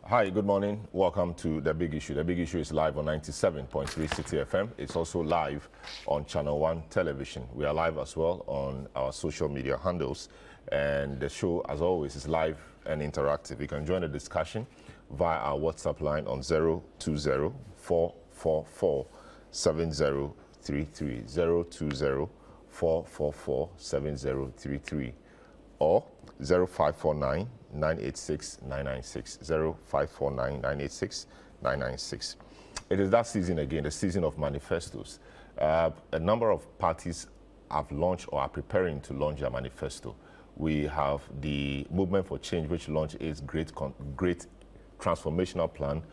Hi, good morning. Welcome to The Big Issue. The Big Issue is live on 97.3 City FM. It's also live on ChannelOne television. We are live as well on our social media handles. And the show, as always, is live and interactive. You can join the discussion via our WhatsApp line on 020-444-7033, 020-444-7033, or 0549-986-996, 0549-986-996. It is that season again, the season of manifestos. A number of parties have launched or are preparing to launch their manifesto. We have the Movement for Change, which launched its great transformational plan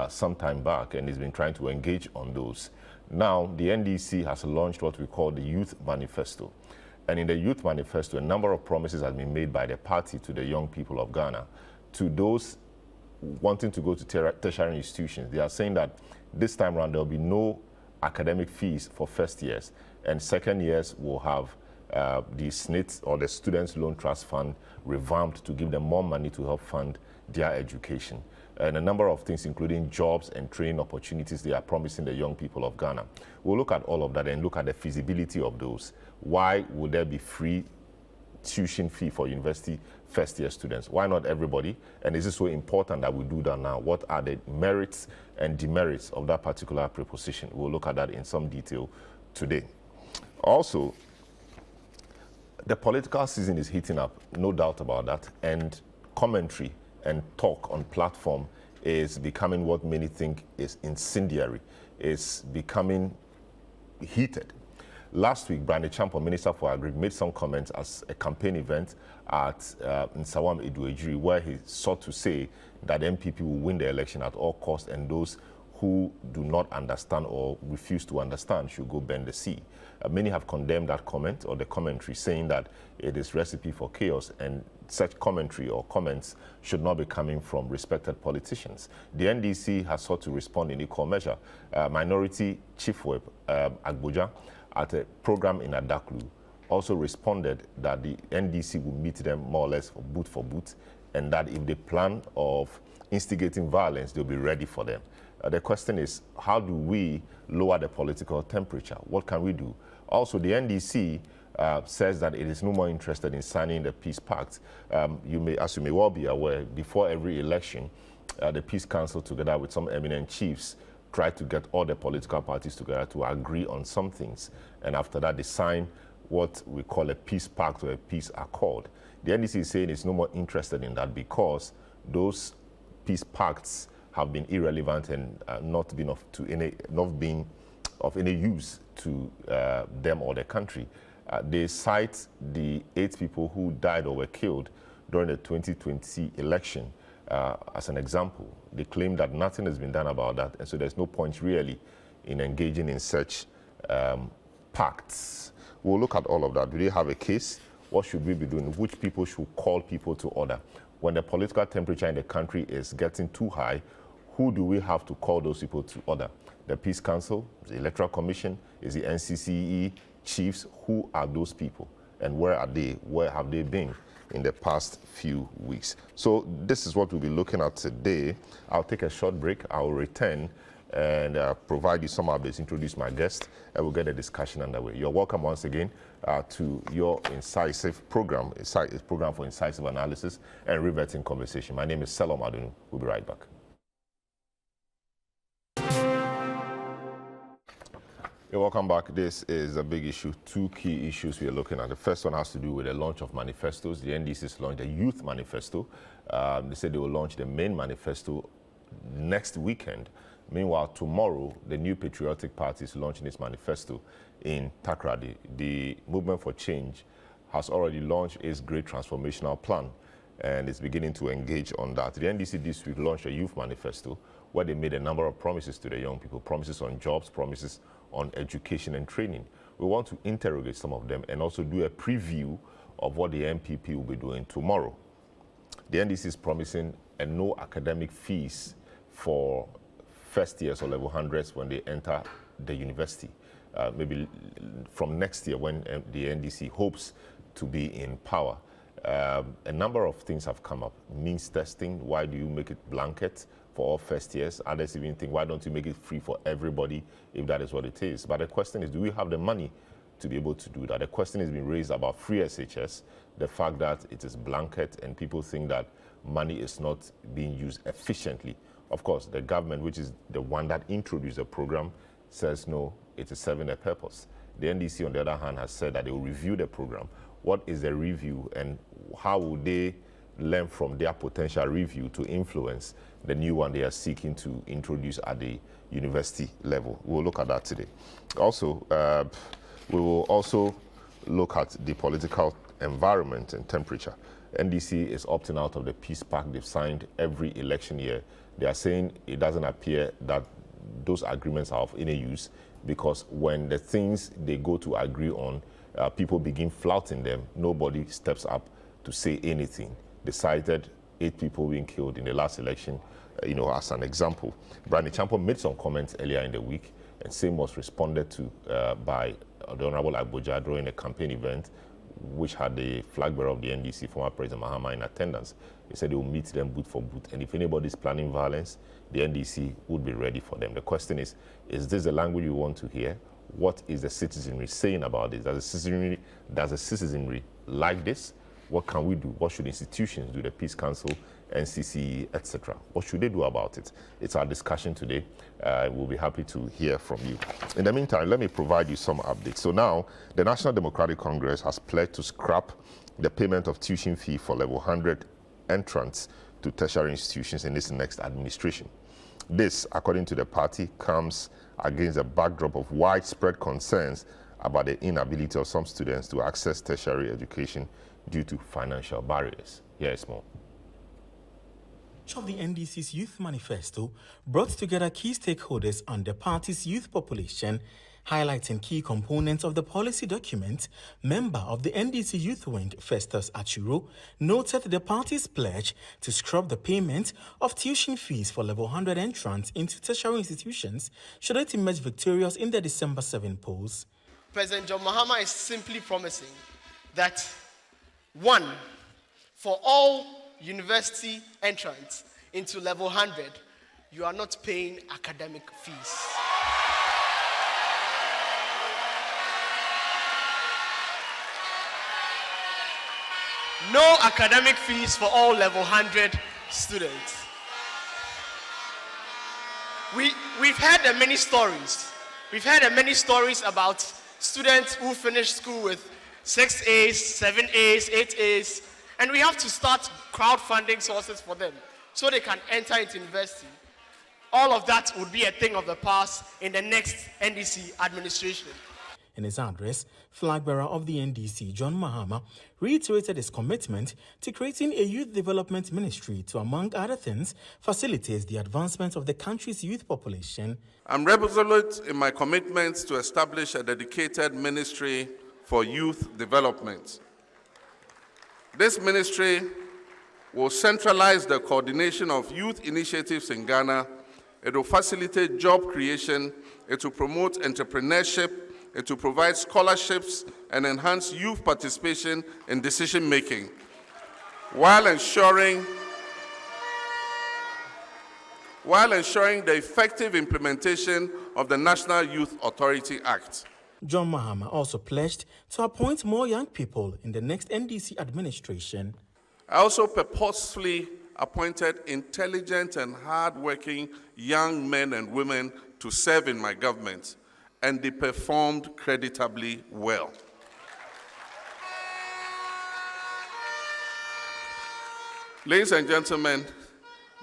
some time back and has been trying to engage on those. Now, the NDC has launched what we call the Youth Manifesto. And in the Youth Manifesto, a number of promises have been made by the party to the young people of Ghana. To those wanting to go to tertiary institutions, they are saying that this time around there will be no academic fees for first years, and second years will have the SNIT or the Students' Loan Trust Fund revamped to give them more money to help fund their education. And a number of things, including jobs and training opportunities, they are promising the young people of Ghana. We'll look at all of that and look at the feasibility of those. Why would there be free tuition fee for university first-year students? Why not everybody? And is it so important that we do that now? What are the merits and demerits of that particular proposition? We'll look at that in some detail today. Also, the political season is heating up, no doubt about that, and commentary and talk on platform is becoming what many think is incendiary, is becoming heated. Last week, Brandy Champon, Minister for Agri, made some comments as a campaign event at Nsawam Eduejiri, where he sought to say that NPP will win the election at all costs, and those who do not understand or refuse to understand should go bend the sea. Many have condemned that comment or the commentary, saying that it is recipe for chaos, and such commentary or comments should not be coming from respected politicians. The NDC has sought to respond in equal measure. Minority Chief Whip Agboja, at a program in Adaklu, also responded that the NDC will meet them more or less for boot, and that if they plan of instigating violence, they'll be ready for them. The question is, how do we lower the political temperature? What can we do? Also, the NDC says that it is no more interested in signing the peace pact. As you may well be aware, before every election, the Peace Council, together with some eminent chiefs, try to get all the political parties together to agree on some things. And after that, they sign what we call a peace pact or a peace accord. The NDC is saying it's no more interested in that because those peace pacts have been irrelevant and not been of any use to them or their country. They cite the 8 people who died or were killed during the 2020 election as an example. They claim that nothing has been done about that, and so there's no point really in engaging in such pacts. We'll look at all of that. Do they have a case? What should we be doing? Which people should call people to order? When the political temperature in the country is getting too high, who do we have to call those people to order? The Peace Council, the Electoral Commission, is the NCCE, chiefs? Who are those people? And where are they? Where have they been in the past few weeks? So this is what we'll be looking at today. I'll take a short break. I'll return and provide you some updates, introduce my guest, and we'll get a discussion underway. You're welcome once again to your incisive program, a program for incisive analysis and riveting conversation. My name is Selom Adunu. We'll be right back. You're welcome back. This is a big issue. 2 key issues we are looking at. The first one has to do with the launch of manifestos. The NDC's launched the Youth Manifesto. They said they will launch the main manifesto next weekend. Meanwhile, tomorrow, the New Patriotic Party is launching its manifesto in Takrady. The Movement for Change has already launched its great transformational plan, and it's beginning to engage on that. The NDC this week launched a Youth Manifesto where they made a number of promises to the young people, promises on jobs, promises on education and training. We want to interrogate some of them and also do a preview of what the NPP will be doing tomorrow. The NDC is promising a no academic fees for first years or level 100s when they enter the university, maybe from next year when the NDC hopes to be in power. A number of things have come up. Means testing, why do you make it blanket for all first years? Others even think, why don't you make it free for everybody if that is what it is? But the question is, do we have the money to be able to do that? The question has been raised about free SHS, the fact that it is blanket and people think that money is not being used efficiently. Of course, the government, which is the one that introduced the program, says no, it is serving a purpose. The NDC, on the other hand, has said that they will review the program. What is the review and how will they learn from their potential review to influence the new one they are seeking to introduce at the university level? We'll look at that today. Also, we will also look at the political environment and temperature. NDC is opting out of the peace pact they've signed every election year. They are saying it doesn't appear that those agreements are of any use, because when the things they go to agree on, people begin flouting them, nobody steps up to say anything. They cited 8 people being killed in the last election, as an example. Brandy Champo made some comments earlier in the week, and same was responded to by the Honorable Agboja during a campaign event, which had the flag bearer of the NDC, former President Mahama, in attendance. He said they will meet them boot for boot, and if anybody is planning violence, the NDC would be ready for them. The question is this the language you want to hear? What is the citizenry saying about this? Does the citizenry like this? What can we do? What should institutions do? The Peace Council, NCC, etc. What should they do about it? It's our discussion today. We'll be happy to hear from you. In the meantime, let me provide you some updates. So now, the National Democratic Congress has pledged to scrap the payment of tuition fee for level 100 entrants to tertiary institutions in this next administration. This, according to the party, comes against a backdrop of widespread concerns about the inability of some students to access tertiary education due to financial barriers. Here is more. Of the NDC's Youth Manifesto brought together key stakeholders on the party's youth population, highlighting key components of the policy document. Member of the NDC Youth Wing, Festus Achuro, noted the party's pledge to scrap the payment of tuition fees for level 100 entrants into tertiary institutions should it emerge victorious in the December 7 polls. President John Mahama is simply promising that, 1, for all university entrants into level 100, you are not paying academic fees. No academic fees for all level 100 students. We've heard many stories. We've heard many stories about students who finish school with 6 A's, 7 A's, 8 A's, and we have to start crowdfunding sources for them so they can enter into university. All of that would be a thing of the past in the next NDC administration. In his address, flag bearer of the NDC, John Mahama, reiterated his commitment to creating a youth development ministry to, among other things, facilitate the advancement of the country's youth population. I'm resolute in my commitment to establish a dedicated ministry for youth development. This ministry will centralize the coordination of youth initiatives in Ghana. It will facilitate job creation. It will promote entrepreneurship. It will provide scholarships and enhance youth participation in decision-making, while ensuring the effective implementation of the National Youth Authority Act. John Mahama also pledged to appoint more young people in the next NDC administration. I also purposefully appointed intelligent and hard-working young men and women to serve in my government, and they performed creditably well. Ladies and gentlemen,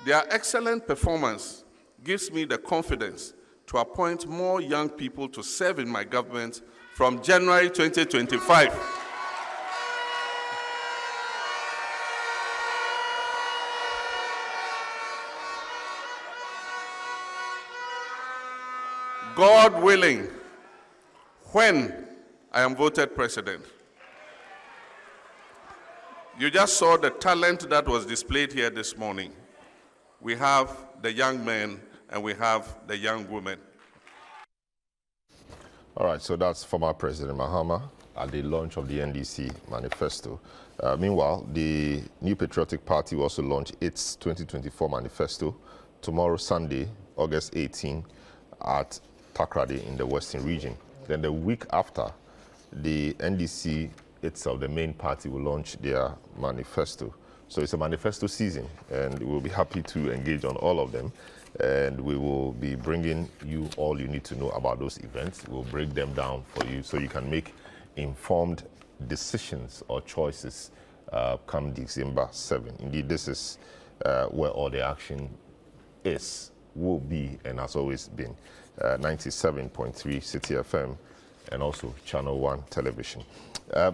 their excellent performance gives me the confidence to appoint more young people to serve in my government from January 2025. God willing, when I am voted president. You just saw the talent that was displayed here this morning. We have the young men and we have the young women. All right, so that's former President Mahama at the launch of the NDC Manifesto. Meanwhile, the New Patriotic Party will also launch its 2024 manifesto tomorrow, Sunday, August 18, at Takrady in the Western region. Then the week after, the NDC itself, the main party, will launch their manifesto. So it's a manifesto season, and we'll be happy to engage on all of them. And we will be bringing you all you need to know about those events. We'll break them down for you so you can make informed decisions or choices come December 7. Indeed, this is where all the action is, will be, and has always been. 97.3 City FM and also ChannelOne Television.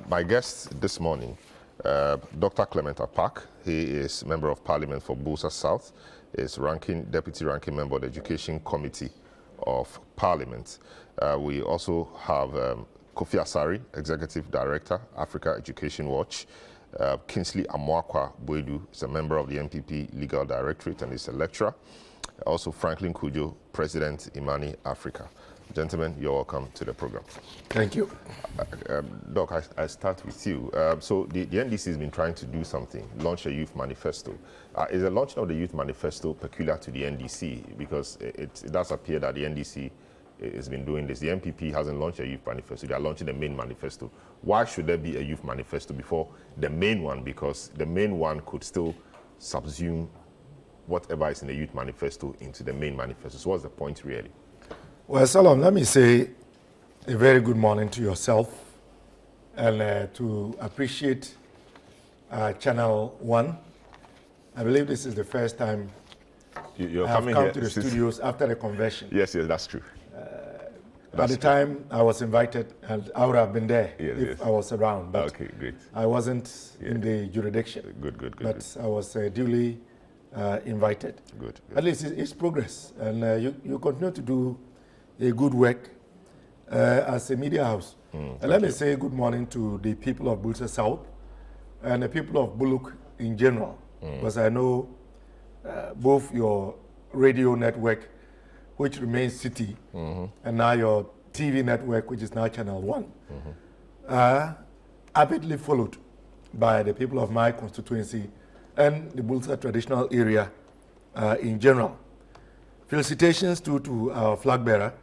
My guest this morning, Dr. Clement Apak. He is Member of Parliament for Busa South, is Deputy Ranking Member of the Education Committee of Parliament. We also have Kofi Asari, Executive Director, Africa Education Watch. Kingsley Amwakwa Boedu is a member of the NPP Legal Directorate and is a lecturer. Also Franklin Kujo, President, Imani Africa. Gentlemen, you're welcome to the program. Thank you. Doc, I start with you. So the NDC has been trying to do something, launch a youth manifesto. Is the launch of the youth manifesto peculiar to the NDC? Because it does appear that the NDC has been doing this. The NPP hasn't launched a youth manifesto. They are launching the main manifesto. Why should there be a youth manifesto before the main one? Because the main one could still subsume whatever is in the youth manifesto into the main manifesto. So what's the point really? Well, Salam, let me say a very good morning to yourself and to appreciate ChannelOne. I believe this is the first time You're I have coming come here to the studios after the convention. Yes, that's true. At the time I was invited, and I would have been there Yes. I was around. But Okay, great. I wasn't in the jurisdiction. Good. But I was duly invited. Good. At least it's progress, and you continue to do a good work as a media house. And let me say good morning to the people of Busa South and the people of Buluk in general, because I know both your radio network, which remains City, and now your TV network, which is now ChannelOne, are avidly followed by the people of my constituency and the Busa traditional area in general. Felicitations to our flag bearer,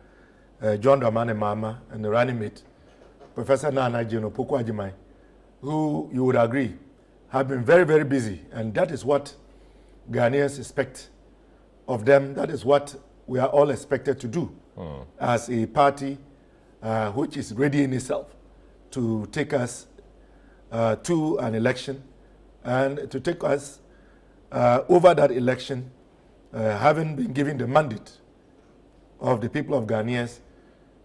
John Dramani Mama, and the running mate, Professor Nana Jino Poko Ajimai, who you would agree have been very, very busy, and that is what Ghanaians expect of them. That is what we are all expected to do as a party which is ready in itself to take us to an election and to take us over that election, having been given the mandate of the people of Ghanaians,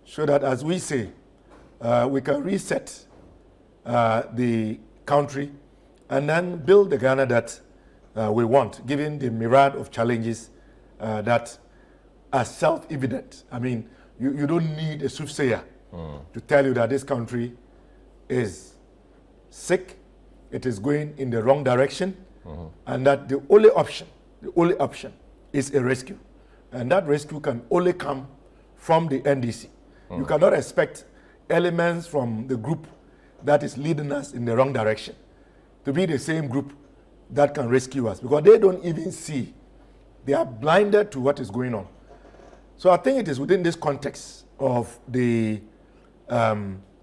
so that, as we say, we can reset the country and then build the Ghana that we want, given the myriad of challenges that are self-evident. I mean, you don't need a soothsayer to tell you that this country is sick, it is going in the wrong direction, and that the only option is a rescue. And that rescue can only come from the NDC. You cannot expect elements from the group that is leading us in the wrong direction to be the same group that can rescue us, because they don't even see. They are blinded to what is going on. So I think it is within this context of the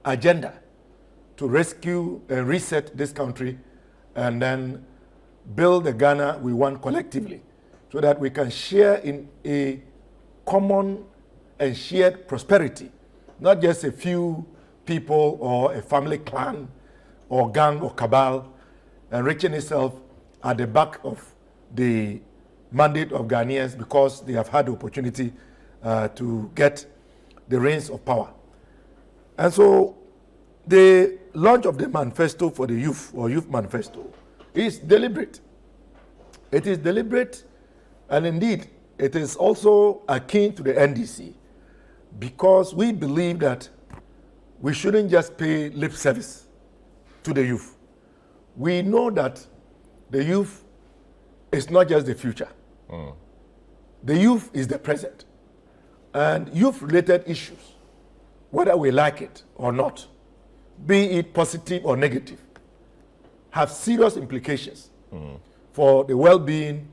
agenda to rescue and reset this country and then build the Ghana we want collectively, so that we can share in a common and shared prosperity, not just a few people or a family clan or gang or cabal enriching itself at the back of the mandate of Ghanaians because they have had the opportunity to get the reins of power. And so the launch of the manifesto for the youth, or youth manifesto, is deliberate. It is deliberate, and indeed it is also akin to the NDC, because we believe that we shouldn't just pay lip service to the youth. We know that the youth is not just the future. The youth is the present. And youth-related issues, whether we like it or not, be it positive or negative, have serious implications for the well-being,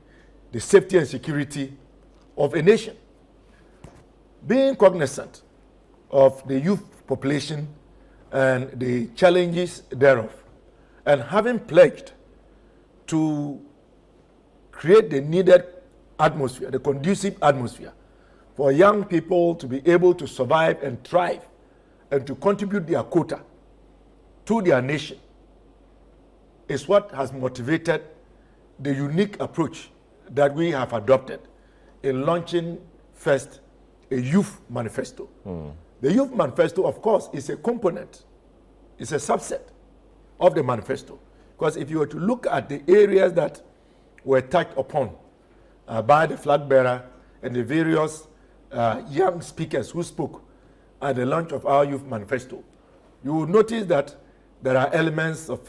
the safety and security of a nation. Being cognizant of the youth population and the challenges thereof, and having pledged to create the needed atmosphere, the conducive atmosphere for young people to be able to survive and thrive and to contribute their quota to their nation, is what has motivated the unique approach that we have adopted in launching first a youth manifesto. The youth manifesto, of course, is a component, it's a subset of the manifesto. Because if you were to look at the areas that were touched upon by the flag bearer and the various young speakers who spoke at the launch of our youth manifesto, you will notice that there are elements of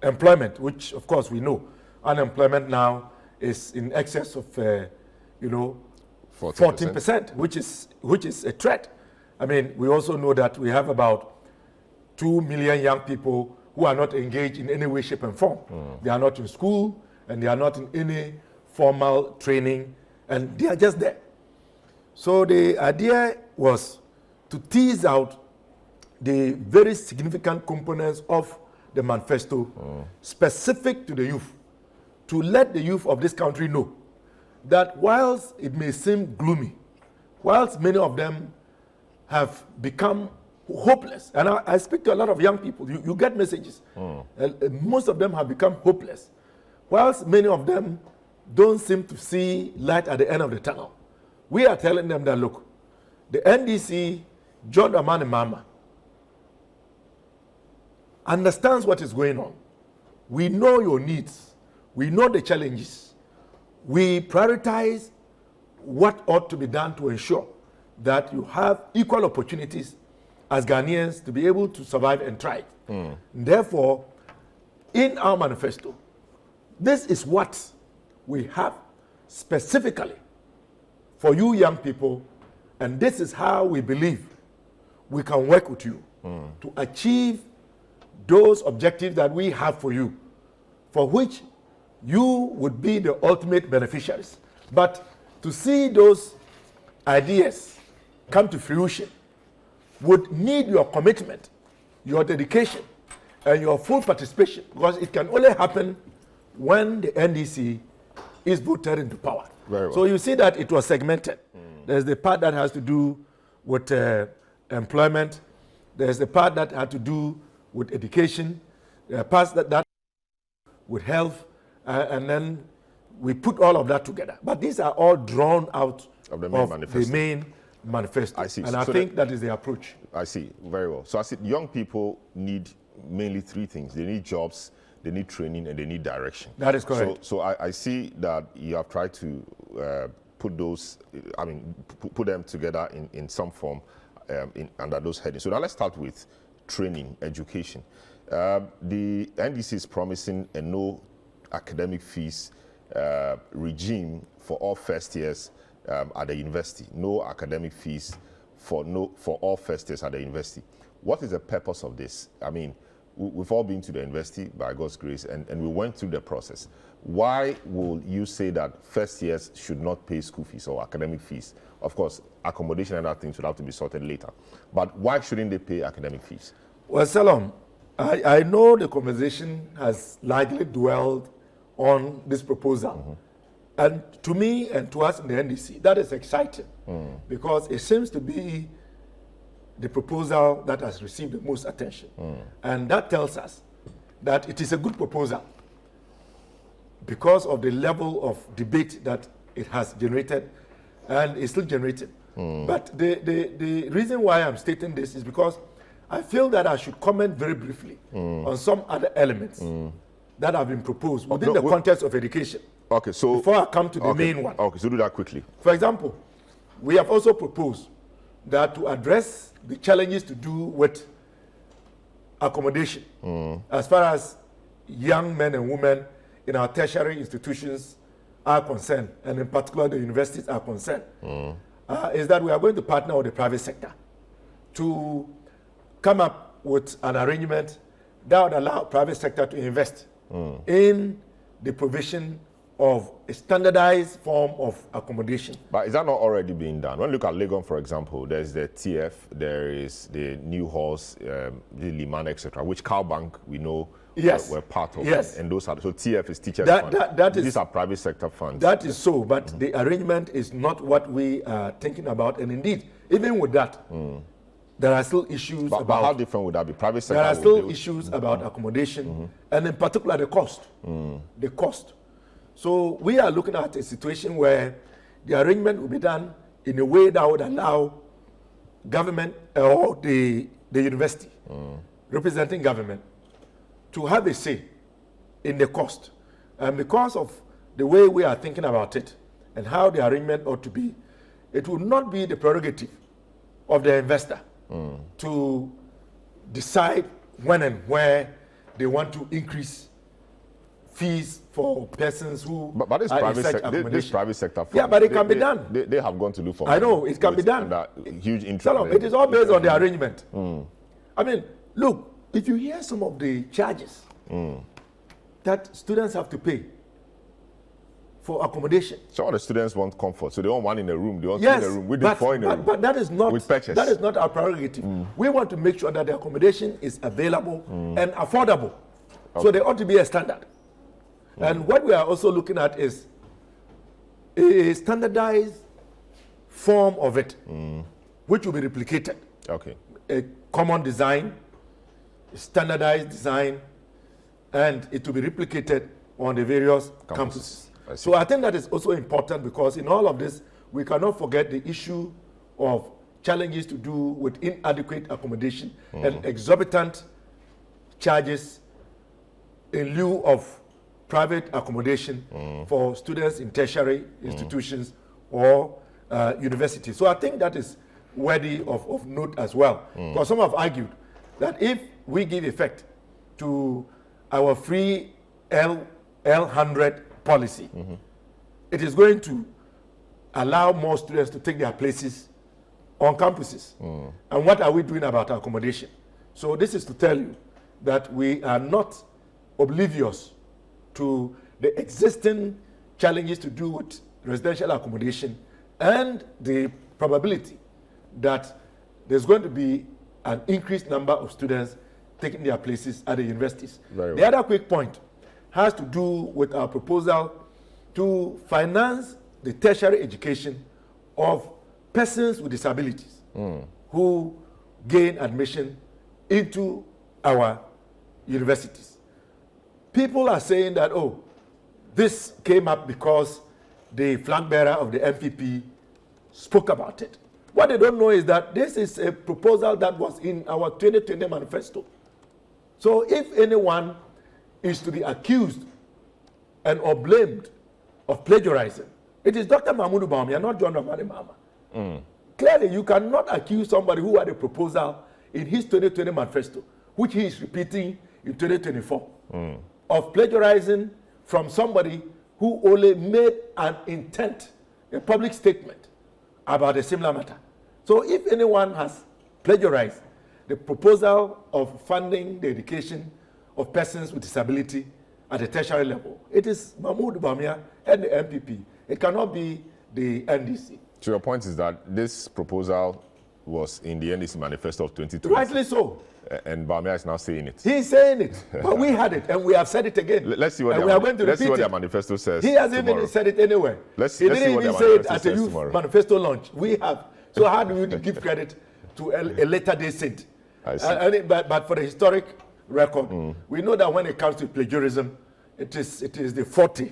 employment, which of course we know. Unemployment now is in excess of 14%, which is a threat. I mean, we also know that we have about 2 million young people who are not engaged in any way, shape, and form. They are not in school, and they are not in any formal training, and they are just there. So the idea was to tease out the very significant components of the manifesto specific to the youth, to let the youth of this country know that whilst it may seem gloomy, whilst many of them have become hopeless, and I speak to a lot of young people, you get messages, most of them have become hopeless, whilst many of them don't seem to see light at the end of the tunnel. We are telling them that, look, the NDC, John Dramani Mahama, understands what is going on. We know your needs. We know the challenges. We prioritize what ought to be done to ensure that you have equal opportunities as Ghanaians to be able to survive and thrive. Therefore, in our manifesto, this is what we have specifically for you young people, and this is how we believe we can work with you to achieve those objectives that we have for you, for which you would be the ultimate beneficiaries. But to see those ideas come to fruition would need your commitment, your dedication, and your full participation, because it can only happen when the NDC is voted into power. Very well. So you see that it was segmented. There's the part that has to do with employment. There's the part that had to do with education. There are parts that with health, and then we put all of that together. But these are all drawn out of the main manifesto. I see. And I think that is the approach. I see. Very well. So I see young people need mainly three things. They need jobs, they need training, and they need direction. That is correct. So I see that you have tried to put those, put them together in some form under those headings. So now let's start with training, education. The NDC is promising a no academic fees regime for all first years at the university. No academic fees for all first years at the university. What is the purpose of this? I mean, we've all been to the university by God's grace, and we went through the process. Why will you say that first years should not pay school fees or academic fees? Of course, accommodation and other things would have to be sorted later. But why shouldn't they pay academic fees? Well, Salom, I know the conversation has largely dwelled on this proposal. And to me and to us in the NDC, that is exciting because it seems to be the proposal that has received the most attention. And that tells us that it is a good proposal because of the level of debate that it has generated and is still generating. But the reason why I'm stating this is because I feel that I should comment very briefly on some other elements that have been proposed within the context of education. Okay, so before I come to the main one. Okay, so do that quickly. For example, we have also proposed that to address the challenges to do with accommodation, as far as young men and women in our tertiary institutions are concerned, and in particular the universities are concerned, is that we are going to partner with the private sector to come up with an arrangement that would allow private sector to invest in the provision of a standardized form of accommodation. But is that not already being done? When you look at Legon, for example, there's the TF, there is the New Halls, the Liman, etc., which Cowbank we know were part of. Yes. And those are, so TF is teachers' That funds. is, these are private sector funds. That is so, but the arrangement is not what we are thinking about. And indeed, even with that, there are still issues but about... how different would that be? Private sector There are will still build. issues about accommodation, and in particular the cost. The cost. So we are looking at a situation where the arrangement will be done in a way that would allow government or the university representing government to have a say in the cost. And because of the way we are thinking about it and how the arrangement ought to be, it will not be the prerogative of the investor to decide when and where they want to increase fees for persons who But this are private, in such accommodation. this private sector fund, Yeah, but it can be done. They have gone to look for I know, money it can be with done. under huge interest. Salom, it is all based on the arrangement. I mean, look, if you hear some of the charges that students have to pay for accommodation. So all the students want comfort. So they want one in a room. They want Yes, two in a room. We did four in a room. but that is not With purchase. that is not our prerogative. We want to make sure that the accommodation is available and affordable. So there ought to be a standard. And what we are also looking at is a standardized form of it, which will be replicated. Okay. A common design, a standardized design, and it will be replicated on the various campuses. So I think that is also important because in all of this, we cannot forget the issue of challenges to do with inadequate accommodation and exorbitant charges in lieu of private accommodation for students in tertiary institutions or universities. So I think that is worthy of note as well. Because some have argued that if we give effect to our free L100 policy, it is going to allow more students to take their places on campuses. And what are we doing about accommodation? So this is to tell you that we are not oblivious to the existing challenges to do with residential accommodation and the probability that there's going to be an increased number of students taking their places at the universities. The other quick point has to do with our proposal to finance the tertiary education of persons with disabilities who gain admission into our universities. People are saying that, oh, this came up because the flag bearer of the NPP spoke about it. What they don't know is that this is a proposal that was in our 2020 manifesto. So if anyone is to be accused and or blamed of plagiarizing, it is Dr. Mahmoud Bawumia, not John Ramani Mahama. Clearly, you cannot accuse somebody who had a proposal in his 2020 manifesto, which he is repeating in 2024, of plagiarizing from somebody who only made an intent, a public statement about a similar matter. So if anyone has plagiarized the proposal of funding the education of persons with disability at the tertiary level, it is Mahmoud Bawumia and the NPP. It cannot be the NDC. So your point is that this proposal was in the NDC manifesto of 2020. Rightly so. And Bawumia is now saying it. He's saying it, but we had it, and we have said it again. Let's see what, their manifesto says. He hasn't tomorrow. even said it anywhere. see He didn't what even their say it manifesto at a says youth tomorrow. manifesto launch. We have. So how do we give credit to a later day saint? I see. But for the historic record, we know that when it comes to plagiarism, it is the forte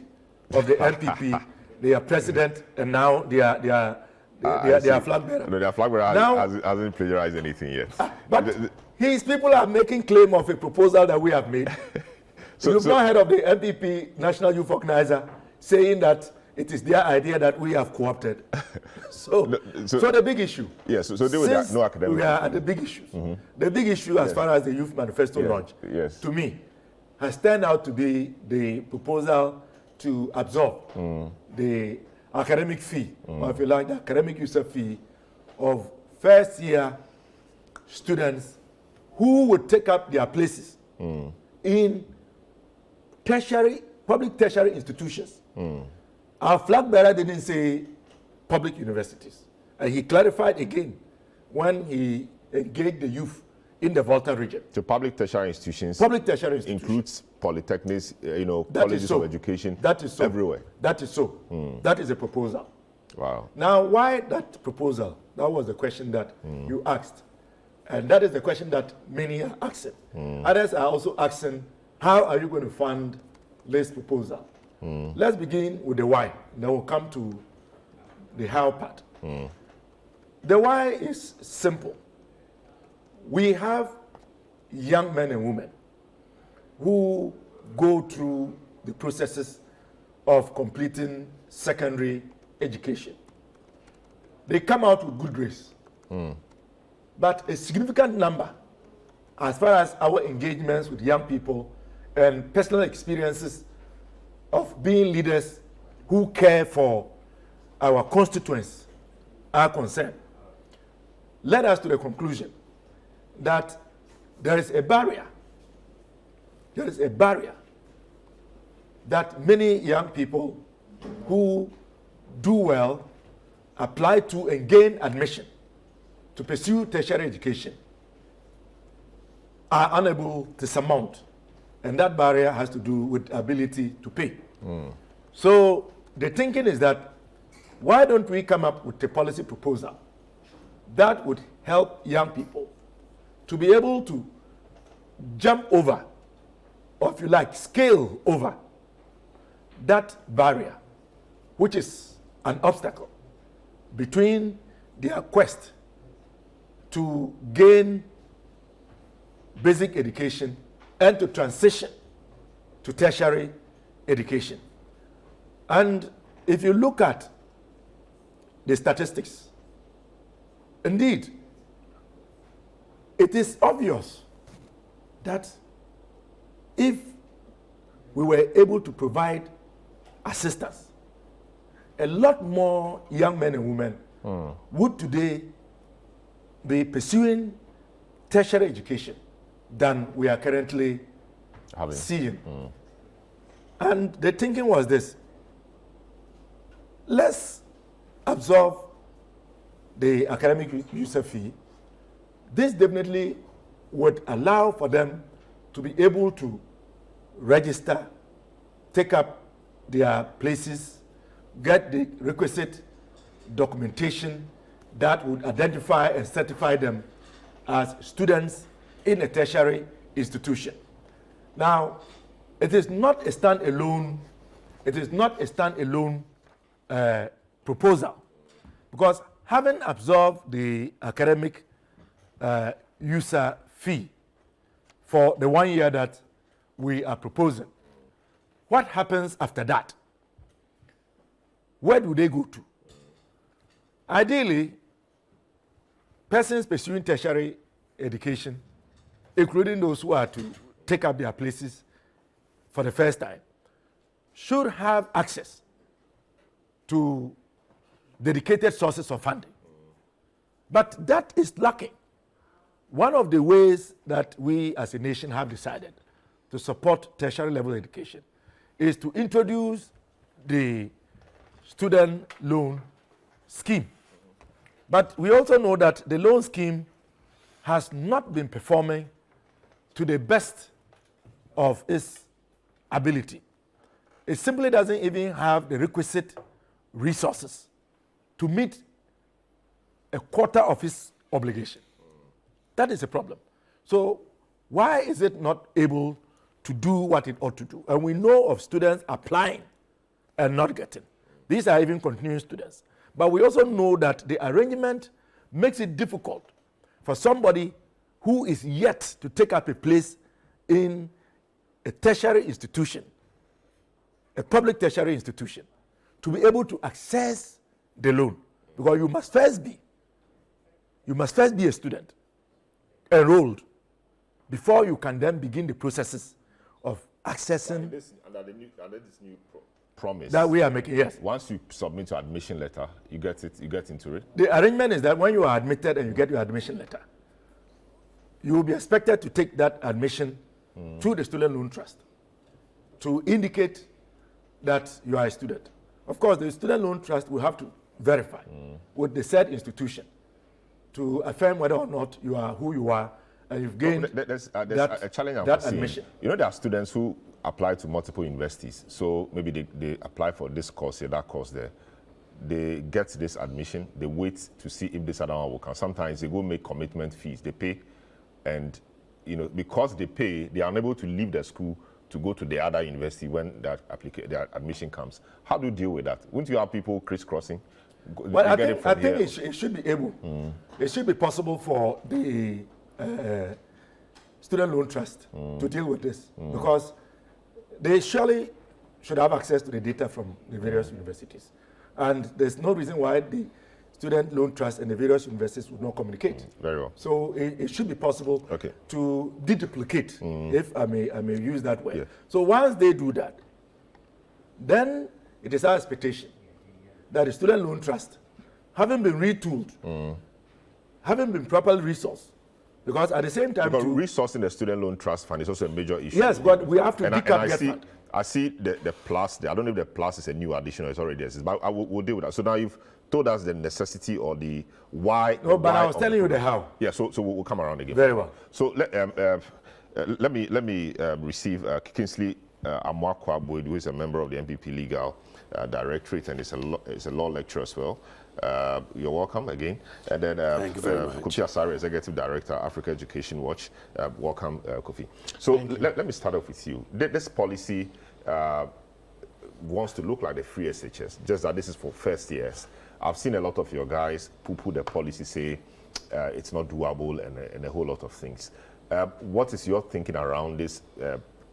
of the NPP. They are president, and now they are flag bearer. No, their flag bearer hasn't plagiarized anything yet. But his people are making claim of a proposal that we have made. You've not heard of the NPP National Youth Organizer saying that it is their idea that we have co-opted. So the big issue. Yes, so they were no academic. We are at the big issues. The big issue as far as the Youth Manifesto launch, to me, has turned out to be the proposal to absorb the academic fee, or if you like, the academic user fee of first-year students who would take up their places in public tertiary institutions. Our flag bearer didn't say public universities. And he clarified again when he engaged the youth in the Volta region. So public tertiary institutions, includes polytechnics, that colleges of education. That is so. Everywhere. That is so. That is a proposal. Wow. Now, why that proposal? That was the question that you asked. And that is the question that many are asking. Others are also asking, how are you going to fund this proposal? Let's begin with the why, then we'll come to the how part. The why is simple. We have young men and women who go through the processes of completing secondary education. They come out with good grades. But a significant number, as far as our engagements with young people and personal experiences of being leaders who care for our constituents are concerned, led us to the conclusion that there is a barrier. There is a barrier that many young people who do well apply to and gain admission to pursue tertiary education are unable to surmount. And that barrier has to do with ability to pay. So the thinking is that why don't we come up with a policy proposal that would help young people to be able to jump over, or if you like, scale over that barrier, which is an obstacle between their quest to gain basic education and to transition to tertiary education. And if you look at the statistics, indeed, it is obvious that if we were able to provide assistance, a lot more young men and women would today be pursuing tertiary education than we are currently seeing. And the thinking was this: let's absorb the academic user fee. This definitely would allow for them to be able to register, take up their places, get the requisite documentation that would identify and certify them as students in a tertiary institution. Now, it is not a standalone. It is not a standalone proposal, because having absorbed the academic user fee for the 1 year that we are proposing, what happens after that? Where do they go to? Ideally, persons pursuing tertiary education, including those who are to take up their places for the first time, should have access to dedicated sources of funding. But that is lacking. One of the ways that we as a nation have decided to support tertiary level education is to introduce the student loan scheme. But we also know that the loan scheme has not been performing to the best of its ability. It simply doesn't even have the requisite resources to meet a quarter of its obligation. That is a problem. So why is it not able to do what it ought to do? And we know of students applying and not getting. These are even continuing students. But we also know that the arrangement makes it difficult for somebody who is yet to take up a place in a tertiary institution, a public tertiary institution, to be able to access the loan. Because you must first be a student, enrolled, before you can then begin the processes of accessing. Under this new promise that we are making, yes. Once you submit your admission letter, you get into it. The arrangement is that when you are admitted and you get your admission letter, you will be expected to take that admission through the student loan trust to indicate that you are a student. Of course, the student loan trust will have to verify with the said institution to affirm whether or not you are who you are and you've gained there's that, a challenge I'm that foreseeing. admission. You know, there are students who apply to multiple universities. So maybe they apply for this course here, that course there. They get this admission, they wait to see if this other one will come. Sometimes they go make commitment fees, they pay, and you know, because they pay, they are unable to leave the school to go to the other university when their admission comes. How do you deal with that? Wouldn't you have people crisscrossing? Well, I think it should be able. It should be possible for the student loan trust to deal with this because they surely should have access to the data from the various universities. And there's no reason why the student loan trust and the various universities would not communicate. Very well. So it should be possible to deduplicate, if I may use that word. Yeah. So once they do that, then it is our expectation that the student loan trust, having been retooled, having been properly resourced, because at the same time, because resourcing the student loan trust fund is also a major issue. Yes, but we have to pick up that fund. I see the plus. I don't know if the plus is a new addition or it's already exists, but we'll deal with that. So now you've told us the necessity or the why. No, but I was telling you the how. Yeah, so we'll come around again. Very well. So let me receive Kingsley Amwakwa, who is a member of the NPP Legal Directorate and is a law lecturer as well. You're welcome again. And then Thank you very much. Kofi Asare, Executive Director, Africa Education Watch. Welcome, Kofi. So let me start off with you. This policy wants to look like the free SHS, just that this is for first years. I've seen a lot of your guys poo-poo the policy, say it's not doable and a whole lot of things. What is your thinking around this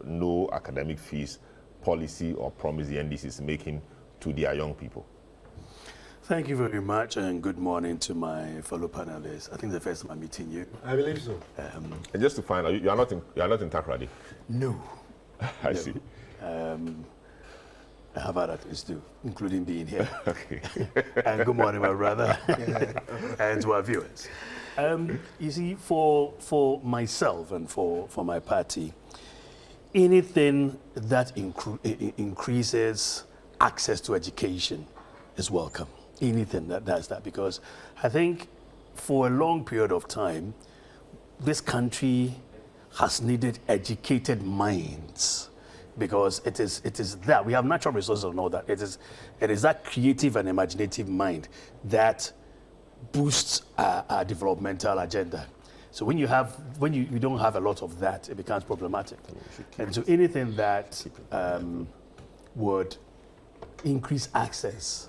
no academic fees policy or promise the NDC is making to their young people? Thank you very much, and good morning to my fellow panelists. I think the first time I'm meeting you. I believe so. And just to find out, you are not in Takrady? No. I see. I have other things to do, including being here. Okay. And good morning, my brother, and to our viewers. You see, for myself and for my party, anything that increases access to education is welcome. Anything that does that, because I think for a long period of time, this country has needed educated minds, because it is that we have natural resources and all that. It is that creative and imaginative mind that boosts our developmental agenda. So when you don't have a lot of that, it becomes problematic. And so anything that would increase access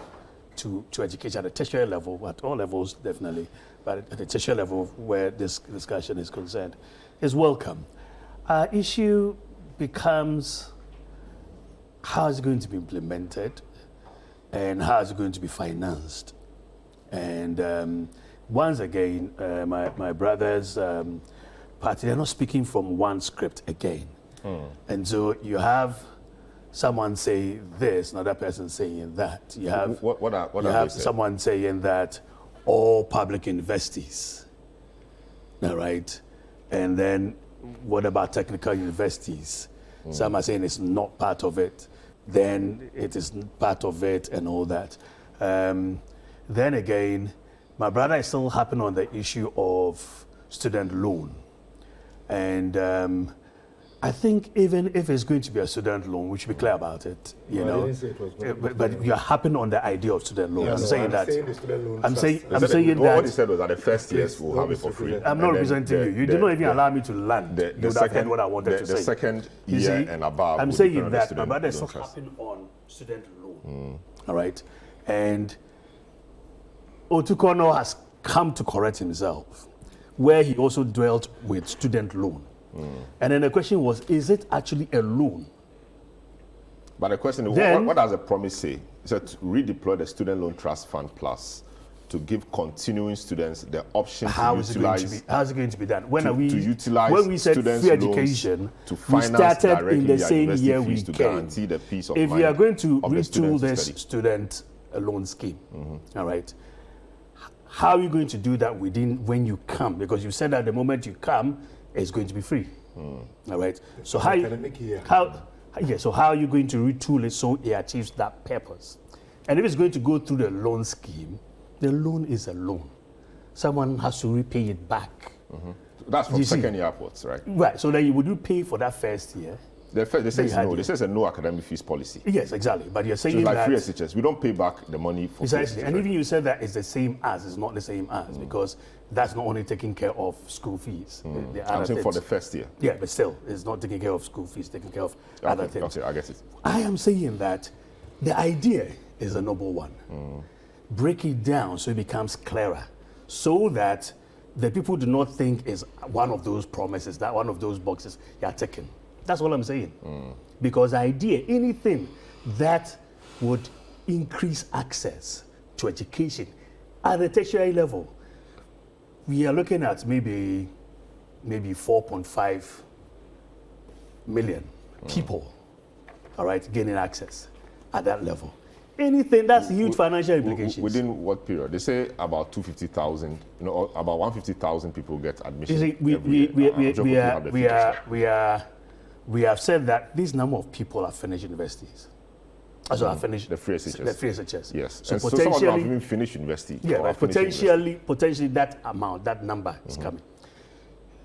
to education at a tertiary level, at all levels definitely, but at the tertiary level where this discussion is concerned, is welcome. Issue becomes how is it going to be implemented and how is it going to be financed. And once again, my brother's party, they're not speaking from one script again. And so you have someone say this, another person saying that. You have someone saying that all public universities, all right? And then what about technical universities? Some are saying it's not part of it. Then it is part of it and all that. Then again, my brother is still harping on the issue of student loan. And I think even if it's going to be a student loan, we should be clear about it, you know. But you're harping on the idea of student loan. Yeah, I'm saying that. I'm saying that. What he said was that the first years will have it for free. I'm not representing you. You did not even allow me to land. You would have heard what I wanted to say. The second year and above. I'm saying that my brother is still harping on student loan. All right. And Otukono has come to correct himself, where he also dwelt with student loan. And then the question was, is it actually a loan? But the question is, what does the promise say? It said to redeploy the Student Loan Trust Fund Plus to give continuing students the option to utilize. How is it going to be done? When we said students' free education, to we started directly in the their same university year fees we to came. guarantee the peace of If mind we are going to of the retool students to this study. student loan scheme, all right, how are you going to do that when you come? Because you said that the moment you come, it's going to be free. All right. So academic year. so how are you going to retool it so it achieves that purpose? And if it's going to go through the loan scheme, the loan is a loan. Someone has to repay it back. That's from You see? second year upwards, right? Right. So then would you pay for that first year? They say had no. it. They say it's a no academic fees policy. Yes, exactly. But you're So saying it's like that free SHS. We don't pay back the money for precisely, free and SHS, even you said that it's the same as, it's not the same as, because that's not only taking care of school fees. The I'm other saying for things. the first year. Yeah, but still, it's not taking care of school fees, taking care of other things. Okay, I get it. I am saying that the idea is a noble one. Break it down so it becomes clearer, so that the people do not think is one of those promises, that one of those boxes you're ticking. That's all I'm saying. Because the idea, anything that would increase access to education at the tertiary level, we are looking at maybe 4.5 million people, all right, gaining access at that level. Anything, that's huge financial implications. Within what period? They say about 250,000. About 150,000 people get admission. You see, we have said that this number of people have finished universities. Also, have finished the free SHS. The free SHS. Yes. So And so some of them have potentially, even finished university. yeah, or but have finished university. potentially that amount, that number is coming.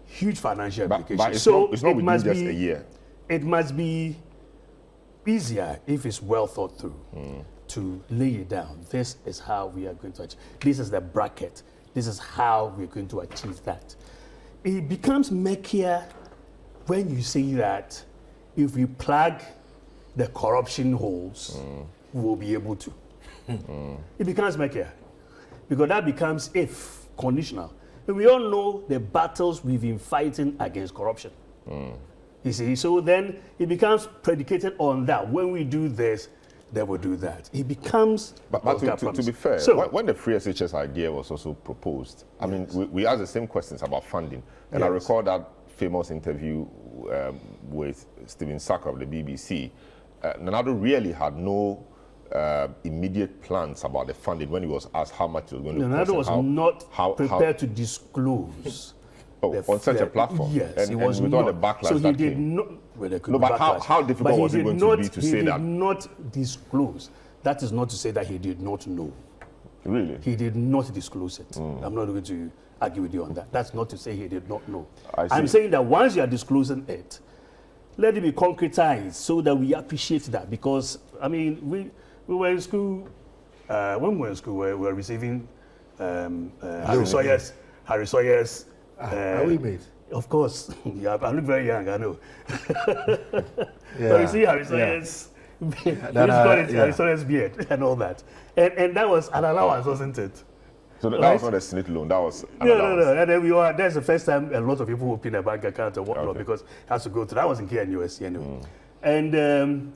Huge financial implications. But it's so not within must just be a year. It must be easier if it's well thought through to lay it down. This is how we are going to achieve. This is the bracket. This is how we're going to achieve that. It becomes murkier when you say that if we plug the corruption holes, we'll be able to. It becomes murkier because that becomes if conditional. And we all know the battles we've been fighting against corruption. You see, so then it becomes predicated on that. When we do this, they will do that. It becomes. But to be fair, when the free SHS idea was also proposed, I mean, we asked the same questions about funding. And I recall that famous interview with Stephen Saka of the BBC. Nanado really had no immediate plans about the funding when he was asked how much it was going to cost. Nanado was not prepared to disclose. On such a platform? Yes, and with all the backlash so he that did came. not. Well, there could No, be but backlash. how difficult was it going to be to say that? He did not disclose. That is not to say that he did not know. Really? He did not disclose it. I'm not going to argue with you on that. That's not to say he did not know. I'm saying that once you are disclosing it, let it be concretized so that we appreciate that. Because, I mean, we were in school, when we were in school, we were receiving Harry Sawyer's. Are we made? Of course. Yeah, I look very young, I know. But you see Harry Sawyer's, Harry Sawyer's beard and all that. And that was an allowance, wasn't it? So that was not a SNIT loan, that was an No. allowance. And then that's the first time a lot of people open a bank account or whatnot because it has to go through. That was in KNUSC anyway. And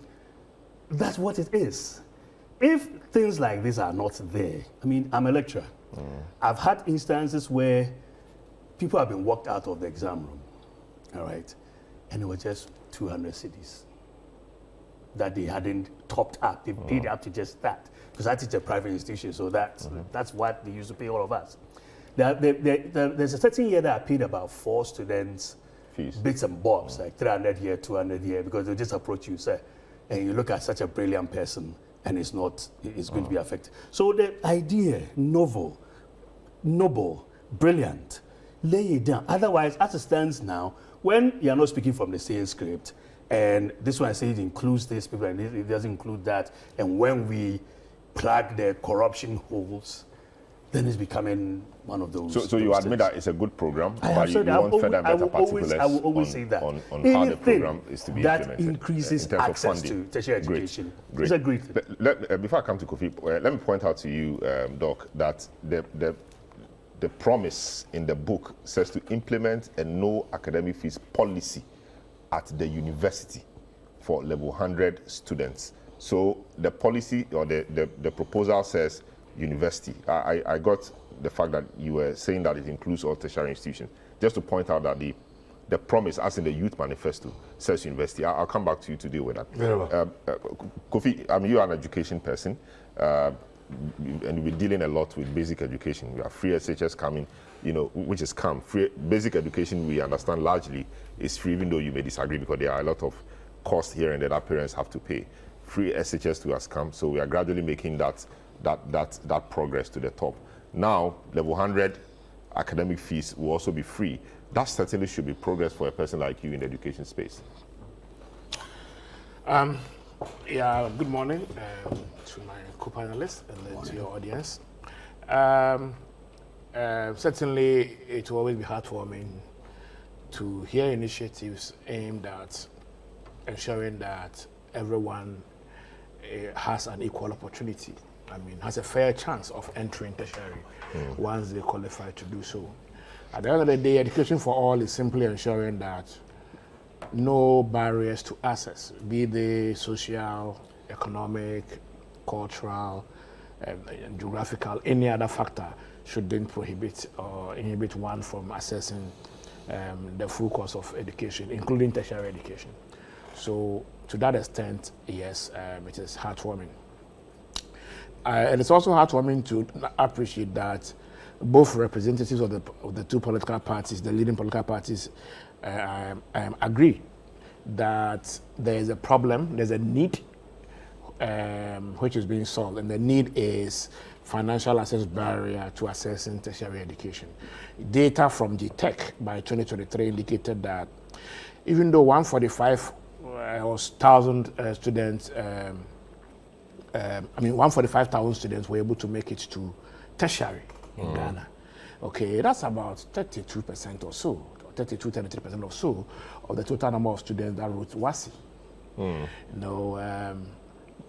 that's what it is. If things like this are not there, I mean, I'm a lecturer. I've had instances where people have been walked out of the exam room, all right, and it was just 200 cedis that they hadn't topped up. They paid up to just that. Because I teach a private institution, so that's what they used to pay all of us. There's a certain year that I paid about 4 students Fees. bits and bobs, like 300 here, 200 here, because they just approach you, sir, and you look at such a brilliant person, and it's going to be affected. So the idea, noble, brilliant, lay it down. Otherwise, as it stands now, when you're not speaking from the same script, and this one I say it includes this people and it doesn't include that, and when we plug the corruption holes, then it's becoming one of those. So you admit that it's a good program, but you I want further and better particulars will always say that. on how the program is to be that implemented. increases in terms of access funding. to tertiary education. Great. It's a great thing. Before I come to Kofi, let me point out to you, Doc, that the promise in the book says to implement a no academic fees policy at the university for level 100 students. So the policy or the proposal says university. I got the fact that you were saying that it includes all tertiary institutions. Just to point out that the promise, as in the Youth Manifesto, says university. I'll come back to you to deal with that. Very well. Kofi, you're an education person. and we're dealing a lot with basic education. We have free SHS coming, which is come. Free basic education, we understand largely is free, even though you may disagree because there are a lot of costs here and there that parents have to pay. Free SHS to us come, so we are gradually making that progress to the top. Now, level 100 academic fees will also be free. That certainly should be progress for a person like you in the education space. Good morning to my co-panelists and then to your audience. Certainly, it will always be heartwarming to hear initiatives aimed at ensuring that everyone has an equal opportunity. Has a fair chance of entering tertiary once they qualify to do so. At the end of the day, education for all is simply ensuring that no barriers to access, be they social, economic, cultural, geographical, any other factor, shouldn't prohibit or inhibit one from accessing the full course of education, including tertiary education. So, to that extent, yes, it is heartwarming. And it's also heartwarming to appreciate that both representatives of the two political parties, the leading political parties, agree that there is a problem, there's a need which is being solved, and the need is financial access barrier to accessing tertiary education. Data from the tech by 2023 indicated that even though 145,000 students, 145,000 students were able to make it to tertiary in Ghana. Okay, that's about 32% or so, 33% or so of the total number of students that wrote WASI.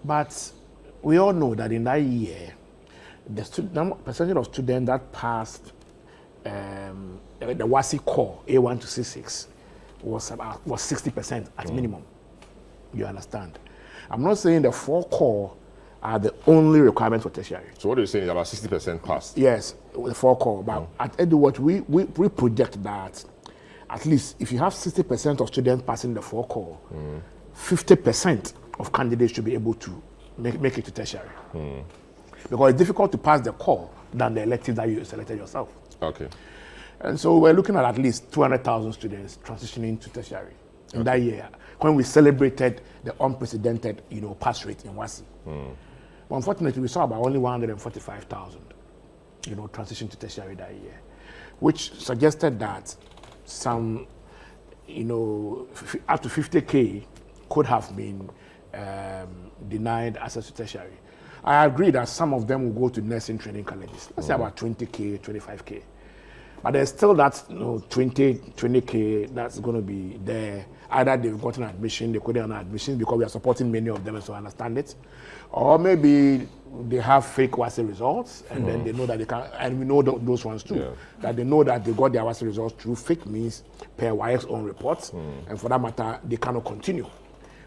But we all know that in that year, the percentage of students that passed the WASI core A1 to C6 was 60% at minimum. You understand? I'm not saying the 4 core are the only requirements for tertiary. So what are you saying is about 60% passed? Yes, the 4 core. But at Edward, we project that at least if you have 60% of students passing the 4 core, 50% of candidates should be able to make it to tertiary. Because it's difficult to pass the core than the elective that you selected yourself. Okay. And so we're looking at least 200,000 students transitioning to tertiary in that year, when we celebrated the unprecedented, pass rate in WASI. But unfortunately, we saw about only 145,000, transition to tertiary that year, which suggested that some, up to 50K could have been denied access to tertiary. I agree that some of them will go to nursing training colleges. Let's say about 20K, 25K. But there's still that 20K that's going to be there. Either they've gotten admission, they couldn't get admission because we are supporting many of them, so I understand it. Or maybe they have fake WASI results, and then they know that they can, and we know those ones too, that they know that they got their WASI results through fake means per WAEC's own reports, and for that matter, they cannot continue.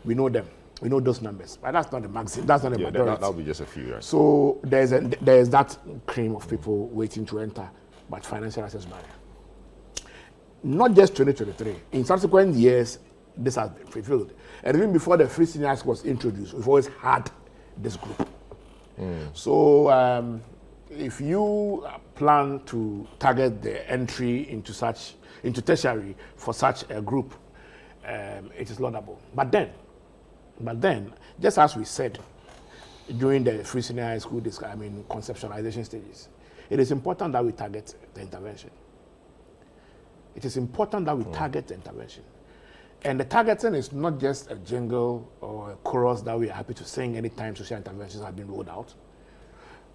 We know them. We know those numbers, but that's not the maximum. That's not the majority. That'll be just a few. Right? So there's that cream of people waiting to enter, but financial access barrier. Not just 2023. In subsequent years, this has been fulfilled. And even before the free senior high school was introduced, we've always had this group. So if you plan to target the entry into tertiary for such a group, it is laudable. But then, just as we said during the free senior high school conceptualization stages, it is important that we target the intervention. It is important that we target the intervention. And the targeting is not just a jingle or a chorus that we are happy to sing anytime social interventions have been rolled out,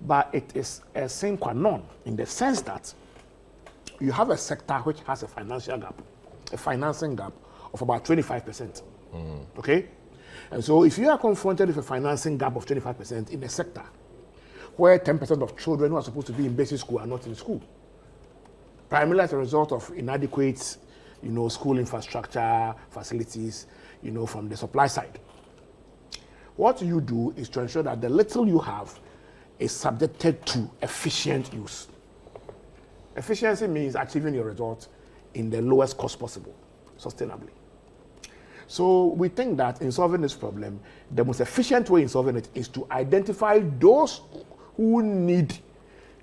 but it is a sine qua non in the sense that you have a sector which has a financial gap, a financing gap of about 25%. Okay? And so if you are confronted with a financing gap of 25% in a sector where 10% of children who are supposed to be in basic school are not in school, primarily as a result of inadequate school infrastructure, facilities, from the supply side. What you do is to ensure that the little you have is subjected to efficient use. Efficiency means achieving your result in the lowest cost possible, sustainably. So we think that in solving this problem, the most efficient way in solving it is to identify those who need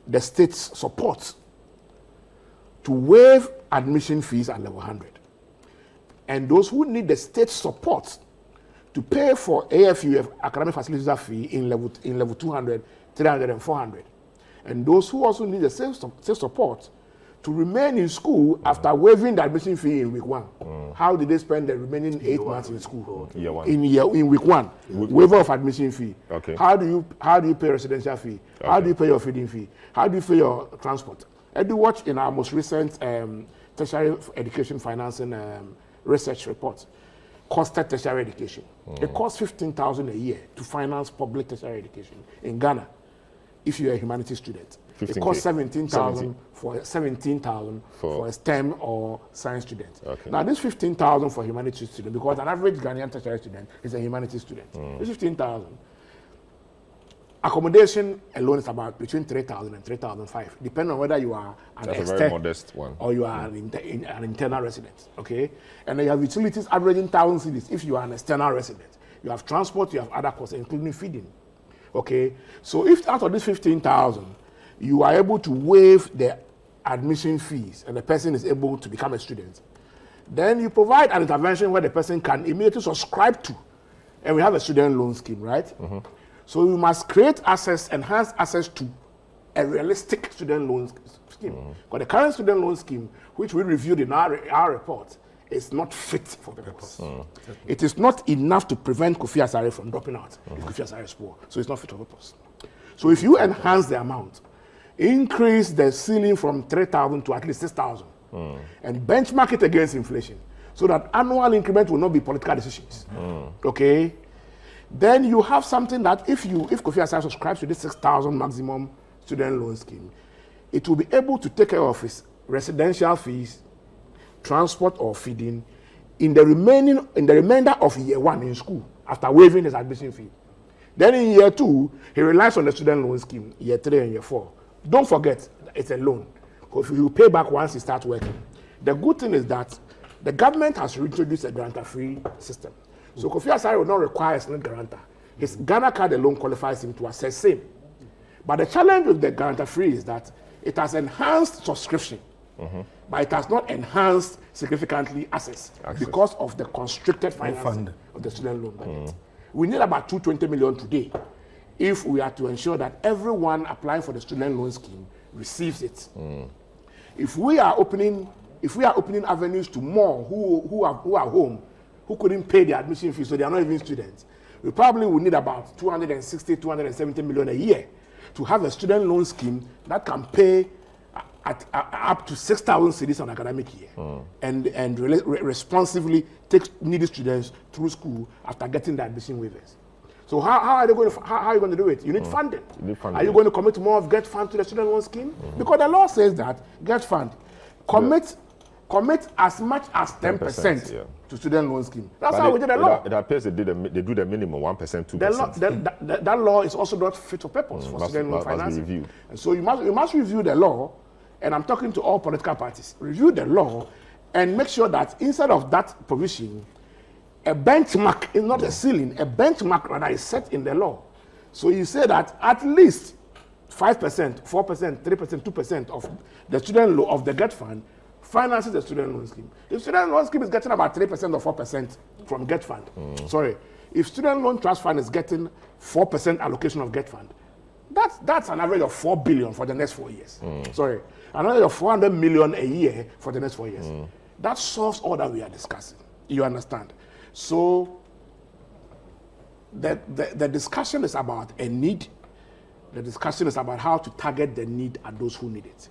the state's support to waive admission fees at level 100. And those who need the state's support to pay for AFUF academic facility fee in level 200, 300, and 400. And those who also need the same support to remain in school after waiving the admission fee in week 1. How did they spend the remaining 8 months in school? Year 1. In week 1, waiver of admission fee. Okay. How do you pay residential fee? Okay. How do you pay your feeding fee? How do you pay your transport? And you watch in our most recent tertiary education financing research report, costed tertiary education. It costs $15,000 a year to finance public tertiary education in Ghana. If you're a humanities student, it costs $17,000 for a STEM or science student. Okay. Now, this $15,000 for humanities student, because an average Ghanaian tertiary student is a humanities student. This $15,000. Accommodation alone is about between $3,000 and $3,500, depending on whether you are an very modest one or you are an internal resident. Okay, and then you have utilities averaging 1,000 cedis if you are an external resident. You have transport, you have other costs, including feeding. Okay, so if out of this 15,000, you are able to waive the admission fees and the person is able to become a student, then you provide an intervention where the person can immediately subscribe to, and we have a student loan scheme, right? So you must create access, enhance access to a realistic student loan scheme. Because the current student loan scheme, which we reviewed in our report, is not fit for purpose. It is not enough to prevent Kofi Asare from dropping out if Kofi Asare is poor. So it's not fit for purpose. So if you enhance the amount, increase the ceiling from 3,000 to at least 6,000, and benchmark it against inflation, so that annual increment will not be political decisions. Okay? Then you have something that if Kofi Asare subscribes to this 6,000 maximum student loan scheme, it will be able to take care of his residential fees, transport or feeding in the remainder of year 1 in school after waiving his admission fee. Then in year 2, he relies on the student loan scheme, year 3 and year 4. Don't forget, it's a loan. Because you pay back once he starts working. The good thing is that the government has introduced a guarantor-free system. So Kofi Asare will not require a student guarantor. His Ghana card alone qualifies him to access same. But the challenge with the guarantor-free is that it has enhanced subscription, but it has not enhanced significantly access because of the constricted financing of the student loan budget. We need about 220 million today if we are to ensure that everyone applying for the student loan scheme receives it. If we are opening avenues to more who are home, who couldn't pay the admission fee, so they are not even students, we probably will need about 260, 270 million a year to have a student loan scheme that can pay up to 6,000 cedis an academic year and responsively take needy students through school after getting the admission waivers. So how are you going to do it? You need funding. Are you going to commit more of Get Fund to the student loan scheme? Because the law says that Get Fund commit as much as 10% to student loan scheme. That's how we did the law. It appears they do the minimum 1%, 2%. That law is also not fit for purpose for student loan financing. And so you must review the law, and I'm talking to all political parties. Review the law and make sure that instead of that provision, a benchmark is not a ceiling, a benchmark rather is set in the law. So you say that at least 5%, 4%, 3%, 2% of the student loan of the Get Fund finances the student loan scheme. If student loan scheme is getting about 3% or 4% from Get Fund, if student loan trust fund is getting 4% allocation of Get Fund, that's an average of 4 billion for the next 4 years. An average of 400 million a year for the next 4 years. That solves all that we are discussing. You understand? So the discussion is about a need. The discussion is about how to target the need at those who need it.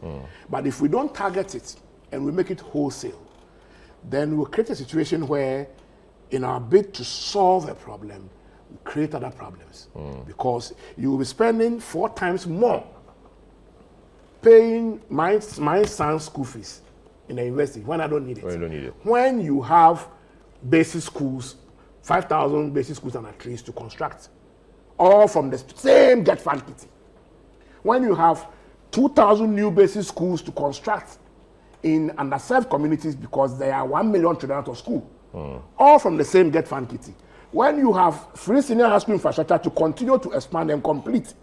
But if we don't target it and we make it wholesale, then we'll create a situation where in our bid to solve a problem, we create other problems. Because you will be spending 4 times more paying my son's school fees in the university when I don't need it. When you have basic schools, 5,000 basic schools and at least to construct, all from the same Get Fund kitty. When you have 2,000 new basic schools to construct in underserved communities because there are 1 million children out of school, all from the same Get Fund kitty. When you have free senior high school infrastructure to continue to expand and complete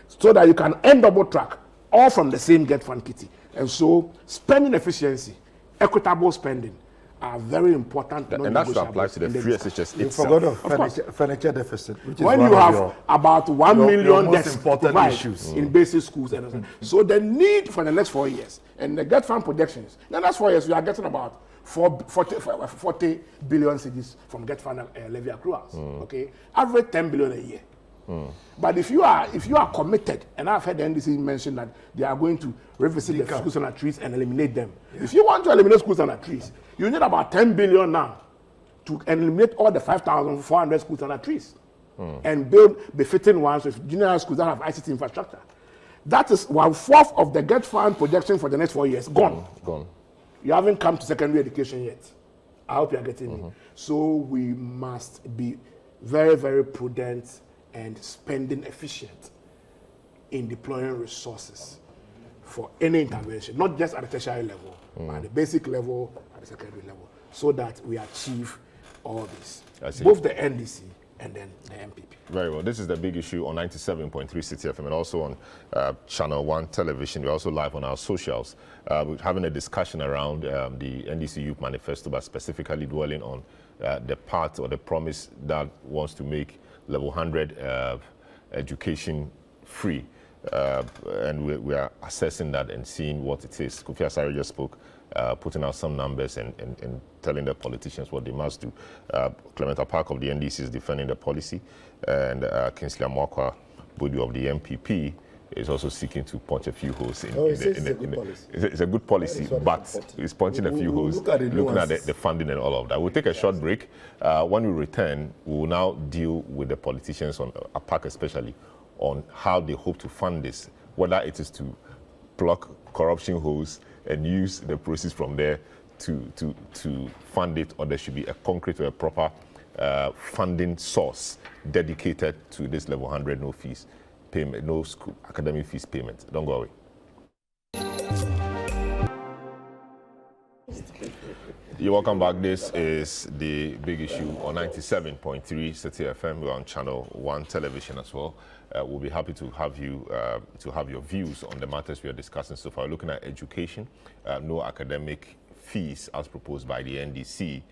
so that you can end double track all from the same get fund kitty. And so spending efficiency, equitable spending are very important. And that should apply to the free SHS You itself. forgot of furniture deficit, which is when one you of have your about 1 million most deaths important provide issues. in basic schools and so the need for the next 4 years and the get fund projections, the next 4 years we are getting about 40 billion cedis from get fund levy accruals. Okay, average 10 billion a year. But if you are committed, and I've heard the NDC mention that they are going to revisit the schools under trees and eliminate them. If you want to eliminate schools under trees, you need about 10 billion now to eliminate all the 5,400 schools under trees and build befitting ones with junior schools that have ICT infrastructure. That is 1/4 of the get fund projection for the next 4 years gone. You haven't come to secondary education yet. I hope you are getting me. So we must be very, very prudent and spending efficient in deploying resources for any intervention, not just at the tertiary level, but at the basic level, at the secondary level, so that we achieve all this. Both the NDC and then the NPP. Very well. This is the big issue on 97.3 City FM and also on ChannelOne television. We're also live on our socials. We're having a discussion around the NDC Youth Manifesto, but specifically dwelling on the part or the promise that wants to make level 100 education free. And we are assessing that and seeing what it is. Kofi Asare just spoke, putting out some numbers and telling the politicians what they must do. Clement Park of the NDC is defending the policy, and Kingsley Amakwa Bodu of the NPP is also seeking to punch a few holes in, it's a good policy, but it's punching a few holes, looking at the funding and all of that. We'll take a short break. When we return, we will now deal with the politicians on APAC especially on how they hope to fund this, whether it is to plug corruption holes and use the proceeds from there to fund it, or there should be a concrete or a proper funding source dedicated to this level 100 no fees payment, no school academic fees payment. Don't go away. You're welcome back. This is the big issue on 97.3 City FM. We're on ChannelOne television as well. We'll be happy to have you to have your views on the matters we are discussing so far. We're looking at education, no academic fees as proposed by the NDC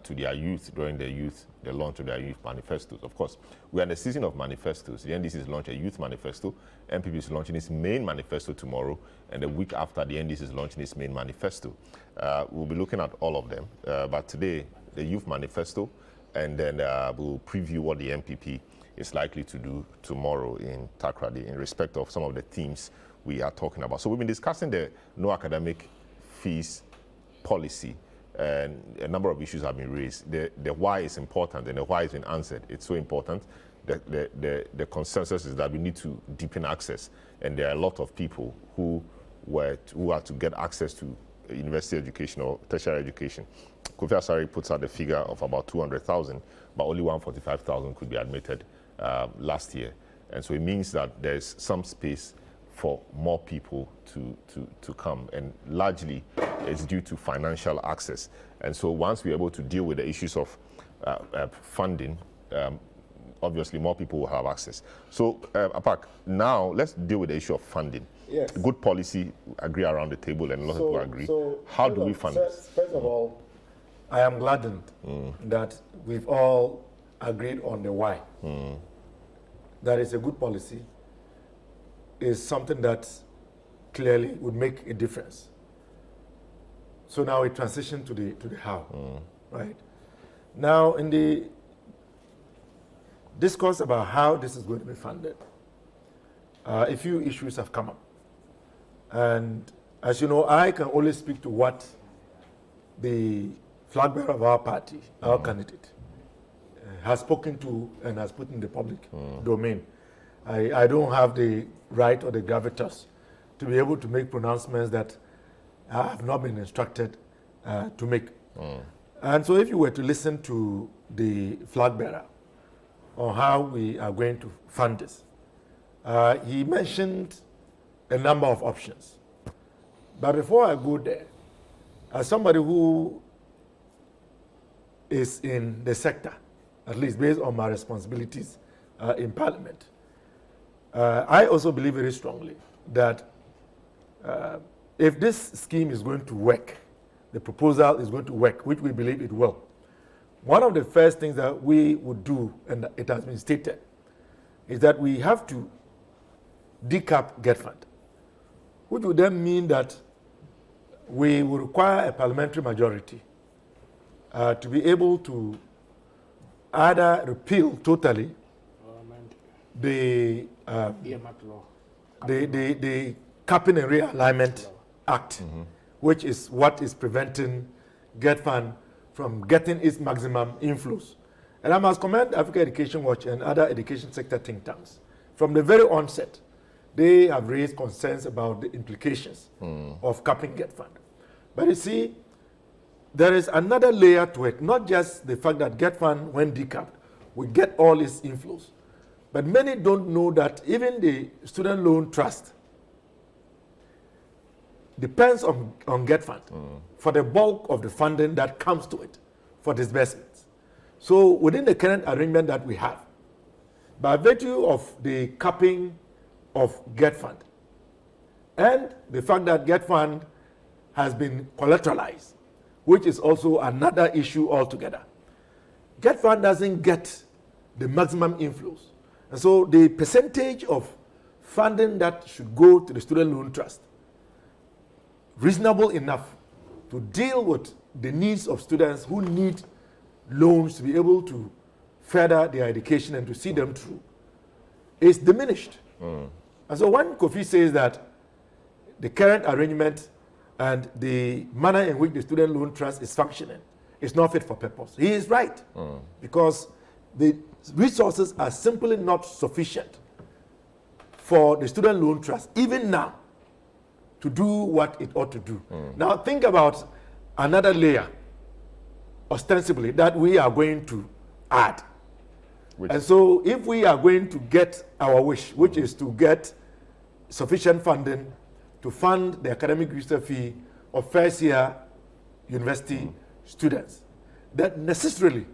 to their youth during the launch of their youth manifestos. Of course, we are in the season of manifestos. The NDC has launched a youth manifesto. NPP is launching its main manifesto tomorrow, and the week after, the NDC is launching its main manifesto. We'll be looking at all of them, but today, the youth manifesto, and then we'll preview what the NPP is likely to do tomorrow in Takrady in respect of some of the themes we are talking about. So we've been discussing the no academic fees policy, and a number of issues have been raised. The why is important, and the why has been answered. It's so important. The consensus is that we need to deepen access, and there are a lot of people who are to get access to university education or tertiary education. Kofi Asare puts out the figure of about 200,000, but only 145,000 could be admitted last year. And so it means that there's some space for more people to come, and largely it's due to financial access. And so once we're able to deal with the issues of funding, obviously more people will have access. So Apak, now let's deal with the issue of funding. Yes. Good policy, agree around the table, and a lot of people agree. So how do we fund this? First of all, I am gladdened that we've all agreed on the why. That is a good policy, is something that clearly would make a difference. So now we transition to the how, right? Now in the discourse about how this is going to be funded, a few issues have come up. And as you know, I can only speak to what the flag bearer of our party, our candidate, has spoken to and has put in the public domain. I don't have the right or the gravitas to be able to make pronouncements that I have not been instructed to make. And so if you were to listen to the flag bearer on how we are going to fund this, he mentioned a number of options. But before I go there, as somebody who is in the sector, at least based on my responsibilities in Parliament, I also believe very strongly that if this scheme is going to work, the proposal is going to work, which we believe it will. One of the first things that we would do, and it has been stated, is that we have to decap GET Fund, which would then mean that we will require a parliamentary majority to be able to either repeal totally the Capping and Realignment Act, which is what is preventing GET Fund from getting its maximum inflows. And I must commend Africa Education Watch and other education sector think tanks. From the very onset, they have raised concerns about the implications of capping GET Fund. But you see, there is another layer to it, not just the fact that GET Fund, when decapped, will get all its inflows. But many don't know that even the Student Loan Trust depends on GET Fund for the bulk of the funding that comes to it for disbursements. So within the current arrangement that we have, by virtue of the capping of GET Fund and the fact that GET Fund has been collateralized, which is also another issue altogether, GET Fund doesn't get the maximum inflows. And so the percentage of funding that should go to the Student Loan Trust, reasonable enough to deal with the needs of students who need loans to be able to further their education and to see them through, is diminished. And so when Kofi says that the current arrangement and the manner in which the Student Loan Trust is functioning is not fit for purpose, he is right. Because the resources are simply not sufficient for the Student Loan Trust, even now, to do what it ought to do. Now think about another layer, ostensibly, that we are going to add. And so if we are going to get our wish, which is to get sufficient funding to fund the academic register fee of first-year university students, that necessarily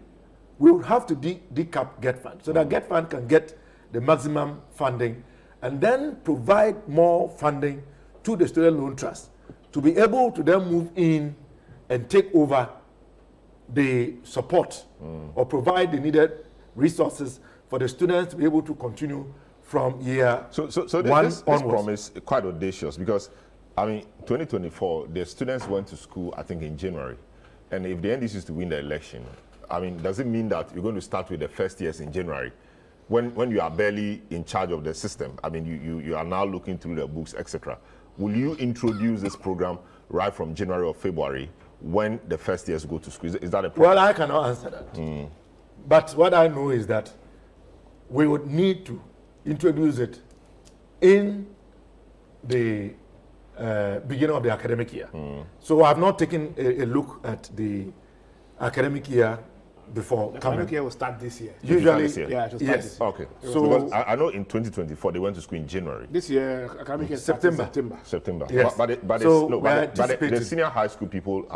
we would have to decap GET Fund so that GET Fund can get the maximum funding and then provide more funding to the Student Loan Trust to be able to then move in and take over the support or provide the needed resources for the students to be able to continue from year one this promise is quite audacious because, I mean, 2024, the students went to school, I think, in January. And if the NDC is to win the election, I mean, does it mean that you're going to start with the first years in January when you are barely in charge of the system? I mean, you are now looking through the books, etc. Will you introduce this program right from January or February when the first years go to school? Is that a problem? Well, I cannot answer that. But what I know is that we would need to introduce it in the beginning of the academic year. So I have not taken a look at the academic year before. The academic year will start this year. Usually, this year? Yeah, it will start this year. Okay. So because I know in 2024 they went to school in January. This year, academic year starts in September. Yes. But So the senior high school people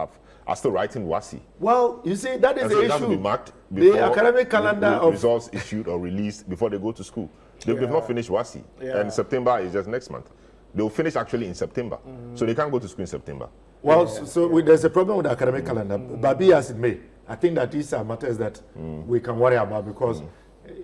are still writing WASI. Well, you see, that is And the so it has to be issue. marked The before academic calendar of results issued or released before they go to school. They've not finished WASI. Yeah. And September is just next month. They'll finish actually in September. So they can't go to school in September. Well, there's a problem with the academic calendar. But be as it may, I think that these are matters that we can worry about because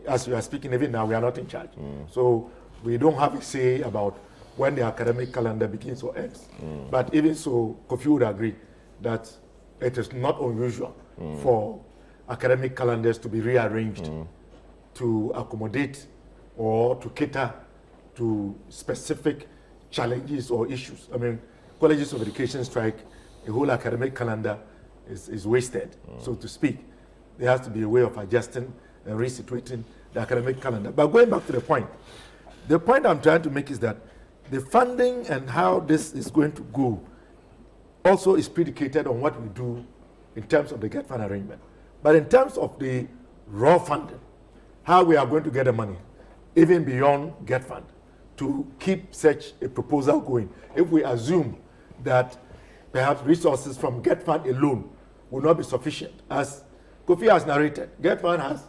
as we are speaking even now, we are not in charge. So we don't have a say about when the academic calendar begins or ends. But even so, Kofi would agree that it is not unusual for academic calendars to be rearranged to accommodate or to cater to specific challenges or issues. I mean, colleges of education strike, a whole academic calendar is wasted, so to speak. There has to be a way of adjusting and resituating the academic calendar. But going back to the point I'm trying to make is that the funding and how this is going to go also is predicated on what we do in terms of the GET Fund arrangement. But in terms of the raw funding, how we are going to get the money, even beyond GET Fund, to keep such a proposal going, if we assume that perhaps resources from GET Fund alone will not be sufficient. As Kofi has narrated, GET Fund has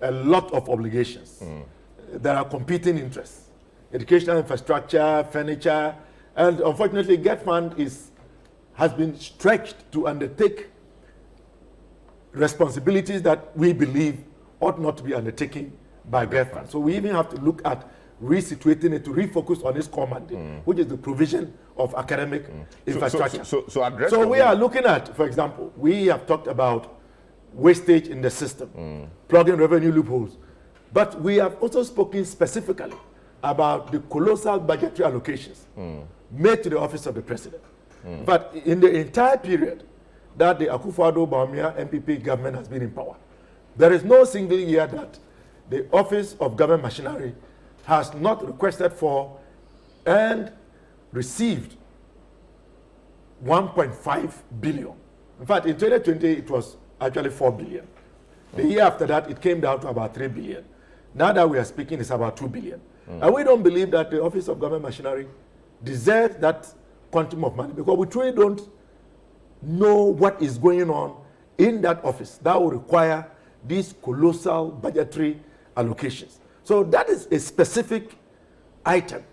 a lot of obligations. There are competing interests. educational infrastructure, furniture, and unfortunately, Get Fund has been stretched to undertake responsibilities that we believe ought not to be undertaken by Get Fund. So we even have to look at resituating it to refocus on its core mandate, which is the provision of academic infrastructure. So we are looking at, for example, we have talked about wastage in the system, plugging revenue loopholes, but we have also spoken specifically about the colossal budgetary allocations made to the office of the president. But in the entire period that the Akufo-Addo-Bawumia NPP government has been in power, there is no single year that the office of government machinery has not requested for and received 1.5 billion. In fact, in 2020, it was actually 4 billion. The year after that, it came down to about 3 billion. Now that we are speaking, it's about 2 billion. And we don't believe that the office of government machinery deserves that quantum of money because we truly don't know what is going on in that office that will require these colossal budgetary allocations. So that is a specific item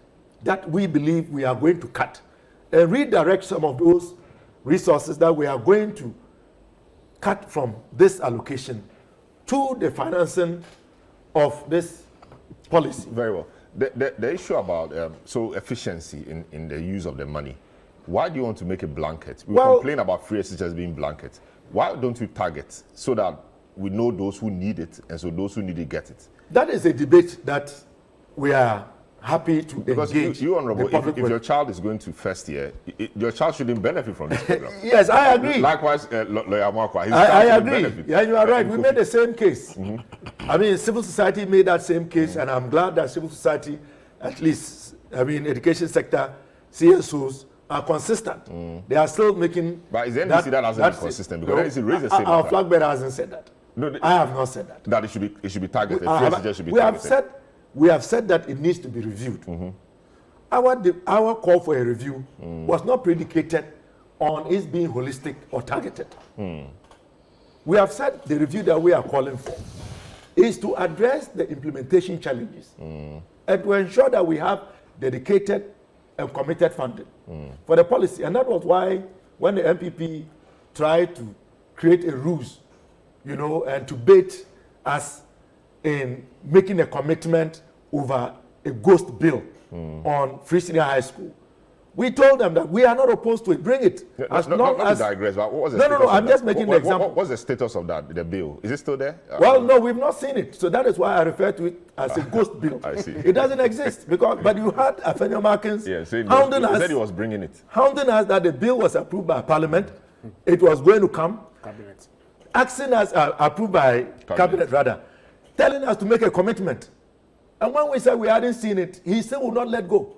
that we believe we are going to cut and redirect some of those resources that we are going to cut from this allocation to the financing of this policy. Very well. The issue about efficiency in the use of the money, why do you want to make a blanket? We complain about free SHS being blanket. Why don't you target so that we know those who need it and so those who need it get it? That is a debate that we are happy to because engage. You Honorable, if your child is going to first year, your child shouldn't benefit from this program. Yes, I agree. Likewise, Lawyer Markwa, I agree. Yeah, you are right. We made the same case. I mean, civil society made that same case, and I'm glad that civil society, at least, I mean, education sector, CSOs, are consistent. They are still making. But is the NDC that hasn't been consistent? Because NDC raised the same. Our flag bearer hasn't said that. No, I have not said that. That it should be targeted. Should be targeted. We have said that it needs to be reviewed. Our call for a review was not predicated on its being holistic or targeted. We have said the review that we are calling for is to address the implementation challenges and to ensure that we have dedicated and committed funding for the policy. And that was why when the NPP tried to create a ruse, and to bait us in making a commitment over a ghost bill on Free Senior High School, we told them that we are not opposed to it. Bring it. Not digress, but what was the status of I'm just making the example. What's the status of that, the bill? Is it still there? Well, no, we've not seen it. So that is why I refer to it as a ghost bill. I see. It doesn't exist. But you had Afenyo Markins hounding us. He said he was bringing it. Hounding us that the bill was approved by Parliament. It was going to come. Cabinet. Asking us, approved by cabinet rather, telling us to make a commitment. And when we said we hadn't seen it, he still would not let go.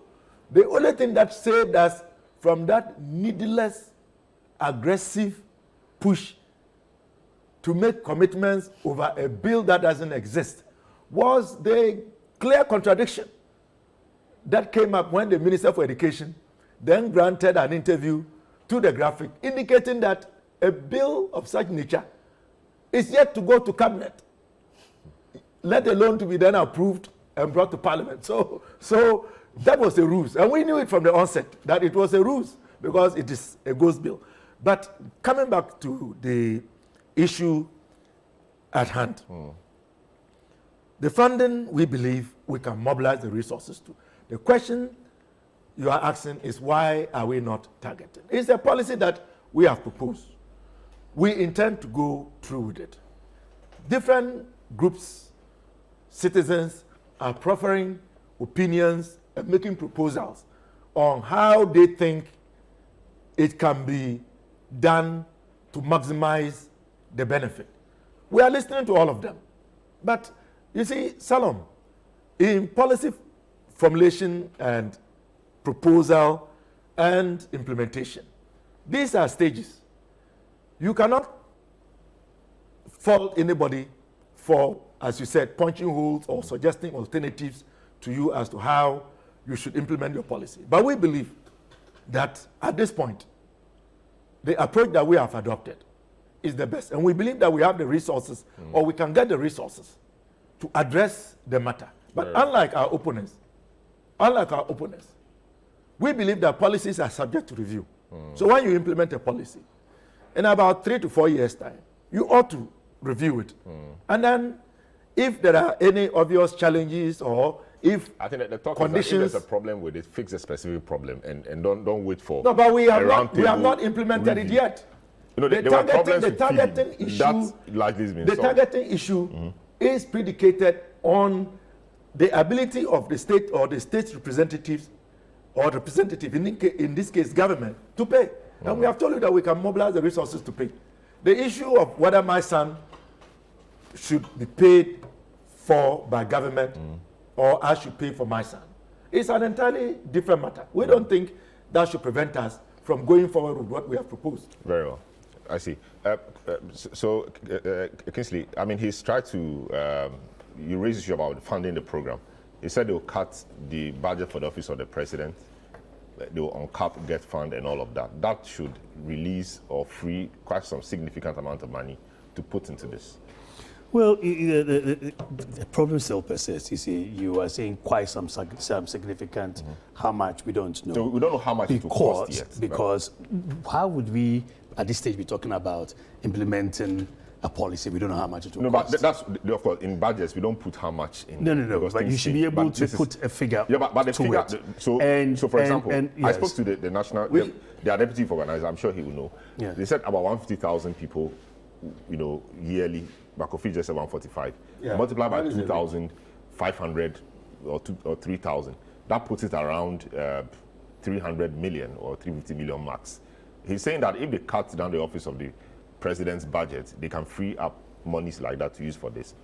The only thing that saved us from that needless, aggressive push to make commitments over a bill that doesn't exist was the clear contradiction that came up when the Minister for Education then granted an interview to the Graphic indicating that a bill of such nature is yet to go to cabinet, let alone to be then approved and brought to Parliament. So that was a ruse. And we knew it from the onset that it was a ruse because it is a ghost bill. But coming back to the issue at hand, the funding, we believe we can mobilize the resources to. The question you are asking is why are we not targeting? It's a policy that we have proposed. We intend to go through with it. Different groups, citizens, are proffering opinions and making proposals on how they think it can be done to maximize the benefit. We are listening to all of them. But you see, Salom, in policy formulation and proposal and implementation, these are stages. You cannot fault anybody for, as you said, punching holes or suggesting alternatives to you as to how you should implement your policy. But we believe that at this point, the approach that we have adopted is the best. And we believe that we have the resources, or we can get the resources to address the matter. But unlike our opponents, unlike our opponents, we believe that policies are subject to review. So when you implement a policy, in about 3 to 4 years' time, you ought to review it. And then if there are any obvious challenges or if I think that the talk conditions, is that if there's a problem with it, fix a specific problem and don't wait for. No, but we have not implemented it yet. You know, there were problems with targeting issue. That likely has been solved. Targeting issue is predicated on the ability of the state or the state representatives or representative, in this case government, to pay. And we have told you that we can mobilize the resources to pay. The issue of whether my son should be paid for by government or I should pay for my son is an entirely different matter. We don't think that should prevent us from going forward with what we have proposed. Very well. I see. Kingsley, I mean, he's tried to, you raised the issue about funding the program. He said they'll cut the budget for the office of the president. They will uncap Get Fund and all of that. That should release or free quite some significant amount of money to put into this. Well, the problem still persists. You see, you are saying quite some significant. How much, we don't know. So we don't know how much it will cost yet. Because how would we, at this stage, be talking about implementing a policy? We don't know how much it will cost. But that's, of course, in budgets, we don't put how much in. No. But you should be able to put a figure. Yeah, but the figure. So, for example, yes. I spoke to the national, their deputy organizer, I'm sure he will know. Yeah. They said about 150,000 people, you know, yearly. Bakofi just said 145. Yeah. Multiply by 2,500 or 3,000. That puts it around 300 million or 350 million max. He's saying that if they cut down the office of the president's budget, they can free up monies like that to use for this.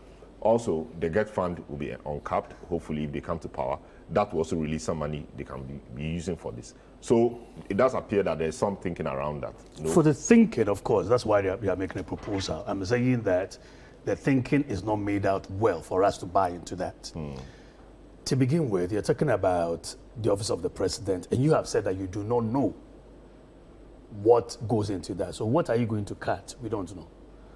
Also, the Get Fund will be uncapped, hopefully, if they come to power. That will also release some money they can be using for this. So it does appear that there's some thinking around that. No? For the thinking, of course, that's why we are making a proposal. I'm saying that the thinking is not made out well for us to buy into that. To begin with, you're talking about the office of the president, and you have said that you do not know what goes into that. So what are you going to cut? We don't know.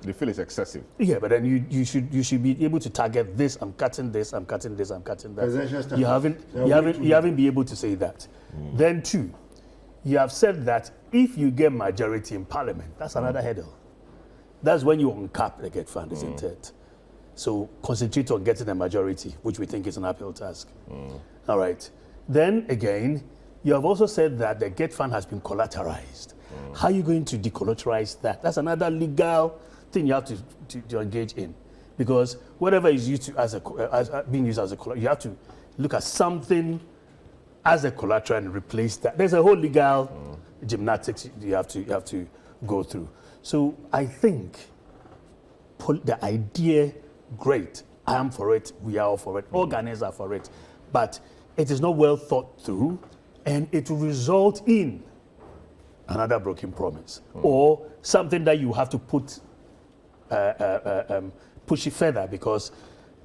They feel it's excessive. Yeah, but then you should be able to target this. I'm cutting this. I'm cutting this. I'm cutting that. You haven't been able to say that. Then two, you have said that if you get majority in parliament, that's another hurdle. That's when you uncap the Get Fund, isn't it? So concentrate on getting a majority, which we think is an uphill task. All right. Then again, you have also said that the Get Fund has been collateralized. How are you going to decollateralize that? That's another legal thing you have to engage in, because whatever is used being used as a collateral, you have to look at something as a collateral and replace that. There's a whole legal gymnastics you have to go through. So I think the idea, great. I am for it. We are all for it. All Ghanaians are for it. But it is not well thought through, and it will result in another broken promise or something that you have to push it further, because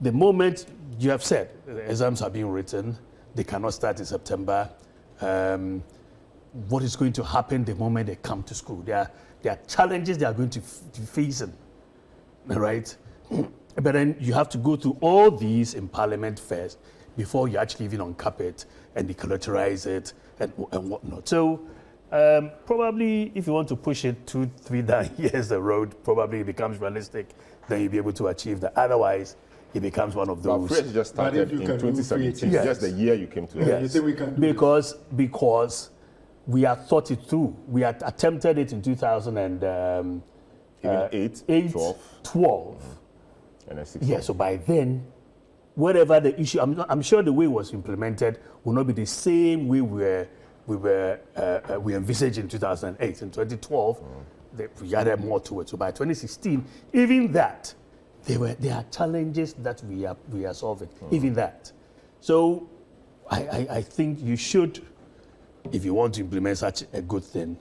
the moment you have said the exams are being written, they cannot start in September. What is going to happen the moment they come to school? There are challenges they are going to face, right? But then you have to go through all these in Parliament first before you actually even uncap it and decollateralize it and whatnot. So probably if you want to push it 2-3 years the road, probably it becomes realistic, then you'll be able to achieve that. Otherwise, it becomes one of those. But just started in 2017, yes. Just the year you came to yes. You think we can do because we had thought it through. We had attempted it in 2008, 12. And then 6. Yeah, so by then, whatever the issue, I'm sure the way it was implemented will not be the same way we envisaged in 2008. In 2012, we added more to it. So by 2016, even that, there are challenges that we are solving. Even that. So I think you should, if you want to implement such a good thing,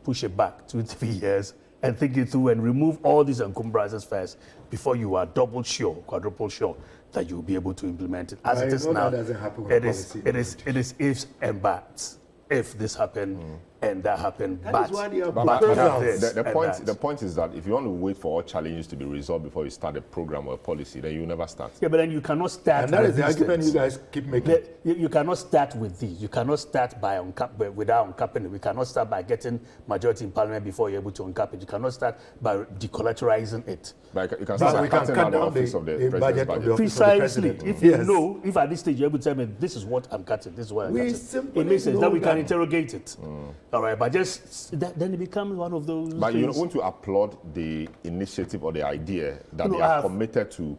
push it back 2-3 years and think it through and remove all these encumbrances first before you are double sure, quadruple sure that you'll be able to implement it. As it is now, that doesn't happen with it is ifs and buts. If this happens, and that happened. That But is why they are but proposals. this The and point, that. the point is that if you want to wait for all challenges to be resolved before you start a program or a policy, then you never start. Yeah, but then you cannot start. And that with is the these argument things. you guys keep making. You cannot start with these. You cannot start by without uncapping it. We cannot start by getting majority in parliament before you're able to uncap it. You cannot start by decollateralizing it. But you can But start we can cutting cut out the down office the of the budget president's of the budget. office of the Precisely. president. If you Yes. know, if at this stage you're able to tell me this is what I'm cutting, this is what I'm We cutting, simply it makes sense. know Then we can that. interrogate it. All right, but just then it becomes one of those. But you things. want to applaud the initiative or the idea that No, they I are have- committed to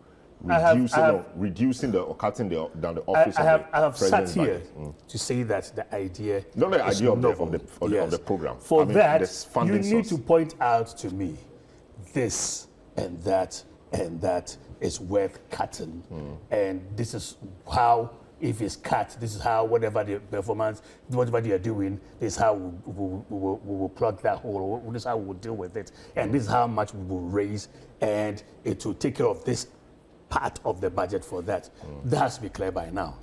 I have- reducing, I have- or reducing the or cutting down the I office of have the sat president's here budget. to say that the idea. Not the is idea of the- novel. of the program. For I mean, that, this you funding need source. to point out to me this and that is worth cutting, and this is how. If it's cut, this is how whatever the performance, whatever they are doing, this is how we will plug that hole. This is how we will deal with it, and this is how much we will raise, and it will take care of this part of the budget for that. That has to be clear by now.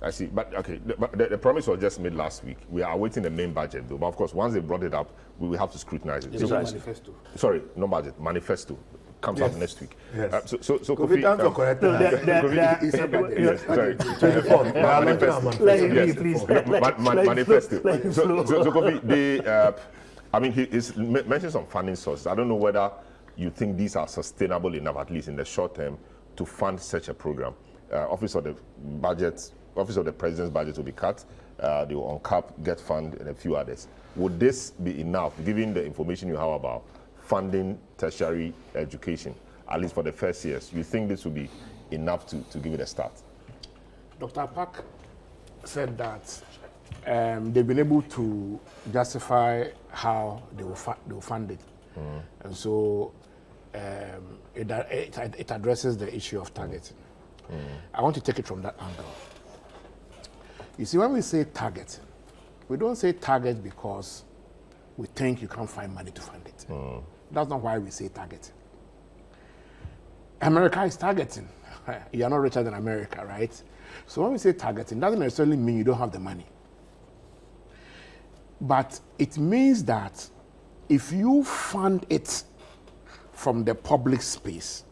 I see, but okay, the promise was just made last week. We are awaiting the main budget, though. But of course, once they brought it up, we will have to scrutinize it. It's So- a manifesto. sorry, no budget, manifesto comes out Yes. next week. Yes. So Kofi, thanks for correcting No, us. that- He said that. Yes, sorry. 24th. We are launching our manifesto. Let him Yes. be, please. Manifesto. Let him flow. So Kofi, I mean, he's mentioned some funding sources. I don't know whether you think these are sustainable enough, at least in the short term, to fund such a program. Office of the President's budget will be cut. They will uncap, get fund, and a few others. Would this be enough, given the information you have about funding tertiary education, at least for the first years? You think this will be enough to give it a start? Dr. Park said that they've been able to justify how they will fund it. And so it addresses the issue of targeting. I want to take it from that angle. You see, when we say targeting, we don't say target because we think you can't find money to fund it. That's not why we say targeting. America is targeting. You're not richer than America, right? So when we say targeting, doesn't necessarily mean you don't have the money. But it means that if you fund it from the public space,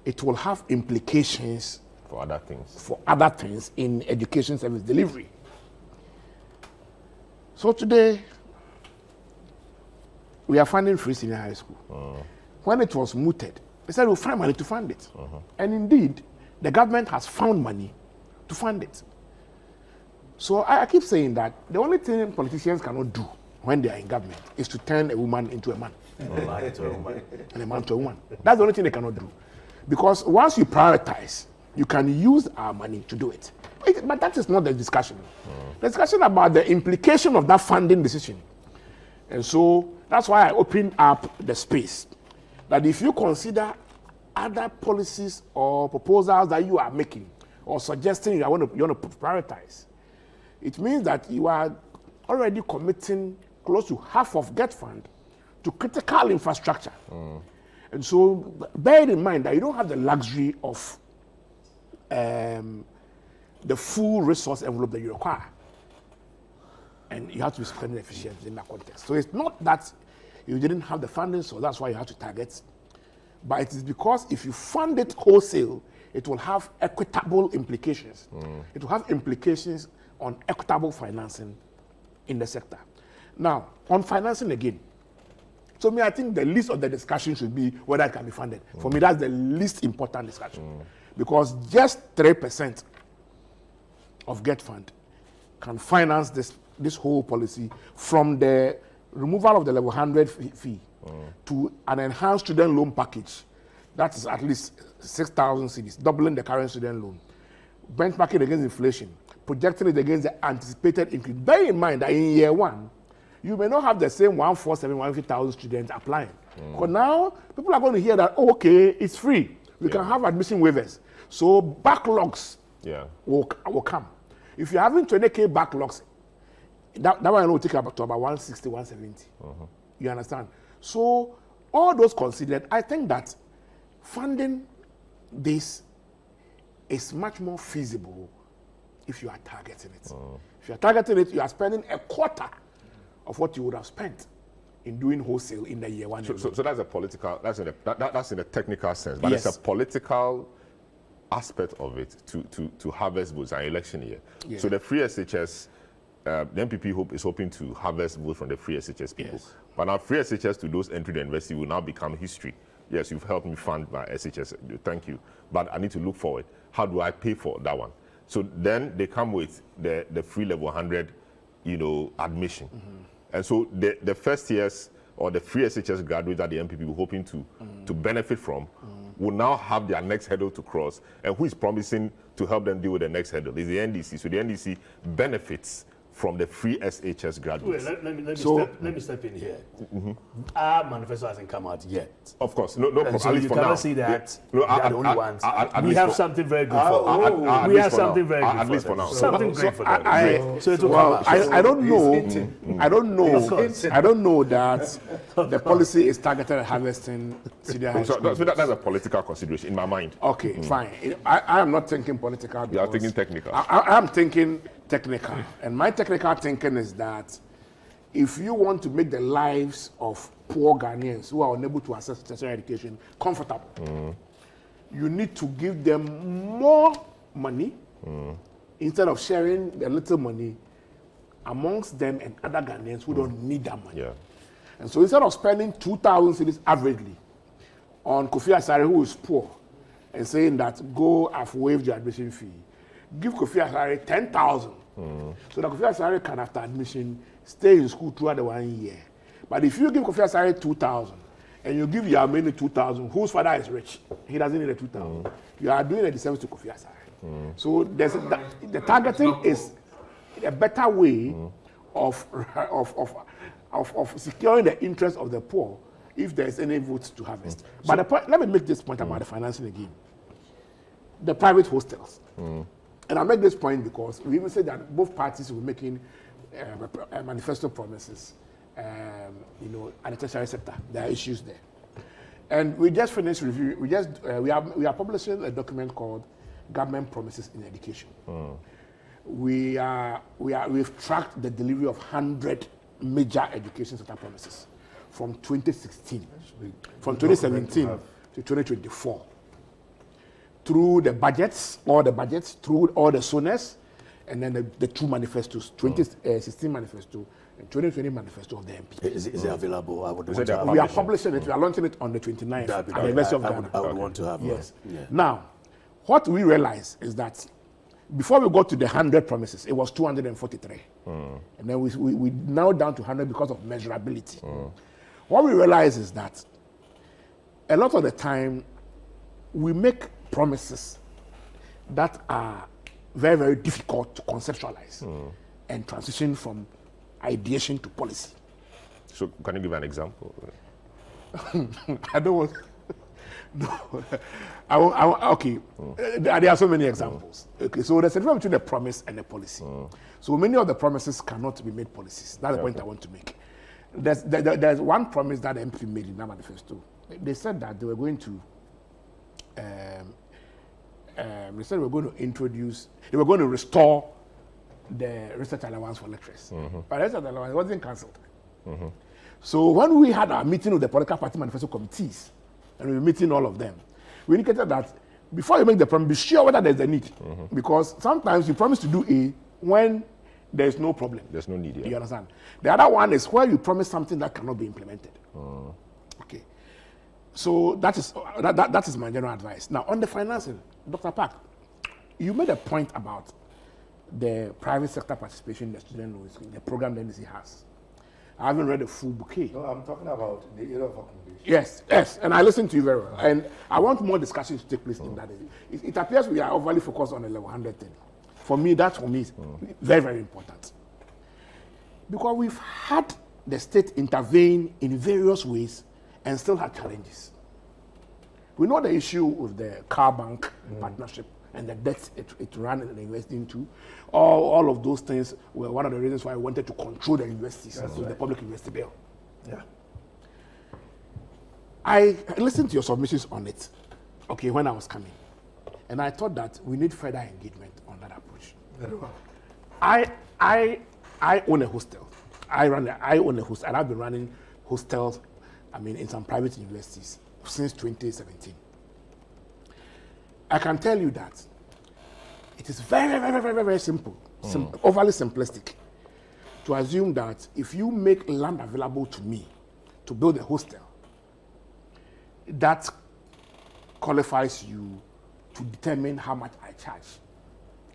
it will have implications For other things. for other things in education service delivery. So today, we are funding free senior high school. When it was mooted, they said we'll find money to fund it. And indeed, the government has found money to fund it. So I keep saying that the only thing politicians cannot do when they are in government is to turn a woman into a man. And a man to a woman. That's the only thing they cannot do. Because once you prioritize, you can use our money to do it. But that is not the discussion. The discussion about the implication of that funding decision. And so that's why I opened up the space. That if you consider other policies or proposals that you are making or suggesting you want to prioritize, it means that you are already committing close to half of Get Fund to critical infrastructure. And so bear in mind that you don't have the luxury of the full resource envelope that you require. And you have to be spending efficiently in that context. So it's not that you didn't have the funding, so that's why you have to target. But it is because if you fund it wholesale, it will have equitable implications. It will have implications on equitable financing in the sector. Now, on financing again, so me, I think the least of the discussion should be whether it can be funded. For me, that's the least important discussion. Because just 3% of Get Fund can finance this whole policy, from the removal of the level 100 fee to an enhanced student loan package. That is at least 6,000 cedis, doubling the current student loan. Benchmarking against inflation, projecting it against the anticipated increase. Bear in mind that in year one, you may not have the same 150,000 students applying. Because now, people are going to hear that, oh, okay, it's free. We can have admission waivers. So backlogs will come. If you're having 20K backlogs, that one will take about 160, 170. You understand? So all those considered, I think that funding this is much more feasible if you are targeting it. If you are targeting it, you are spending a quarter of what you would have spent in doing wholesale in the year one. So that's a political, that's in a technical sense, but Yes. it's a political aspect of it to harvest votes an election year. Yeah. So the free SHS, the NPP is hoping to harvest votes from the free SHS people. Yes. But now free SHS to those entering the university will now become history. Yes, you've helped me fund my SHS, thank you. But I need to look forward. How do I pay for that one? So then they come with the free level 100, admission. And so the first years or the free SHS graduates that the NPP were hoping to benefit from will now have their next hurdle to cross. And who is promising to help them deal with the next hurdle is the NDC. So the NDC benefits from the free SHS graduates. Wait, let me step in here. Our manifesto hasn't come out yet. Of course, no problem. And so At least you for cannot now. see that No, they are the only ones. at We least have for- something very good for them. at We least have for now. something very good At least for them. now. Something great for them. So it will Well, come out. I don't know. I don't know. Of course. I don't know that the policy is targeted at harvesting senior high So school. that's a political consideration in my mind. Okay, fine. I am not thinking political. You are because thinking technical. I am thinking technical. And my technical thinking is that if you want to make the lives of poor Ghanaians who are unable to access tertiary education comfortable, you need to give them more money instead of sharing the little money amongst them and other Ghanaians who don't need that money. Yeah. And so instead of spending 2,000 cedis averagely on Kofi Asare, who is poor, and saying that, go, I've waived your admission fee, give Kofi Asare 10,000 so that Kofi Asare can, after admission, stay in school throughout the 1 year. But if you give Kofi Asare 2,000 and you give Yamini 2,000, whose father is rich, he doesn't need the 2,000. You are doing a disservice to Kofi Asare. So the targeting is a better way of securing the interest of the poor if there is any votes to harvest. But the point, let me make this point about the financing again. The private hostels. And I make this point because we even say that both parties were making manifesto promises, at the tertiary sector. There are issues there. And we just finished review. We are publishing a document called Government Promises in Education. We've tracked the delivery of 100 major education sector promises from 2016, from 2017 to 2024. Through the budgets, through all the SONES, and then the two manifestos, 2016 manifesto and 2020 manifesto of the MP. Is it available? I would want to that have We are it. publishing it. We are launching it on the 29th That'd be at the great. University of Ghana. I would want to have Yes. that. Yeah. Now, what we realize is that before we got to the 100 promises, it was 243. And then we narrowed down to 100 because of measurability. What we realize is that a lot of the time we make promises that are very, very difficult to conceptualize and transition from ideation to policy. So can you give an example? I don't want. No, okay. There are so many examples. Okay, so there's a difference between the promise and the policy. So many of the promises cannot be made policies. That's the point I want to make. There's one promise that the MP made in that manifesto. They said that they were going to. They said they were going to restore the research allowance for lecturers. But the research allowance wasn't cancelled. So when we had our meeting with the political party manifesto committees, and we were meeting all of them, we indicated that before you make the promise, be sure whether there's a need. Because sometimes you promise to do A when there's no problem. There's no need. You understand? The other one is where you promise something that cannot be implemented. Okay. So that is my general advice. Now, on the financing, Dr. Park, you made a point about the private sector participation in the student loans, the program the NDC has. I haven't read the full bouquet. No, I'm talking about the area of accommodation. Yes, and I listened to you very well. And I want more discussions to take place in that area. It appears we are overly focused on the level 100 thing. For me, is very, very important. Because we've had the state intervene in various ways and still had challenges. We know the issue with the car bank partnership and the debts it ran and invested into. All of those things were one of the reasons why I wanted to control the universities with the public university bill. Yeah. I listened to your submissions on it, okay, when I was coming. And I thought that we need further engagement on that approach. Very well. I own a hostel. I own a hostel, and I've been running hostels, in some private universities since 2017. I can tell you that it is very, very, very, very simple, overly simplistic, to assume that if you make land available to me to build a hostel, that qualifies you to determine how much I charge.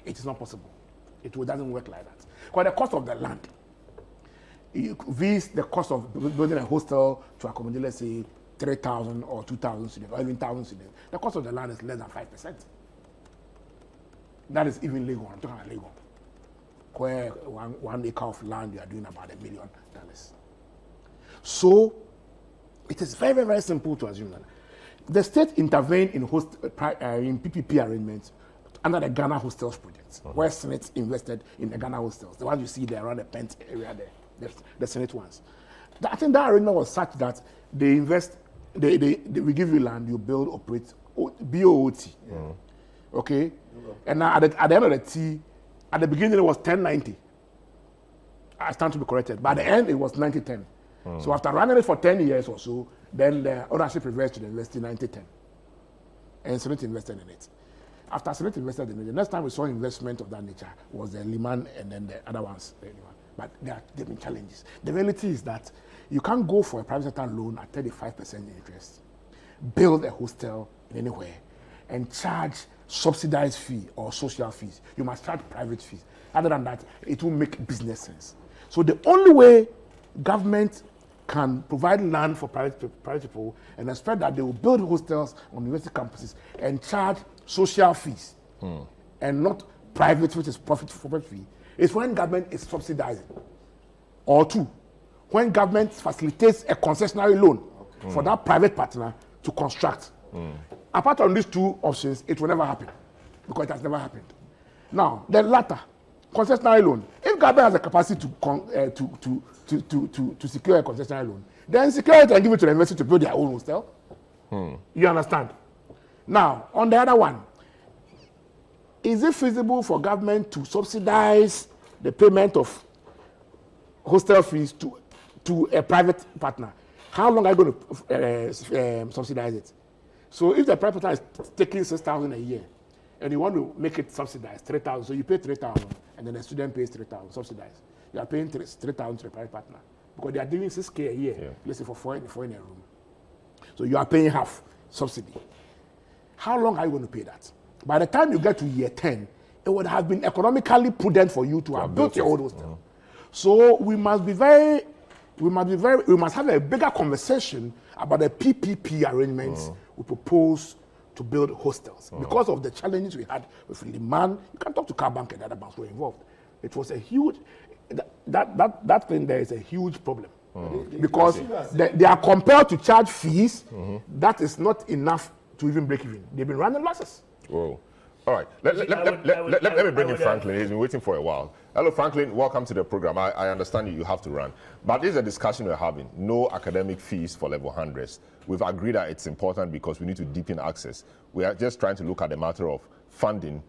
It is not possible. It doesn't work like that. Because the cost of the land, the cost of building a hostel to accommodate, let's say, 3,000 or 2,000 students, or even 1,000 students, the cost of the land is less than 5%. That is even legal. I'm talking about legal. Where one acre of land, you are doing about $1 million. So, it is very, very, very simple to assume that the state intervened in PPP arrangements under the Ghana Hostels project, where Senate invested in the Ghana Hostels. The ones you see there around the Pent area there, the Senate ones. I think that arrangement was such that they invest, we give you land, you build, operate, BOOT. Okay? And now at the end of the T, at the beginning it was 1090. I stand to be corrected. But at the end it was 9010. So after running it for 10 years or so, then the ownership reversed to the university 9010. And Senate invested in it. After Senate invested in it, the next time we saw investment of that nature was the Lehman and then the other ones. But there have been challenges. The reality is that you can't go for a private sector loan at 35% interest, build a hostel anywhere, and charge subsidized fee or social fees. You must charge private fees. Other than that, it will make business sense. So the only way government can provide land for private people and expect that they will build hostels on university campuses and charge social fees and not private, which is profit fee, is when government is subsidizing. Or two, when government facilitates a concessionary loan for that private partner to construct. Apart from these two options, it will never happen because it has never happened. Now, the latter, concessionary loan. If government has the capacity to secure a concessionary loan, then secure it and give it to the university to build their own hostel. You understand? Now, on the other one, is it feasible for government to subsidize the payment of hostel fees to a private partner? How long are you going to subsidize it? So if the private partner is taking 6,000 a year, and you want to make it subsidized, 3,000, so you pay 3,000, and then the student pays 3,000, subsidized. You are paying 3,000 to the private partner because they are giving 6K a year, let's say for four in a room. So you are paying half subsidy. How long are you going to pay that? By the time you get to year 10, it would have been economically prudent for you to have built your own hostel. So we must have a bigger conversation about the PPP arrangements we propose to build hostels. Because of the challenges we had with Lehman, you can talk to Car Bank and other banks were involved. It was a huge, that thing there is a huge problem. Because they are compelled to charge fees that is not enough to even break even. They've been running losses. Whoa. All right, let me bring in Franklin. He's been waiting for a while. Hello, Franklin. Welcome to the program. I understand you have to run. But this is a discussion we're having. No academic fees for level 100s. We've agreed that it's important because we need to deepen access. We are just trying to look at the matter of funding.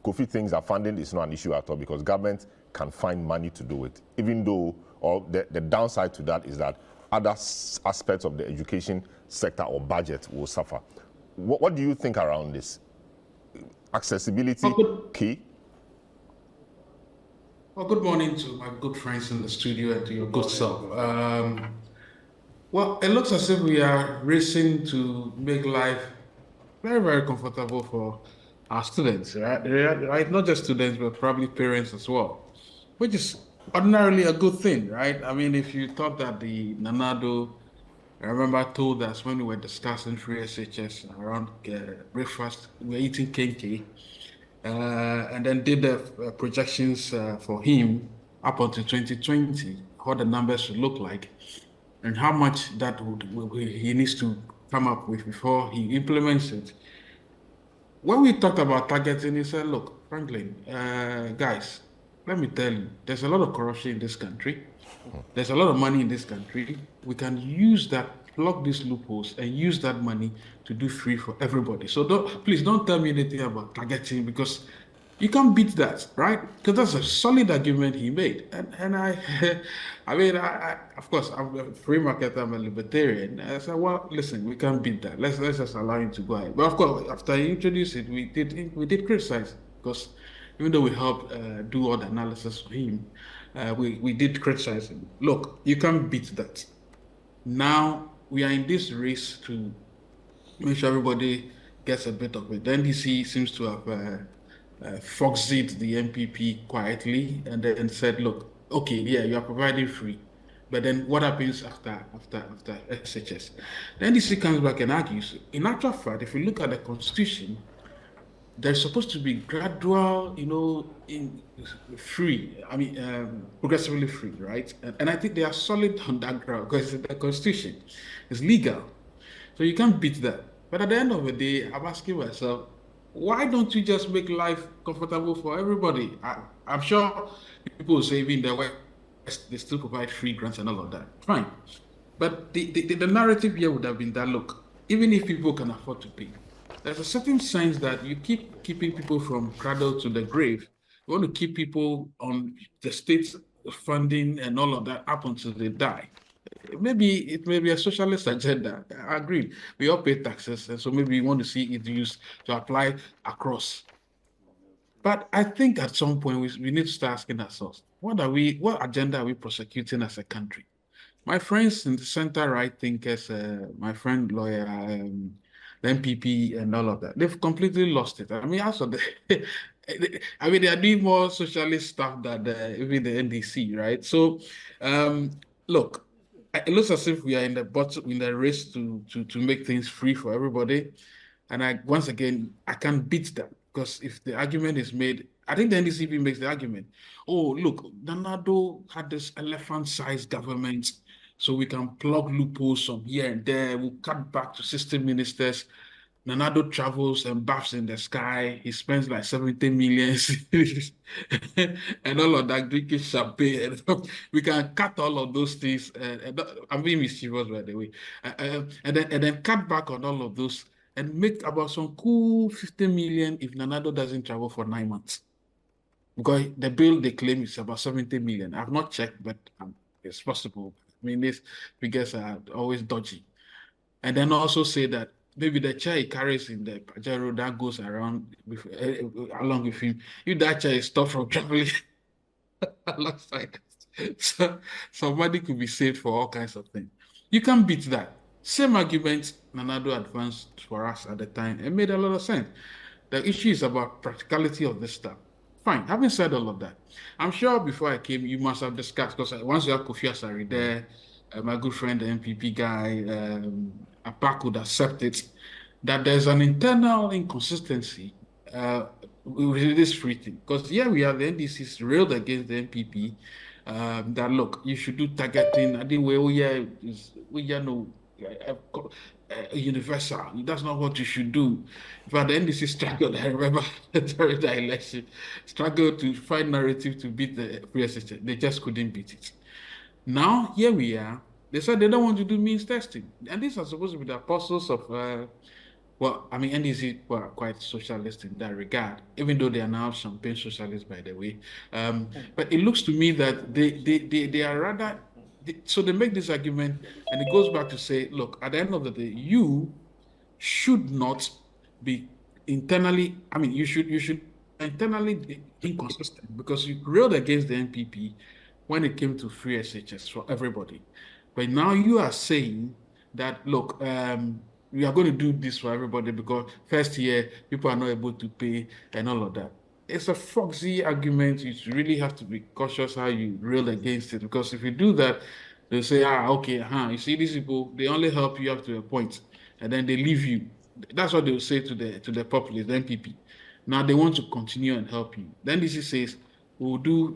Kofi thinks that funding is not an issue at all because government can find money to do it. Even though, or the downside to that is that other aspects of the education sector or budget will suffer. What do you think around this? Accessibility key? Well, good morning to my good friends in the studio and to your good self. Well, it looks as if we are racing to make life very, very comfortable for our students, right? Not just students, but probably parents as well, which is ordinarily a good thing, right? I mean, if you thought that the Nanado, I remember told us when we were discussing free SHS around breakfast, we were eating kenke, and then did the projections for him up until 2020, what the numbers should look like, and how much that he needs to come up with before he implements it. When we talked about targeting, he said, look, Franklin, guys, let me tell you, there's a lot of corruption in this country. There's a lot of money in this country. We can use that, plug these loopholes, and use that money to do free for everybody. So please don't tell me anything about targeting, because You can't beat that, right? Because that's a solid argument he made. And I, I mean, of course, I'm a free marketer, I'm a libertarian. I said, well, listen, we can't beat that. Let's just allow him to go ahead. But of course, after he introduced it, we did criticize, because even though we helped do all the analysis for him, we did criticize him. Look, you can't beat that. Now we are in this race to make sure everybody gets a bit of it. The NDC seems to have foxied the NPP quietly and then said, look, okay, yeah, you are providing free. But then what happens after SHS? The NDC comes back and argues, in actual fact, if you look at the constitution, there's supposed to be gradual, free, progressively free, right? And I think they are solid on that ground, because the constitution is legal. So you can't beat that. But at the end of the day, I'm asking myself, why don't you just make life comfortable for everybody? I'm sure people will say, even in the West, they still provide free grants and all of that. Fine. But the narrative here would have been that, look, even if people can afford to pay, there's a certain sense that you keep keeping people from cradle to the grave. You want to keep people on the state funding and all of that up until they die. Maybe it may be a socialist agenda. I agree. We all pay taxes, and so maybe we want to see it used to apply across. But I think at some point we need to start asking ourselves, what agenda are we prosecuting as a country? My friends in the center-right thinkers, my friend lawyer, the NPP and all of that, they've completely lost it. I mean, also they are doing more socialist stuff than even the NDC, right? So, look, it looks as if we are in the race to make things free for everybody. And once again, I can't beat that, because if the argument is made, I think the NDCP makes the argument, oh, look, Nanado had this elephant-sized government, so we can plug loopholes from here and there. We'll cut back to 16 ministers. Nanado travels and baths in the sky. He spends like 70 million and all of that, drinking champagne. We can cut all of those things. I'm being mischievous, by the way. And then cut back on all of those and make about some cool 50 million if Nanado doesn't travel for 9 months. Because the bill they claim is about 70 million. I've not checked, but it's possible. I mean, these figures are always dodgy. And then also say that maybe the chair he carries in the Pajero that goes around along with him, if that chair is stopped from traveling alongside, so somebody could be saved for all kinds of things. You can't beat that. Same argument Nanado advanced for us at the time. It made a lot of sense. The issue is about practicality of this stuff. Fine. Having said all of that, I'm sure before I came, you must have discussed, because once you have Kofi Asari there, my good friend, the NPP guy, APAC would accept it, that there's an internal inconsistency with this free thing. Because here we have the NDCs railed against the NPP, that look, you should do targeting. I think universal. That's not what you should do. But the NDC struggled, I remember during the election, struggled to find narrative to beat the free SHS. They just couldn't beat it. Now, here we are. They said they don't want to do means testing. And these are supposed to be the apostles of, NDC were quite socialist in that regard, even though they are now champagne socialists, by the way. But it looks to me that they are rather, so they make this argument, and it goes back to say, look, at the end of the day, you should not be internally, you should internally be inconsistent, because you railed against the NPP when it came to free SHS for everybody. But now you are saying that, look, we are going to do this for everybody because first year people are not able to pay and all of that. It's a foxy argument. You really have to be cautious how you rail against it, because if you do that, they'll say, you see, these people, they only help you up to a point, and then they leave you. That's what they'll say to the populace, the NPP. Now they want to continue and help you. Then this says, we'll do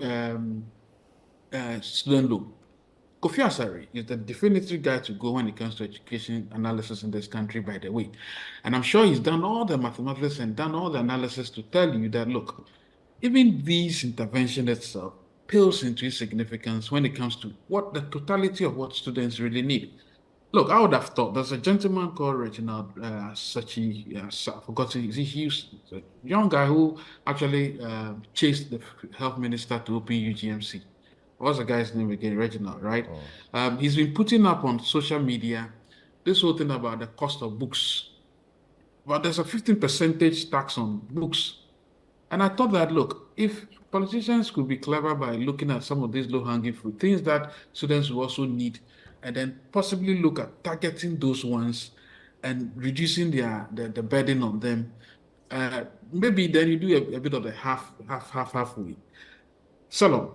student loan. Kofi Asari is the definitive guy to go when it comes to education analysis in this country, by the way. And I'm sure he's done all the mathematics and done all the analysis to tell you that, look, even this intervention itself pales into insignificance when it comes to what the totality of what students really need. Look, I would have thought there's a gentleman called Reginald Sachi, I forgot is he Houston, a young guy who actually chased the health minister to open UGMC. What's the guy's name again? Reginald, right? He's been putting up on social media this whole thing about the cost of books. But there's a 15% tax on books. And I thought that, look, if politicians could be clever by looking at some of these low-hanging fruit, things that students will also need, and then possibly look at targeting those ones and reducing the burden on them, maybe then you do a bit of the halfway. Salom,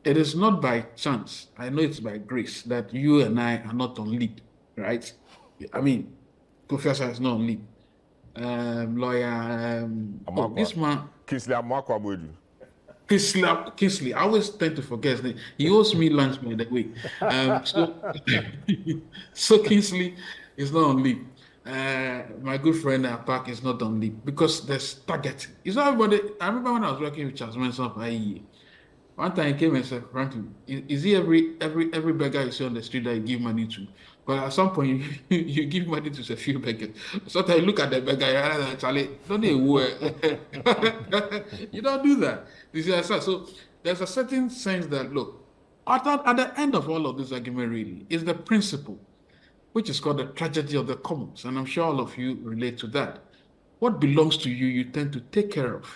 it is not by chance, I know it's by grace, that you and I are not on lead, right? I mean, Professor is not on lead. Lawyer, this man, Kingsley Amakwa. Kingsley, I always tend to forget his name. He owes me lunch, by the way. So Kingsley is not on leave. My good friend Park is not on leave because there's targeting. It's not everybody. I remember when I was working with Charles Manson for IEA. One time he came and said, Franklin, is he every beggar you see on the street that you give money to? But at some point, you give money to a few beggars. Sometimes you look at the beggar, Charlie, don't you you don't do that. So there's a certain sense that, look, at the end of all of this argument really is the principle, which is called the tragedy of the commons. And I'm sure all of you relate to that. What belongs to you, you tend to take care of.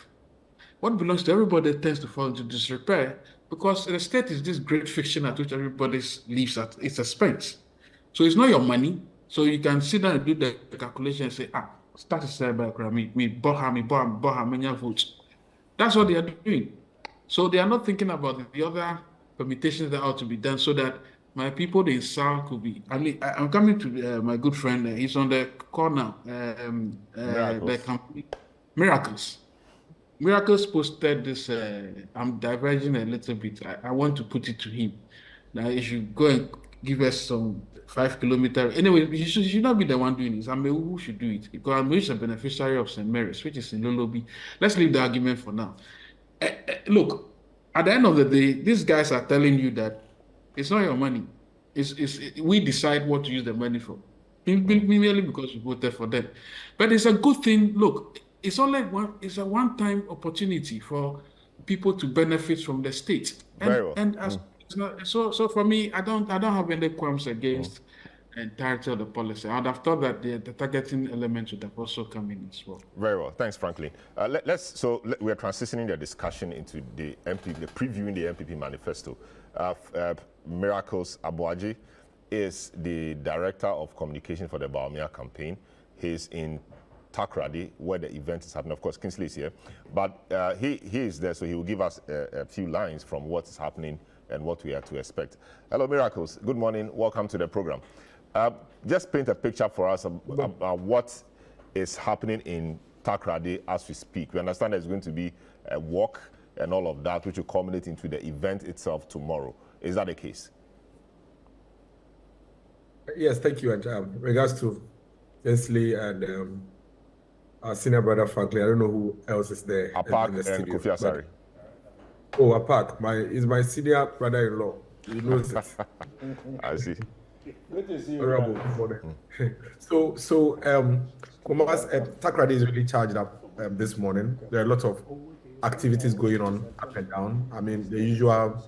What belongs to everybody tends to fall into disrepair because the state is this great fiction at which everybody lives at its expense. So it's not your money. So you can sit down and do the calculation and say, start to say by me bought many votes. That's what they are doing. So they are not thinking about the other permutations that ought to be done so that my people in South could be. I'm coming to my good friend. He's on the call now. The company Miracles. Miracles posted this. I'm diverging a little bit. I want to put it to him. Now, you should go and give us some 5 kilometers. Anyway, you should not be the one doing this. I mean, who should do it? Because I'm a beneficiary of St. Mary's, which is in Lolobi. Let's leave the argument for now. Look, at the end of the day, these guys are telling you that it's not your money. We decide what to use the money for. Merely because we voted for them. But it's a good thing. Look, it's a one-time opportunity for people to benefit from the state. So for me, I don't have any qualms against the entirety of the policy. I'd have thought that the targeting element would have also come in as well. Very well, thanks, Franklin. We're transitioning the discussion into the previewing the NPP Manifesto. Miracles Abuaji is the Director of Communication for the Baumia campaign. He's in Takrady, where the event is happening. Of course, Kingsley is here, but he is there, so he will give us a few lines from what is happening and what we are to expect. Hello, Miracles. Good morning. Welcome to the program. Just paint a picture for us about what is happening in Takrady as we speak. We understand there's going to be a walk and all of that, which will culminate into the event itself tomorrow. Is that the case? Yes, thank you. And regards to Kingsley and our senior brother Franklin, I don't know who else is there. Apak and Kofi Asari. Oh, Apak, is my senior brother-in-law. He knows it. I see. Good to see you. Kumas, Takrady is really charged up this morning. There are a lot of activities going on up and down. I mean, the usual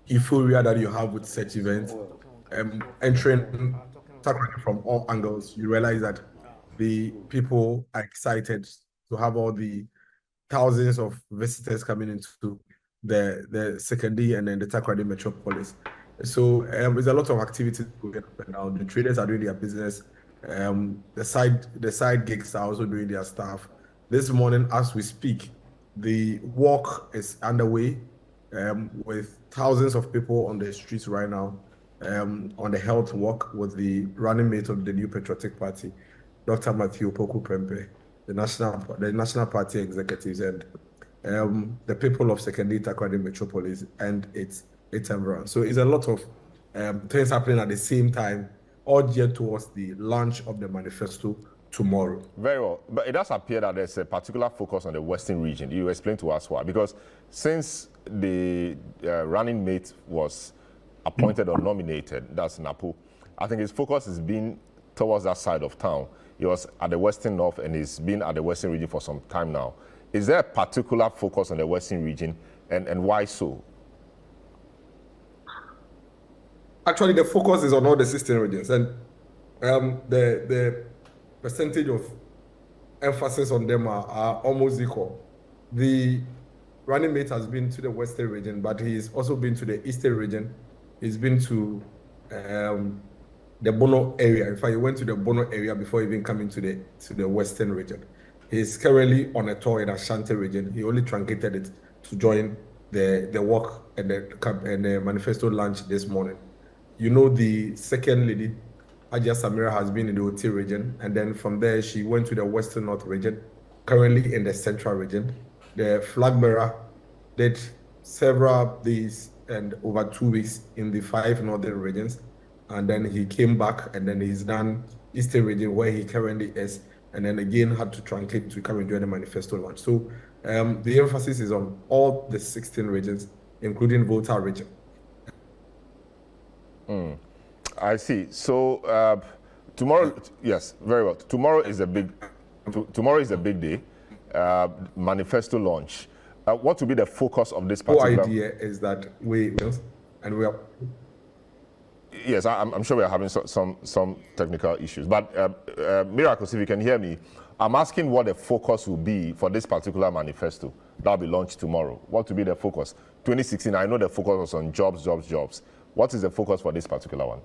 euphoria that you have with such events. Entering Takrady from all angles, you realize that the people are excited to have all the thousands of visitors coming into the secondary and then the Takrady metropolis. So there's a lot of activity going up and down. The traders are doing their business. The side gigs are also doing their stuff. This morning, as we speak, the walk is underway with thousands of people on the streets right now on the health walk with the running mate of the New Patriotic Party, Dr. Matthew Opoku Prempeh, the National Party executives, and the people of secondary Takrady Metropolis and its environs. So it's a lot of things happening at the same time, all geared towards the launch of the manifesto tomorrow. Very well, but it does appear that there's a particular focus on the Western region. You explain to us why? Because since the running mate was appointed or nominated, that's Napo, I think his focus has been towards that side of town. He was at the Western North and he's been at the Western region for some time now. Is there a particular focus on the Western region, and why so? Actually, the focus is on all the 16 regions, and the percentage of emphasis on them are almost equal. The running mate has been to the Western region, but he's also been to the Eastern region. He's been to the Bono area. In fact, he went to the Bono area before even coming to the Western region. He's currently on a tour in Ashanti region. He only truncated it to join the walk and the manifesto launch this morning. You know, the second lady, Ajia Samira, has been in the OT region, and then from there she went to the Western North region, currently in the Central region. The flag bearer did several days and over 2 weeks in the 5 northern regions, and then he came back, and then he's done Eastern region where he currently is, and then again had to truncate to come and join the manifesto launch. So the emphasis is on all the 16 regions, including Volta region. I see. So tomorrow, yes, very well. Tomorrow is a big day. Manifesto launch. What will be the focus of this particular? The idea is that we are. Yes, I'm sure we are having some technical issues. But Miracles, if you can hear me, I'm asking what the focus will be for this particular manifesto that will be launched tomorrow. What will be the focus? 2016, I know the focus was on jobs. What is the focus for this particular one?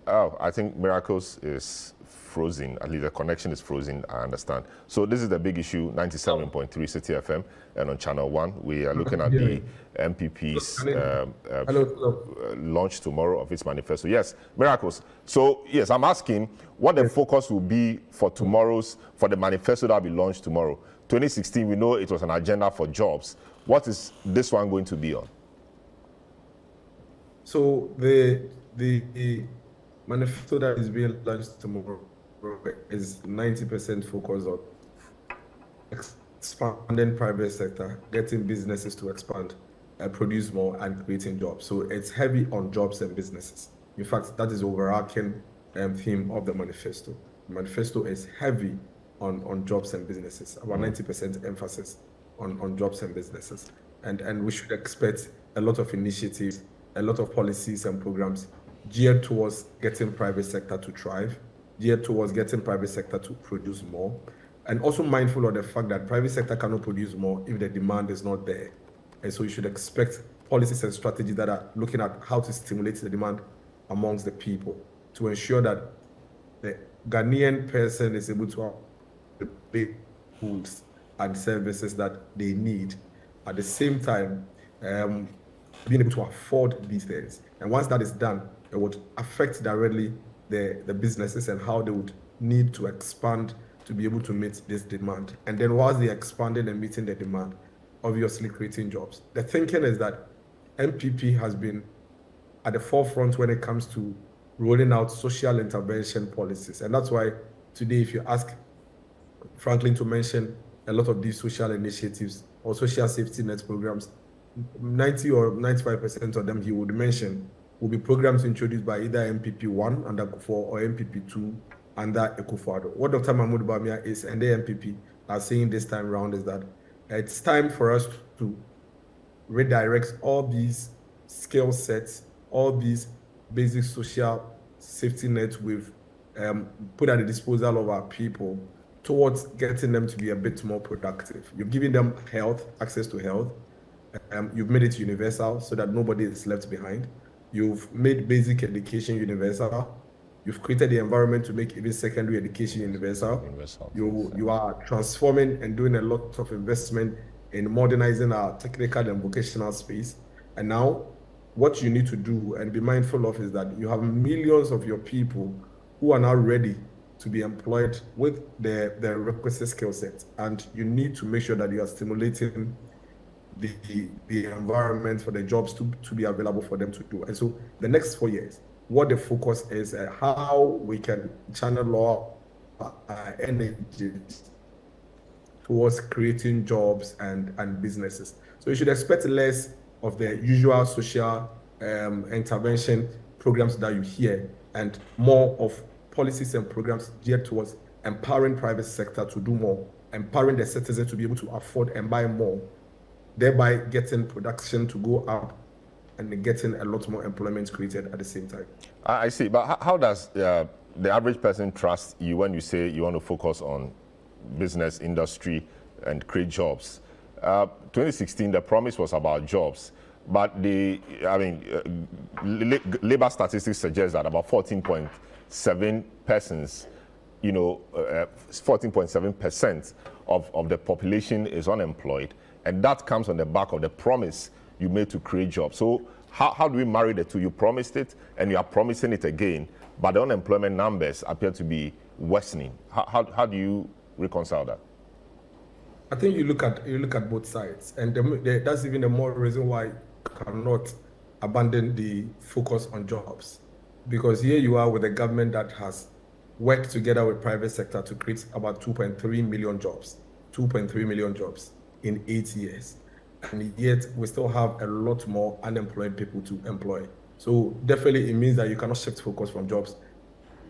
Oh, I think Miracles is frozen. At least the connection is frozen, I understand. So this is the big issue, 97.3 City FM, and on ChannelOne, we are looking at the NPP's launch tomorrow of its manifesto. Yes, Miracles. So, yes, I'm asking what the focus will be for for the manifesto that will be launched tomorrow. 2016, we know it was an agenda for jobs. What is this one going to be on? So the manifesto that is being launched tomorrow is 90% focused on expanding private sector, getting businesses to expand and produce more, and creating jobs. So it's heavy on jobs and businesses. In fact, that is the overarching theme of the manifesto. The manifesto is heavy on jobs and businesses, about 90% emphasis on jobs and businesses. And we should expect a lot of initiatives, a lot of policies and programs geared towards getting private sector to thrive, geared towards getting private sector to produce more, and also mindful of the fact that private sector cannot produce more if the demand is not there. And so you should expect policies and strategies that are looking at how to stimulate the demand amongst the people to ensure that the Ghanaian person is able to have the big goods and services that they need. At the same time, being able to afford these things. And once that is done, it would affect directly the businesses and how they would need to expand to be able to meet this demand. And then whilst they're expanding and meeting the demand, obviously creating jobs. The thinking is that NPP has been at the forefront when it comes to rolling out social intervention policies. And that's why today, if you ask Franklin to mention a lot of these social initiatives or social safety net programs, 90 or 95% of them he would mention will be programs introduced by either NPP 1 under Akufo or NPP 2 under Akufo-Addo. What Dr. Mahmoud Bamia is and the NPP are saying this time around is that it's time for us to redirect all these skill sets, all these basic social safety nets we've put at the disposal of our people towards getting them to be a bit more productive. You're giving them health, access to health. You've made it universal so that nobody is left behind. You've made basic education universal. You've created the environment to make even secondary education universal. You are transforming and doing a lot of investment in modernizing our technical and vocational space. And now what you need to do and be mindful of is that you have millions of your people who are now ready to be employed with the requisite skill set. And you need to make sure that you are stimulating the environment for the jobs to be available for them to do. And so the next 4 years, what the focus is how we can channel our energies towards creating jobs and businesses. So you should expect less of the usual social intervention programs that you hear, and more of policies and programs geared towards empowering private sector to do more, empowering the citizen to be able to afford and buy more, thereby getting production to go up and getting a lot more employment created at the same time. I see, but how does the average person trust you when you say you want to focus on business, industry, and create jobs? 2016, the promise was about jobs, but labor statistics suggest that about 14.7 persons, 14.7% of the population is unemployed, and that comes on the back of the promise you made to create jobs. So how do we marry the two? You promised it, and you are promising it again, but the unemployment numbers appear to be worsening. How do you reconcile that? I think you look at both sides, and that's even the more reason why you cannot abandon the focus on jobs, because here you are with a government that has worked together with private sector to create about 2.3 million jobs in 8 years, and yet we still have a lot more unemployed people to employ. So definitely it means that you cannot shift focus from jobs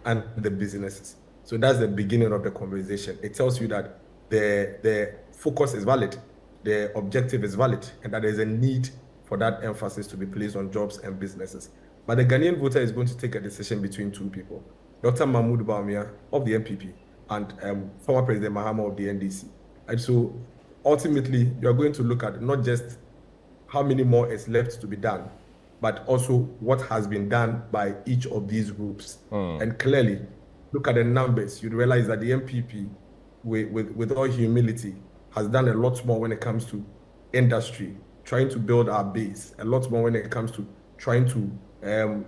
and the businesses. So that's the beginning of the conversation. It tells you that the focus is valid, the objective is valid, and that there's a need for that emphasis to be placed on jobs and businesses. But the Ghanaian voter is going to take a decision between two people, Dr. Mahmoud Bawumia of the NPP and former President Mahama of the NDC. And so ultimately, you're going to look at not just how many more is left to be done, but also what has been done by each of these groups. And clearly, look at the numbers, you'd realize that the NPP, with all humility, has done a lot more when it comes to industry, trying to build our base, a lot more when it comes to trying to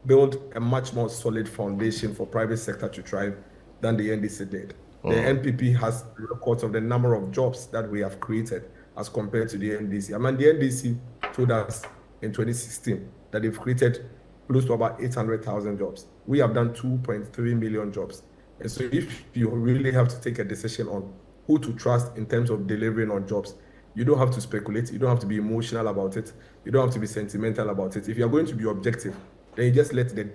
build a much more solid foundation for private sector to thrive than the NDC did. The NPP has records of the number of jobs that we have created as compared to the NDC. I mean, the NDC told us in 2016 that they've created close to about 800,000 jobs. We have done 2.3 million jobs. And so if you really have to take a decision on who to trust in terms of delivering on jobs, you don't have to speculate, you don't have to be emotional about it, you don't have to be sentimental about it. If you're going to be objective, then you just let the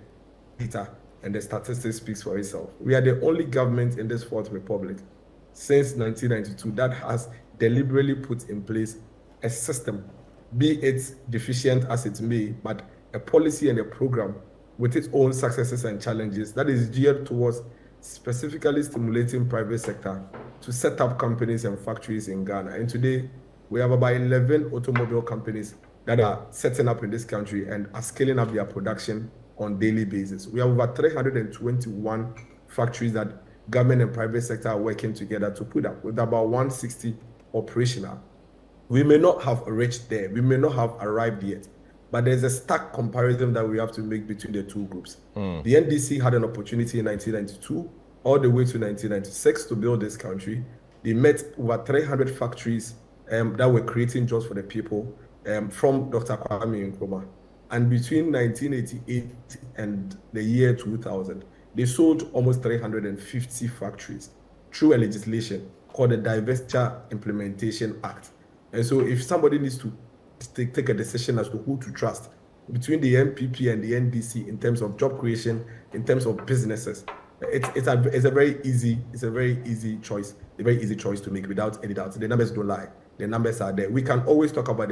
data and the statistics speak for itself. We are the only government in this Fourth Republic since 1992 that has deliberately put in place a system, be it deficient as it may, but a policy and a program with its own successes and challenges that is geared towards specifically stimulating private sector to set up companies and factories in Ghana. And today, we have about 11 automobile companies that are setting up in this country and are scaling up their production on daily basis. We have over 321 factories that government and private sector are working together to put up, with about 160 operational. We may not have reached there, we may not have arrived yet, but there's a stark comparison that we have to make between the two groups. The NDC had an opportunity in 1992 all the way to 1996 to build this country. They met over 300 factories that were creating jobs for the people from Dr. Kwame Nkrumah. And between 1988 and the year 2000, they sold almost 350 factories through a legislation called the Divestiture Implementation Act. And so if somebody needs to take a decision as to who to trust between the NPP and the NDC in terms of job creation, in terms of businesses, it's a very easy choice to make without any doubt. The numbers don't lie. The numbers are there. We can always talk about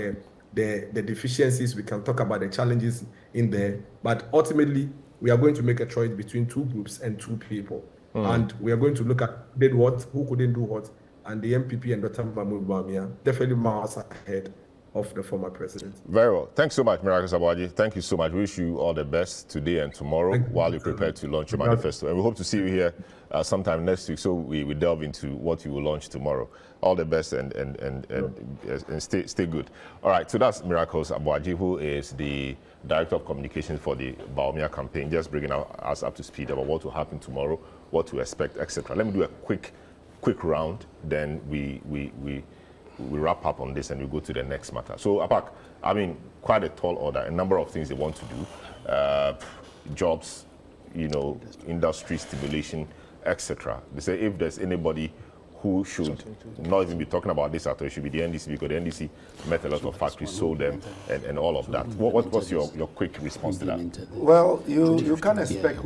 the deficiencies, we can talk about the challenges in there, but ultimately we are going to make a choice between two groups and two people. And we are going to look at who did what, who couldn't do what, and the NPP and Dr. Mahmoud Bawumia definitely miles ahead of the former president. Very well. Thanks so much, Miracle Sabaji. Thank you so much. We wish you all the best today and tomorrow while you prepare to launch your manifesto. And we hope to see you here sometime next week, so we delve into what you will launch tomorrow. All the best and stay good. All right, so that's Miracles Abuaji, who is the Director of Communications for the Bawumia campaign, just bringing us up to speed about what will happen tomorrow, what to expect, etc. Let me do a quick round, then we wrap up on this and we go to the next matter. So, APAC, I mean, quite a tall order, a number of things they want to do, jobs, industry stimulation, etc. They say if there's anybody who should not even be talking about this at all. It should be the NDC, because the NDC met a lot of factories, sold them, and all of that. What's your quick response to that? Well, you can't expect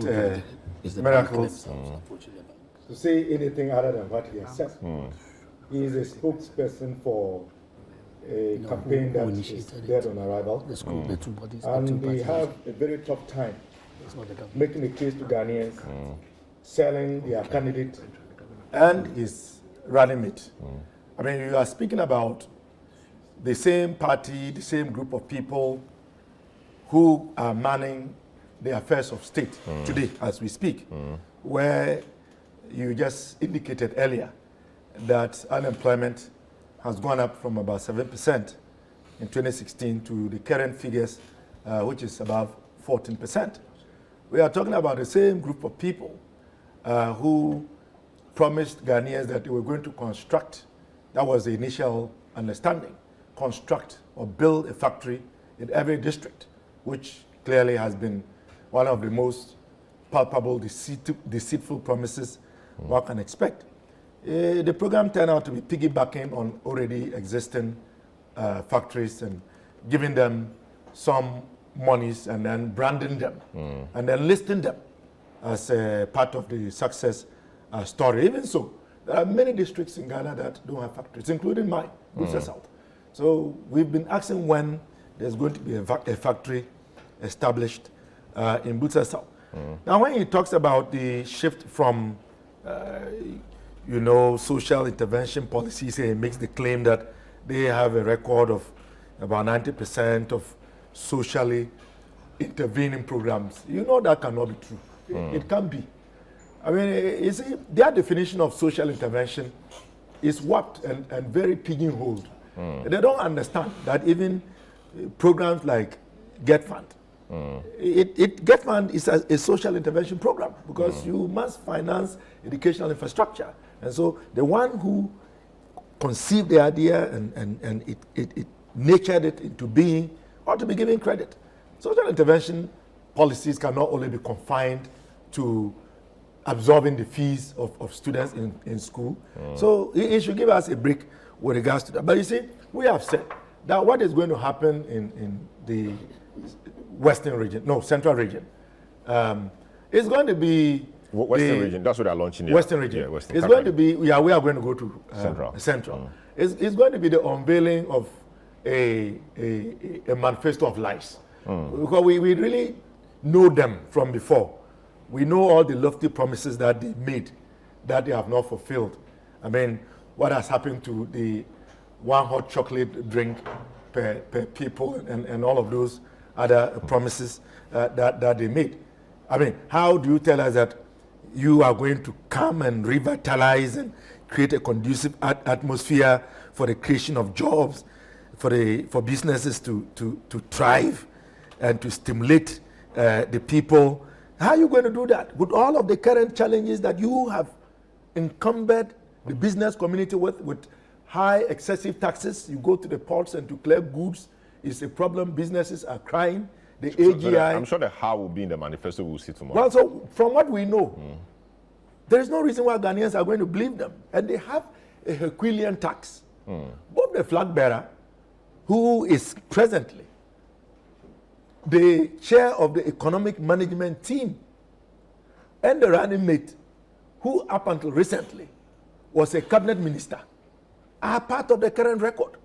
miracles to say anything other than what he has said. He is a spokesperson for a campaign that is dead on arrival, and they have a very tough time making a case to Ghanaians, selling their candidate and his running mate. I mean, you are speaking about the same party, the same group of people who are manning the affairs of state today as we speak, where you just indicated earlier that unemployment has gone up from about 7% in 2016 to the current figures, which is above 14%. We are talking about the same group of people who promised Ghanaians that they were going to construct, that was the initial understanding, construct or build a factory in every district, which clearly has been one of the most palpable, deceitful promises one can expect. The program turned out to be piggybacking on already existing factories and giving them some monies and then branding them and then listing them as a part of the success story. Even so, there are many districts in Ghana that don't have factories, including mine, Busa South. So we've been asking when there's going to be a factory established in Busa South. Now, when he talks about the shift from social intervention policies, he makes the claim that they have a record of about 90% of socially intervening programs. You know that cannot be true. It can't be. I mean, you see, their definition of social intervention is warped and very pigeonholed. They don't understand that even programs like Get Fund, Get Fund is a social intervention program because you must finance educational infrastructure. And so the one who conceived the idea and it nurtured it into being ought to be given credit. Social intervention policies cannot only be confined to absorbing the fees of students in school. So it should give us a break with regards to that. But you see, we have said that what is going to happen in the central region, is going to be Western region. That's what they're launching here. Western region. Yeah, Western. It's going to be, we are going to go to Central. It's going to be the unveiling of a manifesto of lies. Because we really know them from before. We know all the lofty promises that they made that they have not fulfilled. I mean, what has happened to the one hot chocolate drink per people and all of those other promises that they made. I mean, how do you tell us that you are going to come and revitalize and create a conducive atmosphere for the creation of jobs, for businesses to thrive and to stimulate the people? How are you going to do that with all of the current challenges that you have encumbered the business community with high excessive taxes? You go to the ports and to clear goods is a problem. Businesses are crying. The AGI. I'm sure the how will be in the manifesto we'll see tomorrow. Well, so from what we know, there is no reason why Ghanaians are going to believe them. And they have a Herculean tax. Bob the flag bearer, who is presently the chair of the economic management team, and the running mate, who up until recently was a cabinet minister, are part of the current record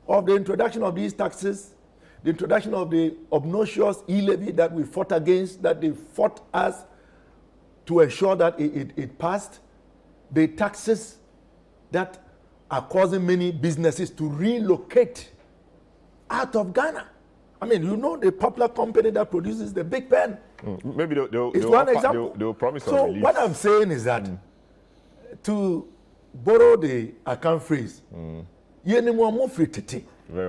of the introduction of these taxes, the introduction of the obnoxious e-levy that we fought against, that they fought us to ensure that it passed, the taxes that are causing many businesses to relocate out of Ghana. I mean, you know the popular company that produces the Big Pen. Maybe they'll one example. They'll promise so relief. What I'm saying is that, to borrow the account phrase, Very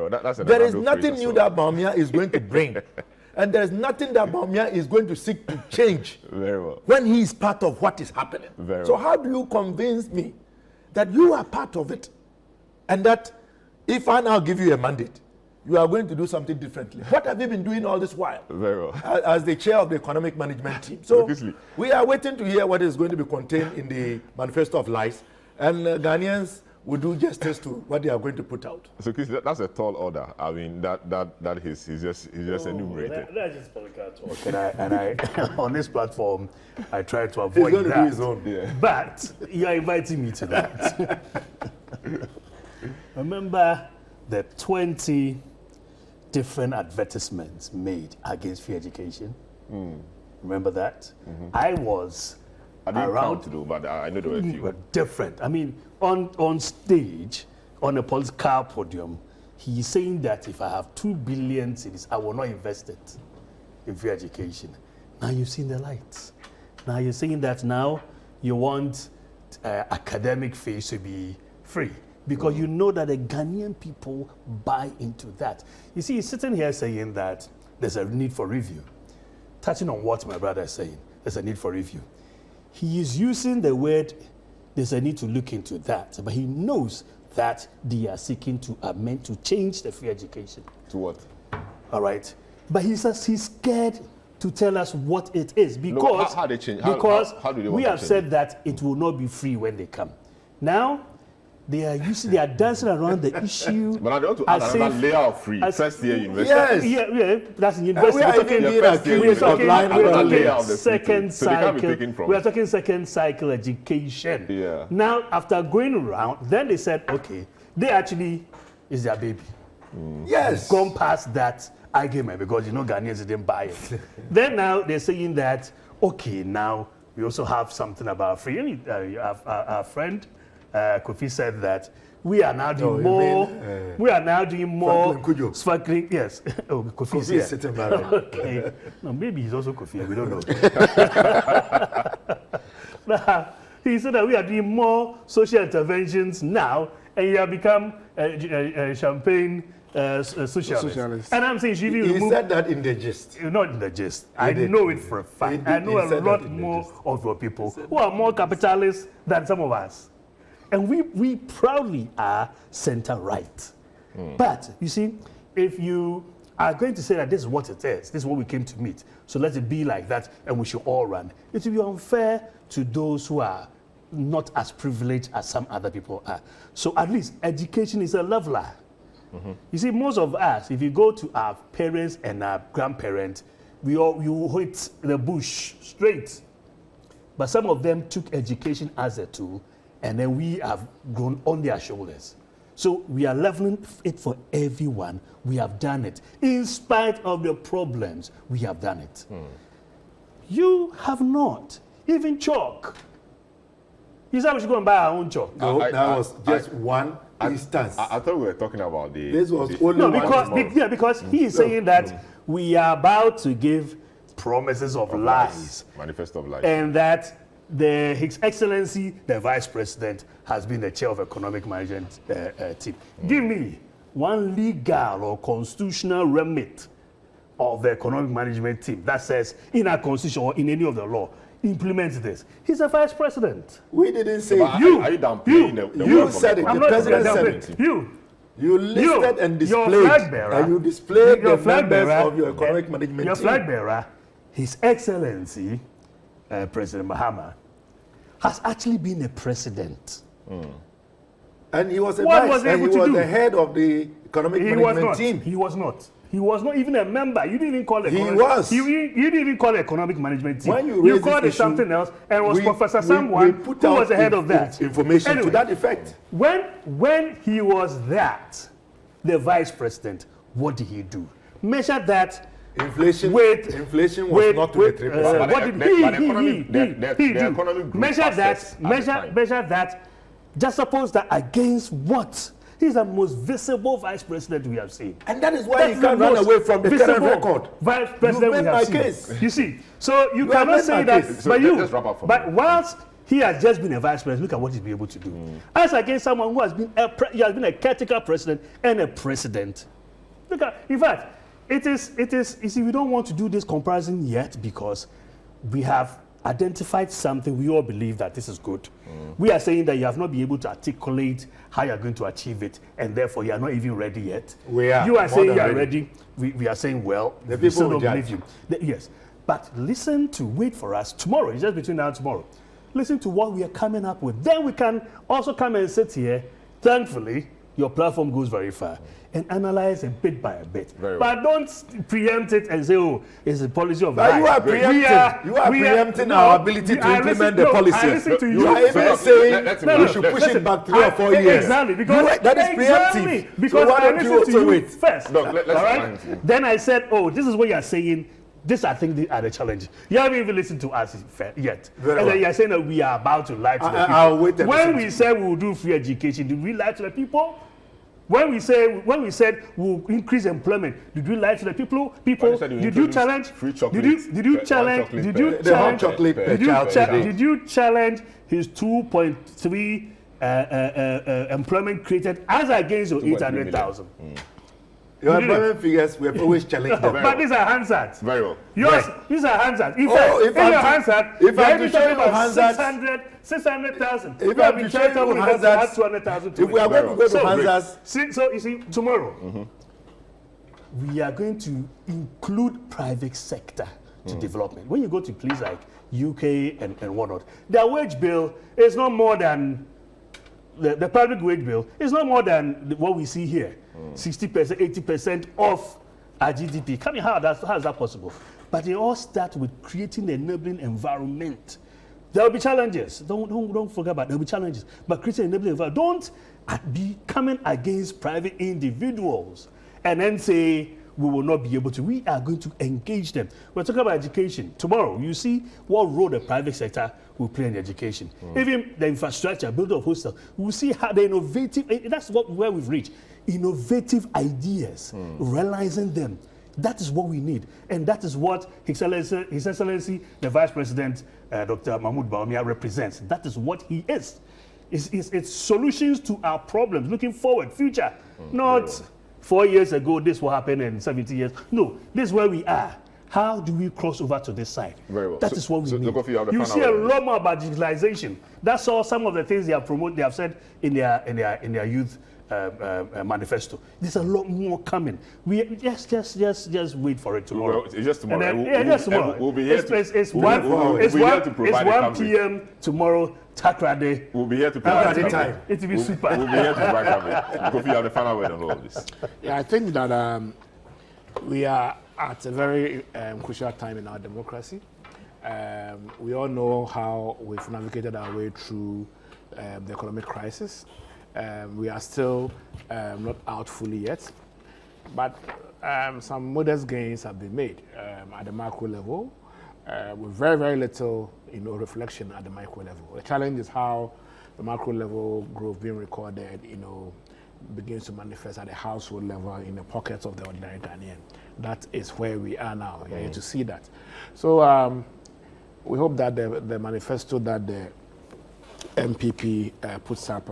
well. That's there is nothing new that Bawumia is going to bring. And there is nothing that Bawumia is going to seek to change Very well. when he is part of what is happening. Very So well. how do you convince me that you are part of it? And that if I now give you a mandate, you are going to do something differently. What have you been doing all this while? Very well. As the chair of the economic management team. So we are waiting to hear what is going to be contained in the manifesto of lies. And Ghanaians will do justice to what they are going to put out. So, Chris, that's a tall order. I mean, he's just enumerated. That's just political talk. And I on this platform, I try to He's avoid going to that. do his own. Yeah. But you are inviting me to that. Remember the 20 different advertisements made against free education? Remember that? I didn't around count though, but I know there were a few. were different. I mean, on stage, on a political podium, he's saying that if I have 2 billion cedis, I will not invest it in free education. Now you've seen the lights. Now you're saying that now you want academic fees to be free because you know that the Ghanaian people buy into that. You see, he's sitting here saying that there's a need for review. Touching on what my brother is saying, there's a need for review. He is using the word, there's a need to look into that, but he knows that they are seeking to amend, to change the free education. To what? All right. But he says he's scared to tell us what it is because, No, how they change? because how do they want we to have change said it? that it will not be free when they come. Now, they are dancing around the issue. But I want to add as another if- layer of free. as- First year university. Yes. Yeah, that's in university. we are We're talking, even being first year accused we're of lying talking about layer it. of the second so they can't be cycle. taken from. We are talking second cycle education. Yeah. Now, after going around, then they said, okay, they actually is their baby. Yes. Gone past that argument because Ghanaians didn't buy it. Then now they're saying that, okay, now we also have something about free. Our friend Kofi said that we are now doing more. We are now doing more. Franklin Kujo. Sparkling, yes. Oh, Kofi is Kofi here. is sitting by me. Okay. No, maybe he's also Kofi. We don't know. Now, he said that we are doing more social interventions now, and you have become a champagne socialist. And I'm saying, should you He remove? said that in the gist. Not in the gist. I did. know it for a fact. did. I know He a said lot that in the more gist. of your people who are more capitalists than some of us. And we proudly are center right. But you see, if you are going to say that this is what it is, this is what we came to meet, so let it be like that and we should all run, it will be unfair to those who are not as privileged as some other people are. So at least education is a leveler. You see, most of us, if you go to our parents and our grandparents, you hit the bush straight. But some of them took education as a tool, and then we have grown on their shoulders. So we are leveling it for everyone. We have done it. In spite of the problems, we have done it. You have not. Even chalk. You said we should go and buy our own chalk. No, that was just one instance. I thought we were talking about the. This was the- only No, one. because he is saying that we are about to give promises of lies, Manifesto of life. and that His Excellency, the Vice President, has been the chair of Economic Management team. Give me one legal or constitutional remit of the Economic Management team that says in our constitution or in any of the law, implement this. He's a Vice President. We didn't say But you- are you downplaying the you work of said it. the I'm The not president down said with it. You listed and your displayed, flag bearer, and you displayed your the flag members bearer, of your economic management your team. flag bearer, His Excellency, President Mahama, has actually been a president. And he was a What vice, was he and he able to was do? the head of the economic He was management not. team. He was not. He was not even a member. You didn't even call it. He was. You didn't even call it economic management team. When you raised called this it something issue, else, and it was we- Professor we Samwan put who out was the head of that. information Anyway, to that effect. When he was the vice president, what did he do? Measure that. Inflation With inflation was not to the 3%. But what the- did the- he but the economic- the do? economic grew Measure fastest that. at the time. Measure that. Just suppose that against what? He's the most visible vice president we have seen. And that is why That's he the can't run most away from the current visible record. Vice president You we made have my seen. case. You see, so you You cannot have made say my that. case. So But let's wrap up for but me. whilst he has just been a vice president, look at what he's been able to do. As against someone who has been a caretaker president and a president. Look at, in fact, it is. You see, we don't want to do this comparison yet because we have identified something. We all believe that this is good. We are saying that you have not been able to articulate how you are going to achieve it, and therefore you are not even ready yet. We are You are more saying than you are ready. ready. We are saying, well, The we people still will don't judge. believe you. Yes, but wait for us tomorrow. It's just between now and tomorrow. listen to what we are coming up with. Then we can also come and sit here. Thankfully, your platform goes very far and analyze it bit by a bit. But don't preempt it and say, oh, it's a policy of life. You are preempting our ability to implement the policy. I listen to you. You are even saying we should push it back 3 or 4 years. Exactly. Because that is preemptive. Because so why I don't you listened to you wait? first. No, let's all right? Then I said, oh, this is what you are saying. This, I think, are the challenges. You haven't even listened to us yet. And then you're saying that we are about to lie to the people. I'll wait. When we said we will do free education, did we lie to the people? When we said we'll increase employment, did we lie to the people? Did you challenge? Free chocolate. Did you challenge? Did you challenge his 2.3 employment created as against your 800,000? Your employment figures, we have always challenged them. But these are Hansard. Very well. These are Hansard. If I'm to show you Hansard, 600,000. If I'm to show you Hansard, 200,000. If we are going to go to Hansard. So you see, tomorrow, we are going to include private sector to development. When you go to places like UK and whatnot, their wage bill is not more than the public wage bill is not more than what we see here. 60%, 80% of our GDP. How is that possible? But it all starts with creating the enabling environment. There will be challenges. Don't forget about it. There will be challenges. But creating an enabling environment, don't be coming against private individuals and then say we will not be able to. We are going to engage them. We're talking about education. Tomorrow, you see what role the private sector will play in education. Even the infrastructure, building of hostels, we'll see how the innovative, that's where we've reached. Innovative ideas, realizing them. That is what we need. And that is what His Excellency, the Vice President, Dr. Mahmoud Bawumia represents. That is what he is. It's solutions to our problems, looking forward, future. Not 4 years ago, this will happen in 70 years. No, this is where we are. How do we cross over to this side? Very well. That is what we need. You see a lot more about digitalization. That's all some of the things they have said in their youth manifesto. There's a lot more coming. We just wait for it tomorrow. It's just tomorrow. Just tomorrow. We'll be here. It's 1 p.m. tomorrow. Takrade. We'll be here to provide time. It will be super. We'll be here to provide coverage. Kofi, you have the final word on all of this. Yeah, I think that we are at a very crucial time in our democracy. We all know how we've navigated our way through the economic crisis. We are still not out fully yet, but some modest gains have been made at the macro level, with very, very little, reflection at the micro level. The challenge is how the macro level growth being recorded, begins to manifest at the household level in the pockets of the ordinary Ghanaian. That is where we are now. You're here to see that. So we hope that the manifesto that the NPP puts up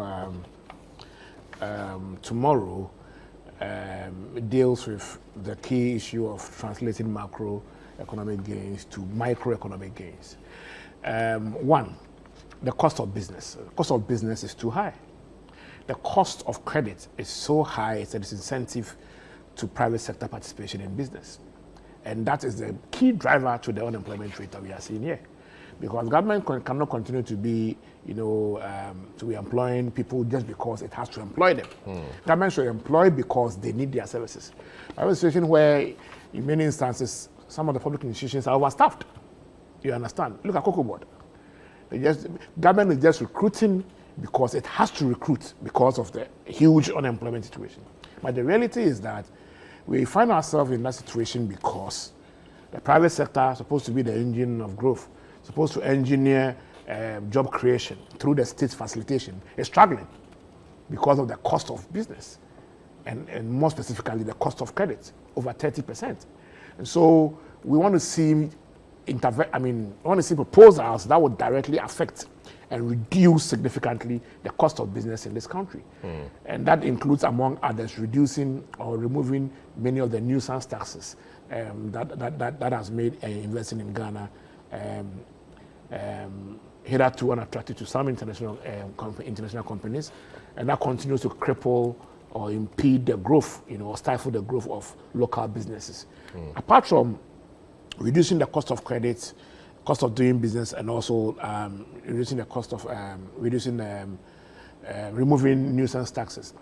tomorrow deals with the key issue of translating macroeconomic gains to microeconomic gains. One, the cost of business. The cost of business is too high. The cost of credit is so high, it's a disincentive to private sector participation in business. And that is the key driver to the unemployment rate that we are seeing here. Because government cannot continue to be, to be employing people just because it has to employ them. Government should employ because they need their services. I have a situation where, in many instances, some of the public institutions are overstaffed. You understand? Look at Cocoa Board. Government is just recruiting because it has to recruit because of the huge unemployment situation. But the reality is that we find ourselves in that situation because the private sector is supposed to be the engine of growth, supposed to engineer job creation through the state's facilitation, is struggling because of the cost of business, and more specifically the cost of credit, over 30%. And so we want to see proposals that would directly affect and reduce significantly the cost of business in this country. And that includes, among others, reducing or removing many of the nuisance taxes that has made investing in Ghana hitherto unattractive to some international companies, and that continues to cripple or impede the growth, or stifle the growth of local businesses. Apart from reducing the cost of credit cost of doing business, and also reducing the cost of removing nuisance taxes.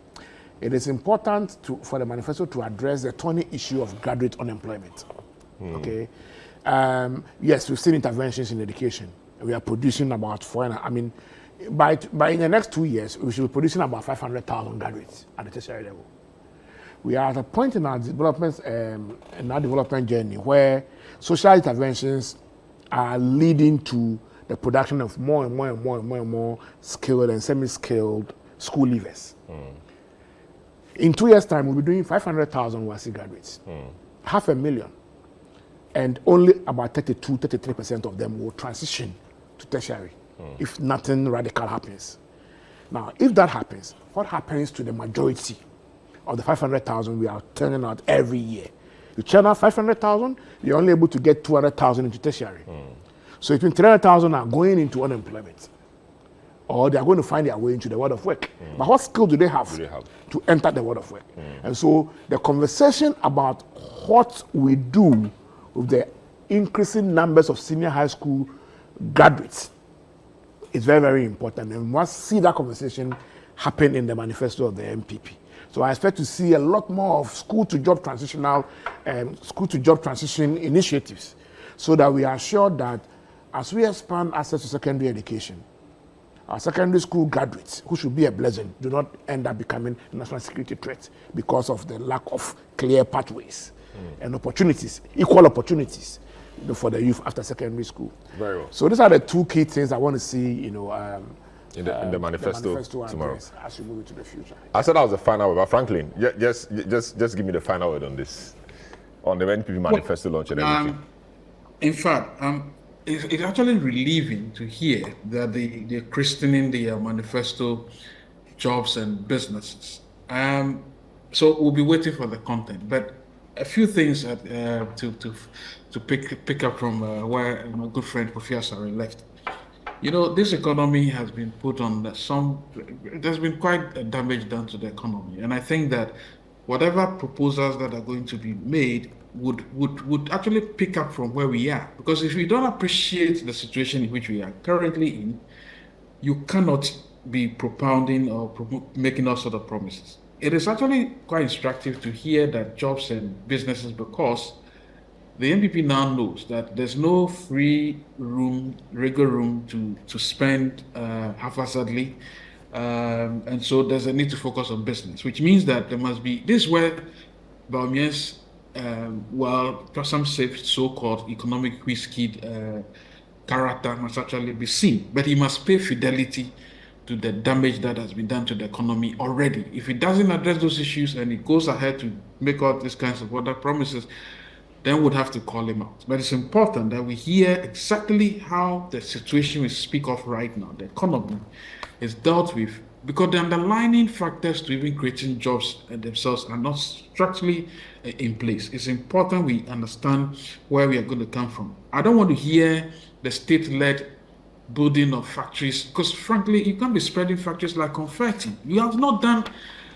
It is important for the manifesto to address the thorny issue of graduate unemployment. Okay, yes, we've seen interventions in education. We are producing about by in the next 2 years, we should be producing about 500,000 graduates at the tertiary level. We are at a point in our development journey where social interventions are leading to the production of more and more skilled and semi-skilled school leavers. In 2 years' time, we'll be doing 500,000 WASI graduates, 500,000, and only about 33% of them will transition to tertiary if nothing radical happens. Now, if that happens, what happens to the majority of the 500,000 we are turning out every year? You churn out 500,000, you're only able to get 200,000 into tertiary. So between 300,000 are going into unemployment, or they are going to find their way into the world of work. But what skill do they have to enter the world of work? And so the conversation about what we do with the increasing numbers of senior high school graduates is very, very important. And we must see that conversation happen in the manifesto of the NPP. So I expect to see a lot more of school-to-job transition initiatives, so that we are sure that as we expand access to secondary education, our secondary school graduates, who should be a blessing, do not end up becoming a national security threat because of the lack of clear pathways and opportunities, equal opportunities for the youth after secondary school. Very well. So these are the two key things I want to see, in the manifesto tomorrow as we move into the future. I said that was the final word, but Franklin, just give me the final word on this, on the NPP manifesto launch and everything. In fact, it's actually relieving to hear that they're christening the manifesto jobs and businesses. So we'll be waiting for the content, but a few things to pick up from where my good friend Professor left. This economy has been put on there's been quite a damage done to the economy. And I think that whatever proposals that are going to be made would actually pick up from where we are. Because if we don't appreciate the situation in which we are currently in, you cannot be propounding or making all sort of promises. It is actually quite instructive to hear that jobs and businesses, because the NPP now knows that there's no free room, wiggle room to spend haphazardly. And so there's a need to focus on business, which means that there must be, this is where Baumien's, some say so-called economic whiskey character must actually be seen. But he must pay fidelity to the damage that has been done to the economy already. If he doesn't address those issues and he goes ahead to make all these kinds of other promises, then we'd have to call him out. But it's important that we hear exactly how the situation we speak of right now, the economy, is dealt with, because the underlying factors to even creating jobs themselves are not structurally in place. It's important we understand where we are going to come from. I don't want to hear the state-led building of factories, because frankly, you can't be spreading factories like confetti. You have not done.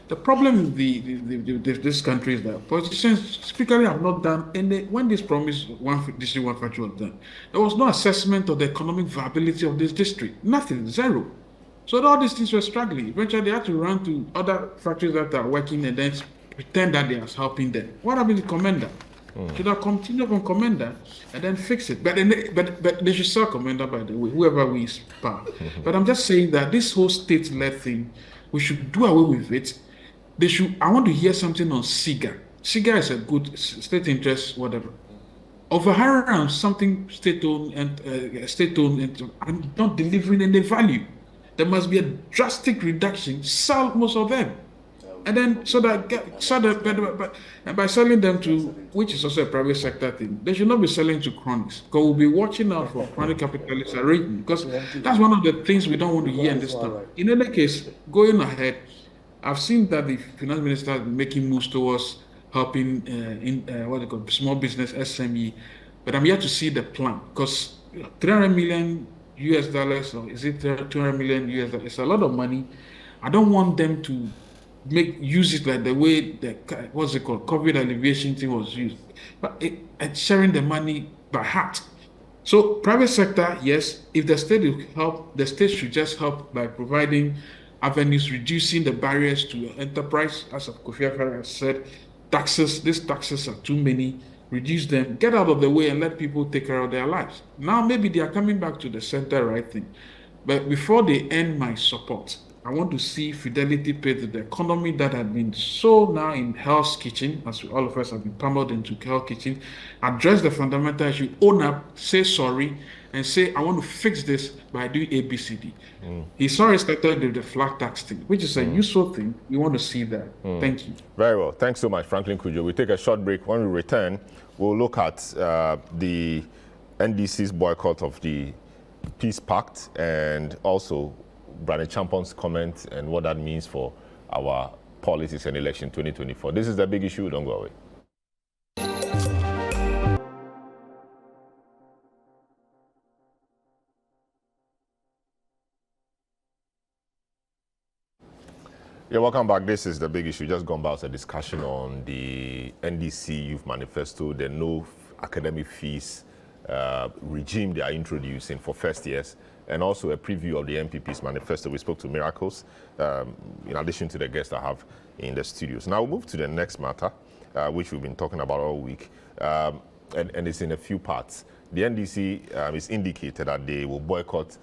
The problem with this country is that politicians typically have not done any. When this promise one district, one factory was done, there was no assessment of the economic viability of this district. Nothing, zero. So all these things were struggling. Eventually, they had to run to other factories that are working and then pretend that they are helping them. What happened to Commander? Should have continued on Commander and then fix it. But they should sell Commander, by the way, whoever wins power. But I'm just saying that this whole state-led thing, we should do away with it. I want to hear something on SIGA. SIGA is a good state interest, whatever. Over around something state-owned and not delivering any value. There must be a drastic reduction. Sell most of them. And then by selling them to, which is also a private sector thing, they should not be selling to cronies. Because we'll be watching out for chronic capitalist arrangement. Because that's one of the things we don't want to hear in this time. In any case, going ahead, I've seen that the finance minister is making moves towards helping small business, SME, but I'm yet to see the plan, because $300 million, or is it $200 million? It's a lot of money. I don't want them to use it like the way COVID alleviation thing was used, but sharing the money by heart. So private sector, yes, if the state will help, the state should just help by providing avenues, reducing the barriers to enterprise. As Kofi Afara has said, these taxes are too many, reduce them, get out of the way and let people take care of their lives. Now maybe they are coming back to the center right thing. But before they end my support, I want to see Fidelity pay to the economy that had been so now in hell's kitchen, as all of us have been pummeled into hell's kitchen, address the fundamental issue, own up, say sorry, and say, I want to fix this by doing ABCD. He's already started with the flat tax thing, which is a useful thing. We want to see that. Thank you. Very well. Thanks so much, Franklin Kujo. We'll take a short break. When we return, we'll look at the NDC's boycott of the Peace Pact and also Brandon Champon's comment and what that means for our politics and election 2024. This is the big issue. Don't go away. Yeah, welcome back. This is the big issue. Just gone about a discussion on the NDC Youth Manifesto, the no academic fees regime they are introducing for first years, and also a preview of the NPP's manifesto. We spoke to Miracles, in addition to the guests I have in the studios. Now we'll move to the next matter, which we've been talking about all week, and it's in a few parts. The NDC has indicated that they will boycott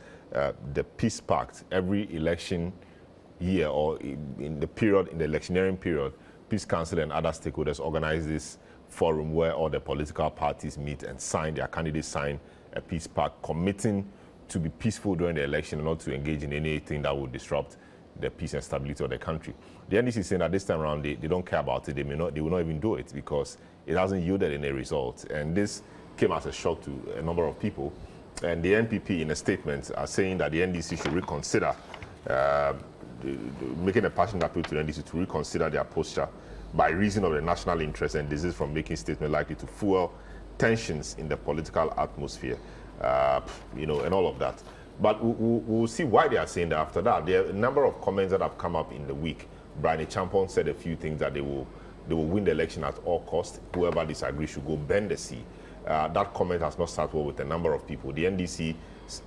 the Peace Pact every election year, or in the electioneering period. Peace Council and other stakeholders organize this forum where all the political parties meet and their candidates sign a peace pact committing to be peaceful during the election and not to engage in anything that would disrupt the peace and stability of the country. The NDC is saying that this time around they don't care about it. They will not even do it because it hasn't yielded any results. And this came as a shock to a number of people. And the NPP in a statement are saying that the NDC should reconsider, making a passionate appeal to the NDC to reconsider their posture by reason of the national interest and desist from making statements likely to fuel tensions in the political atmosphere, and all of that. But we'll see why they are saying that after that. There are a number of comments that have come up in the week. Brian Champon said a few things, that they will win the election at all costs. Whoever disagrees should go bend the sea. That comment has not sat well with a number of people. The NDC,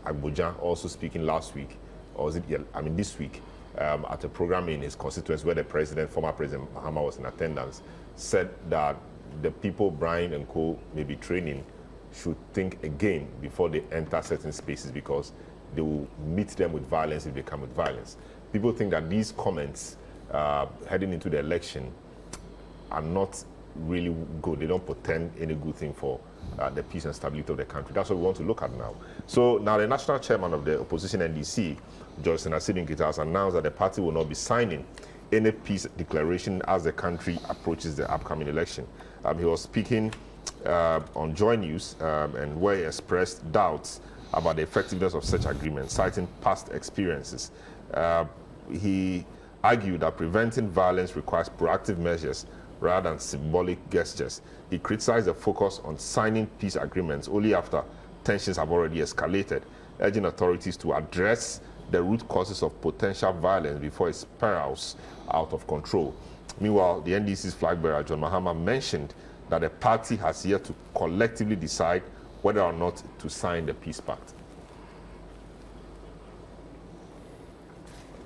Agbojan, also speaking last week, or this week, at a program in his constituency where the former President Mahama was in attendance, said that the people Brian and co may be training should think again before they enter certain spaces because they will meet them with violence if they come with violence. People think that these comments heading into the election are not really good. They don't portend any good thing for the peace and stability of the country. That's what we want to look at now. So now the national chairman of the opposition NDC, Joyce Nasidin, has announced that the party will not be signing any peace declaration as the country approaches the upcoming election. He was speaking on Joy News and where he expressed doubts about the effectiveness of such agreements, citing past experiences. He argued that preventing violence requires proactive measures rather than symbolic gestures. He criticized the focus on signing peace agreements only after tensions have already escalated, urging authorities to address the root causes of potential violence before it spirals out of control. Meanwhile, the NDC's flag bearer, John Mahama, mentioned that the party has yet to collectively decide whether or not to sign the peace pact.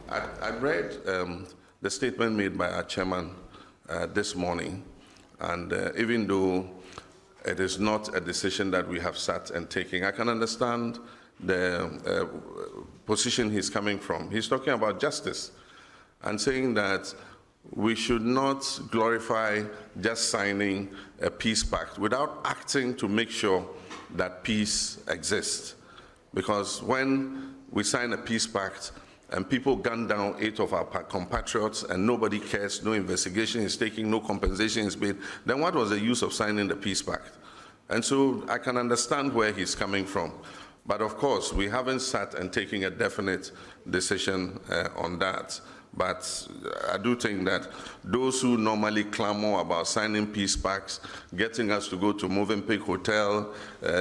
I read the statement made by our chairman this morning, and even though it is not a decision that we have sat and taken, I can understand the position he's coming from. He's talking about justice and saying that we should not glorify just signing a peace pact without acting to make sure that peace exists. Because when we sign a peace pact and people gun down 8 of our compatriots and nobody cares, no investigation is taken, no compensation is paid, then what was the use of signing the peace pact? And so I can understand where he's coming from. But of course, we haven't sat and taken a definite decision on that. But I do think that those who normally clamor about signing peace pacts, getting us to go to Movenpick Hotel,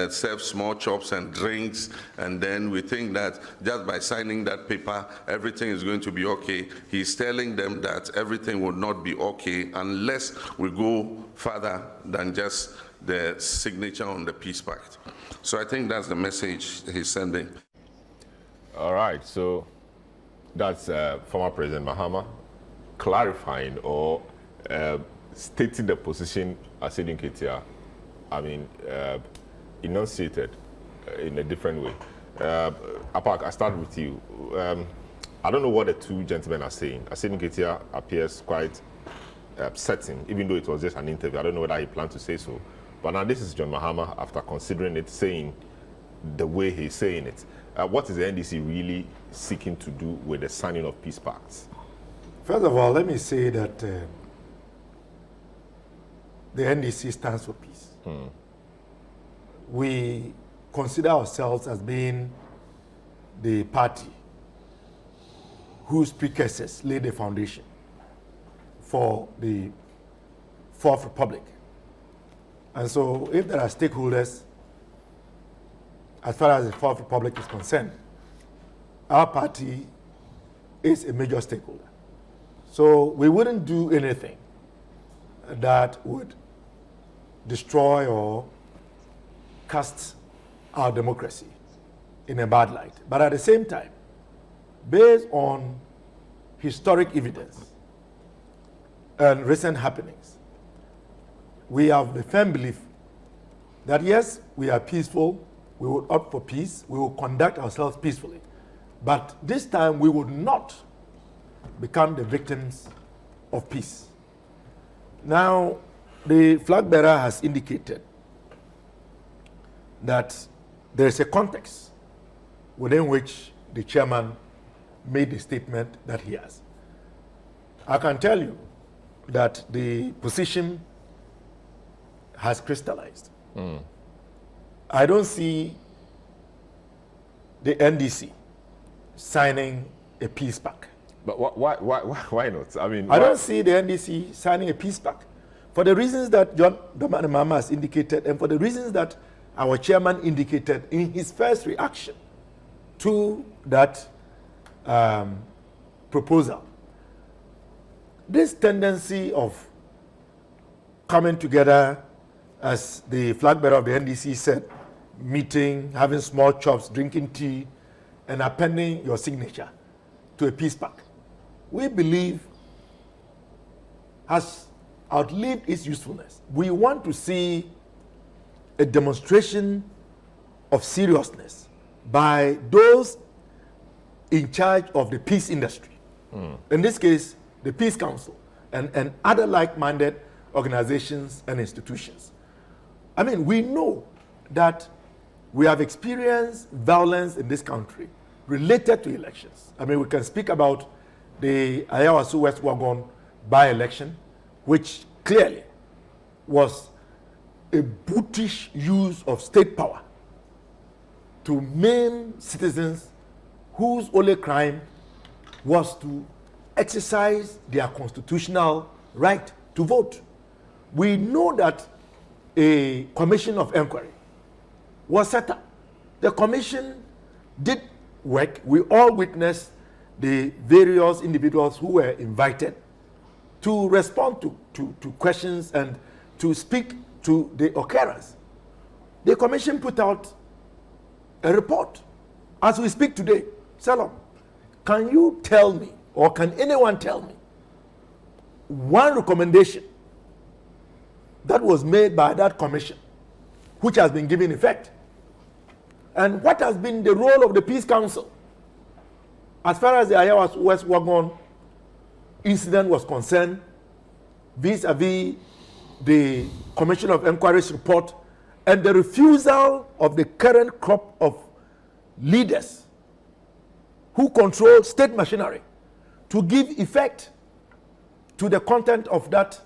serve small chops and drinks, and then we think that just by signing that paper, everything is going to be okay. He's telling them that everything will not be okay unless we go further than just the signature on the peace pact. So I think that's the message he's sending. All right, so that's former President Mahama clarifying or stating the position Asiedu Nketia, enunciated in a different way. Apak, I start with you. I don't know what the two gentlemen are saying. Asiedu Nketia appears quite upsetting, even though it was just an interview. I don't know whether he planned to say so. But now this is John Mahama, after considering it, saying the way he's saying it. What is the NDC really seeking to do with the signing of peace pacts? First of all, let me say that the NDC stands for peace. We consider ourselves as being the party whose precursors laid the foundation for the Fourth Republic. And so if there are stakeholders, as far as the Fourth Republic is concerned, our party is a major stakeholder. So we wouldn't do anything that would destroy or cast our democracy in a bad light. But at the same time, based on historic evidence and recent happenings, we have the firm belief that yes, we are peaceful, we will opt for peace, we will conduct ourselves peacefully. But this time we would not become the victims of peace. Now, the flag bearer has indicated that there is a context within which the chairman made the statement that he has. I can tell you that the position has crystallized. I don't see the NDC signing a peace pact. But why not? I don't see the NDC signing a peace pact for the reasons that John Mahama has indicated and for the reasons that our chairman indicated in his first reaction to that proposal. This tendency of coming together, as the flag bearer of the NDC said, meeting, having small chops, drinking tea, and appending your signature to a peace pact, we believe has outlived its usefulness. We want to see a demonstration of seriousness by those in charge of the peace industry. In this case, the Peace Council and other like-minded organizations and institutions. I mean, we know that we have experienced violence in this country related to elections. I mean, we can speak about the Ayawaso West Wagon by-election, which clearly was a brutish use of state power to maim citizens whose only crime was to exercise their constitutional right to vote. We know that a commission of inquiry was set up. The commission did work. We all witnessed the various individuals who were invited to respond to questions and to speak to the occurrence. The commission put out a report. As we speak today, Salom, can you tell me, or can anyone tell me, one recommendation that was made by that commission which has been given effect? And what has been the role of the Peace Council as far as the Ayawaso West Wagon incident was concerned, vis-a-vis the Commission of Inquiry's report and the refusal of the current crop of leaders who control state machinery to give effect to the content of that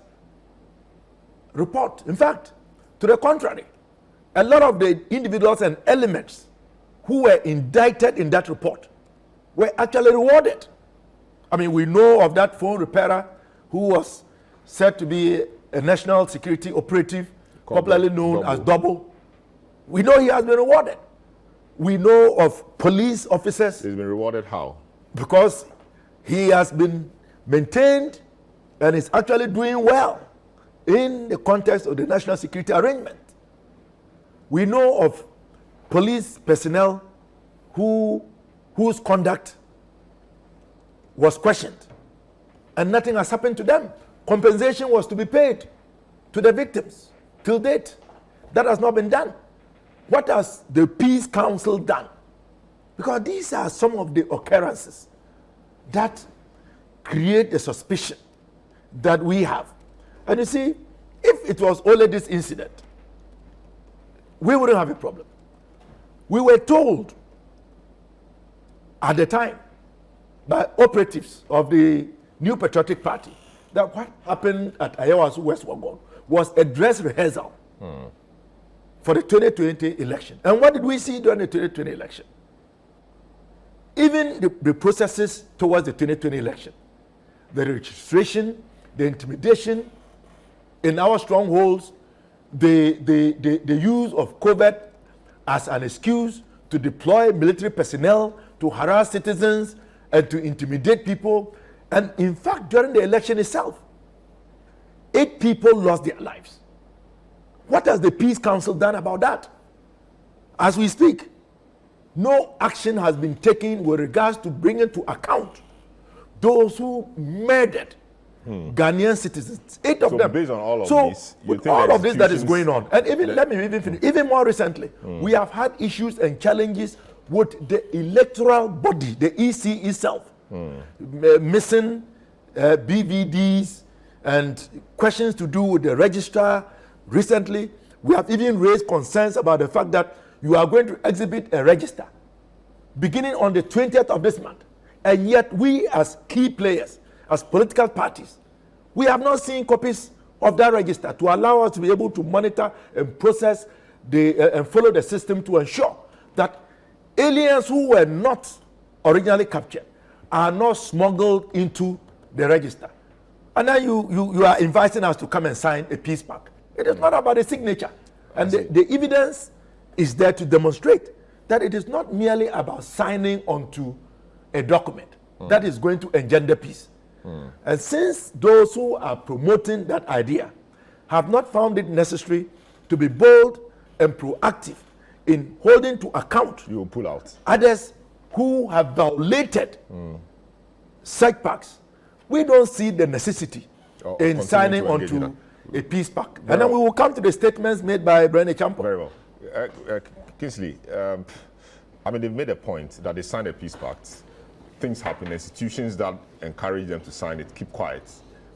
report? In fact, to the contrary, a lot of the individuals and elements who were indicted in that report were actually rewarded. I mean, we know of that phone repairer who was said to be a national security operative, popularly known as Double. We know he has been rewarded. We know of police officers. He's been rewarded how? Because he has been maintained and is actually doing well in the context of the national security arrangement. We know of police personnel whose conduct was questioned and nothing has happened to them. Compensation was to be paid to the victims till date. That has not been done. What has the Peace Council done? Because these are some of the occurrences that create the suspicion that we have. And you see, if it was only this incident, we wouldn't have a problem. We were told at the time by operatives of the New Patriotic Party that what happened at Ayawasu West Wagon was a dress rehearsal for the 2020 election. And what did we see during the 2020 election? Even the processes towards the 2020 election, the registration, the intimidation in our strongholds, the use of COVID as an excuse to deploy military personnel to harass citizens and to intimidate people. And in fact, during the election itself, 8 people lost their lives. What has the Peace Council done about that? As we speak, no action has been taken with regards to bringing to account those who murdered Ghanaian citizens. 8 of them. Based on all of so this, with all of this that is going on, and even let me even finish. Even more recently, we have had issues and challenges with the electoral body, the EC itself, missing BVDs and questions to do with the registrar. Recently, we have even raised concerns about the fact that you are going to exhibit a register beginning on the 20th of this month. And yet we as key players, as political parties, we have not seen copies of that register to allow us to be able to monitor and process and follow the system to ensure that aliens who were not originally captured are not smuggled into the register. And then you are inviting us to come and sign a peace pact. It is not about the signature. And the evidence is there to demonstrate that it is not merely about signing onto a document that is going to engender peace. And since those who are promoting that idea have not found it necessary to be bold and proactive in holding to account you will pull out others who have violated such pacts, we don't see the necessity in signing onto a peace pact. And then we will come to the statements made by Brene Champo. Very well. Kingsley, I mean, they've made a point that they signed a peace pact. Things happen, institutions that encourage them to sign it keep quiet.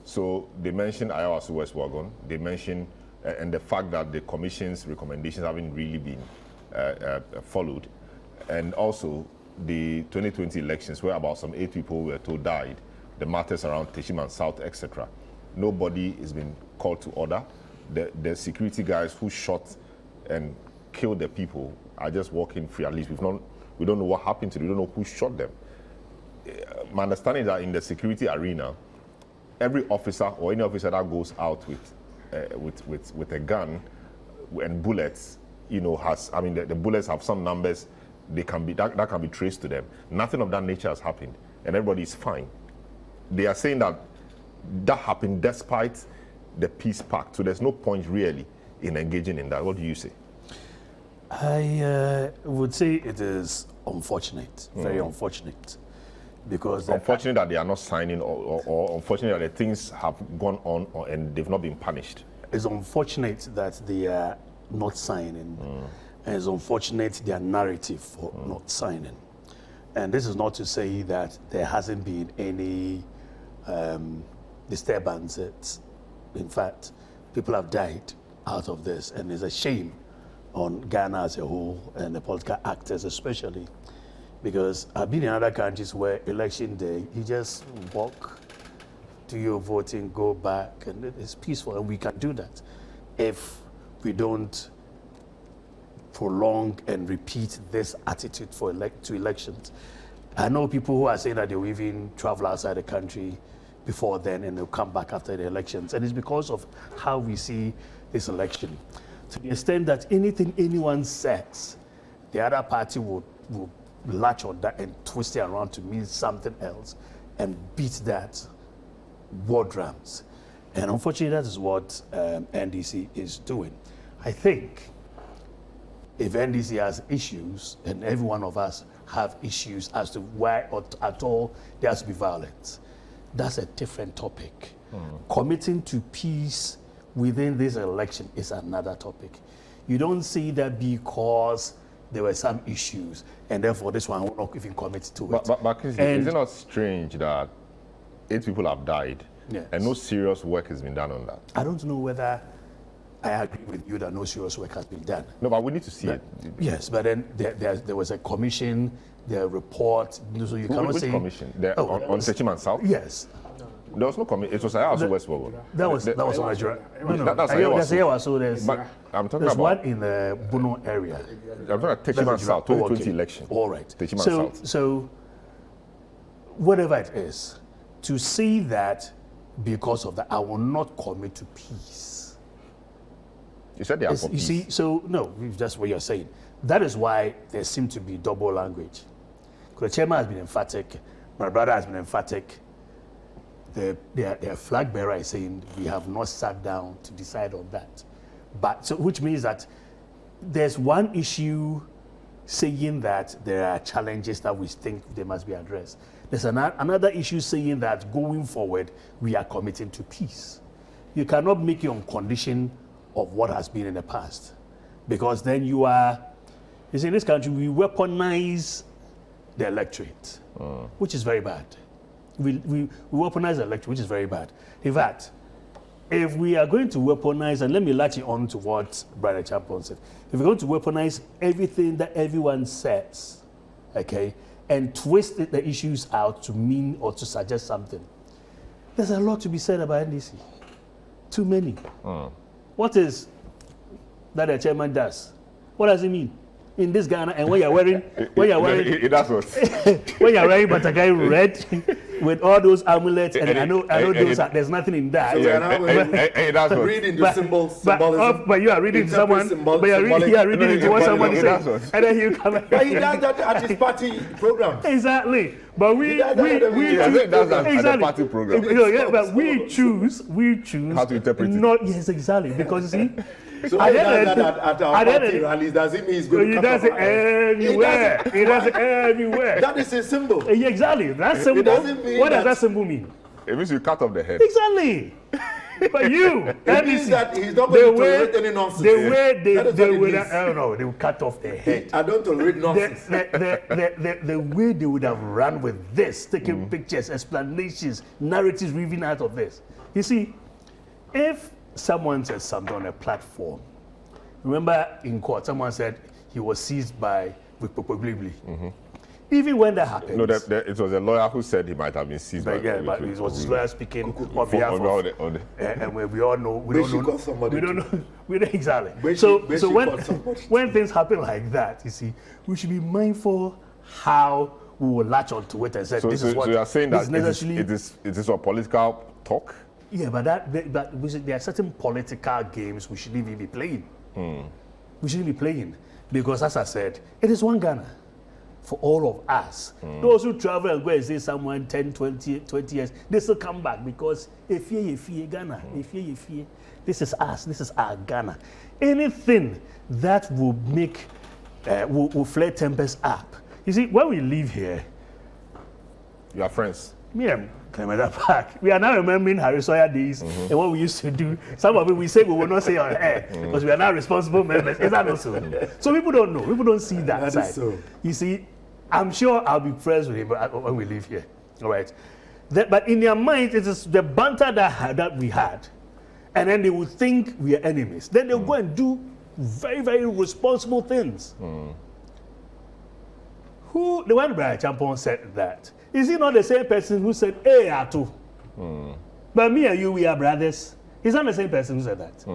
So they mentioned Ayawasu West Wagon, they mentioned, and the fact that the Commission's recommendations haven't really been followed. And also the 2020 elections, where about some 8 people were told died, the matters around Teshiman South, etc. Nobody has been called to order. The security guys who shot and killed the people are just walking free. At least we don't know what happened to them. We don't know who shot them. My understanding is that in the security arena, every officer or any officer that goes out with a gun and bullets, has, I mean, the bullets have some numbers. They can be that can be traced to them. Nothing of that nature has happened, and everybody is fine. They are saying that happened despite the peace pact. So there's no point really in engaging in that. What do you say? I would say it is unfortunate, very unfortunate. Because unfortunate that they are not signing, or unfortunate that the things have gone on and they've not been punished. It's unfortunate that they are not signing, and it's unfortunate their narrative for not signing. And this is not to say that there hasn't been any disturbances. In fact, people have died out of this, and it's a shame on Ghana as a whole and the political actors especially. Because I've been in other countries where election day, you just walk, do your voting, go back, and it's peaceful, and we can do that if we don't prolong and repeat this attitude to elections. I know people who are saying that they will even travel outside the country before then and they'll come back after the elections. And it's because of how we see this election. To the extent that anything anyone says, the other party will latch on that and twist it around to mean something else and beat that war drums. And unfortunately, that is what NDC is doing. I think if NDC has issues, and every one of us have issues as to why or at all there has to be violence, that's a different topic. Committing to peace within this election is another topic. You don't see that because there were some issues, and therefore this one will not even commit to it. But is it not strange that 8 people have died, Yes. and no serious work has been done on that? I don't know whether I agree with you that no serious work has been done. No, but we need to see it. Yes, but then there was a commission, the report, so you cannot Which say... commission? On Techiman South? Yes. There was no commission. It was also Westward. That was Nigeria. No, That's Ayawa. So there's I'm talking there's about one in the Bono area. I'm talking about Techiman South, 2020 election. All right. Techiman South. So whatever it is, to see that because of that, I will not commit to peace. You said they are for peace. You see, so no, that's what you're saying. That is why there seems to be double language. The chairman has been emphatic, my brother has been emphatic. Their flag bearer is saying we have not sat down to decide on that. But so which means that there's one issue saying that there are challenges that we think they must be addressed. There's another issue saying that going forward we are committing to peace. You cannot make it on condition of what has been in the past, because then you see, in this country we weaponize the electorate, which is very bad. We weaponize the electorate, which is very bad. In fact, if we are going to weaponize, and let me latch it on to what Brother Champon said, if we're going to weaponize everything that everyone says, okay, and twist the issues out to mean or to suggest something, there's a lot to be said about NDC. Too many. What is that the chairman does? What does it mean? In this Ghana, and when you're wearing, that's what. when you're wearing Batakai red with all those amulets, and I know those there's nothing in that. So that's what. Reading the symbolism. But you are reading someone, but you are reading into what someone says, and then you come. But he does that at his party programs. Exactly. But we that's the party program. But we choose how to interpret it. Not yes, exactly, because you see. So he does that at our party rallies. Does it mean he's going to does it everywhere. He does it everywhere. That is a symbol. Yeah, exactly. That symbol. What does that symbol mean? It means you cut off the head. Exactly. But you, that means that he's not going to tolerate any nonsense. The way they would, I don't know, they would cut off their head. I don't tolerate nonsense. The way they would have run with this, taking pictures, explanations, narratives weaving out of this. You see, if someone says something on a platform, remember in court, someone said he was seized by Wipopoglibli. Even when that happens. No, it was a lawyer who said he might have been seized by. Yeah, but it was his lawyer speaking on behalf of. And we all know. We don't know. Exactly. So when things happen like that, you see, we should be mindful how we will latch onto it and say this is what. So you are saying that it is a political talk? Yeah, but there are certain political games we shouldn't even be playing. We shouldn't be playing because, as I said, it is one Ghana. For all of us. Those who travel and go and see someone 10, 20 years, they still come back because Ghana, this is us, this is our Ghana. Anything that will make, will flare tempers up. You see, when we live here, you are friends. Me and Clementa Park, we are now remembering Harry Sawyer days and what we used to do. Some of it we say we will not say on air because we are now responsible members. Is that not so? So people don't know. People don't see that side. So. You see, I'm sure I'll be friends with him when we leave here. All right. But in their minds, it is the banter that we had. And then they will think we are enemies. Then they'll go and do very, very responsible things. The one Brian Champon said that. Is he not the same person who said, hey, Atu? But me and you, we are brothers. He's not the same person who said that.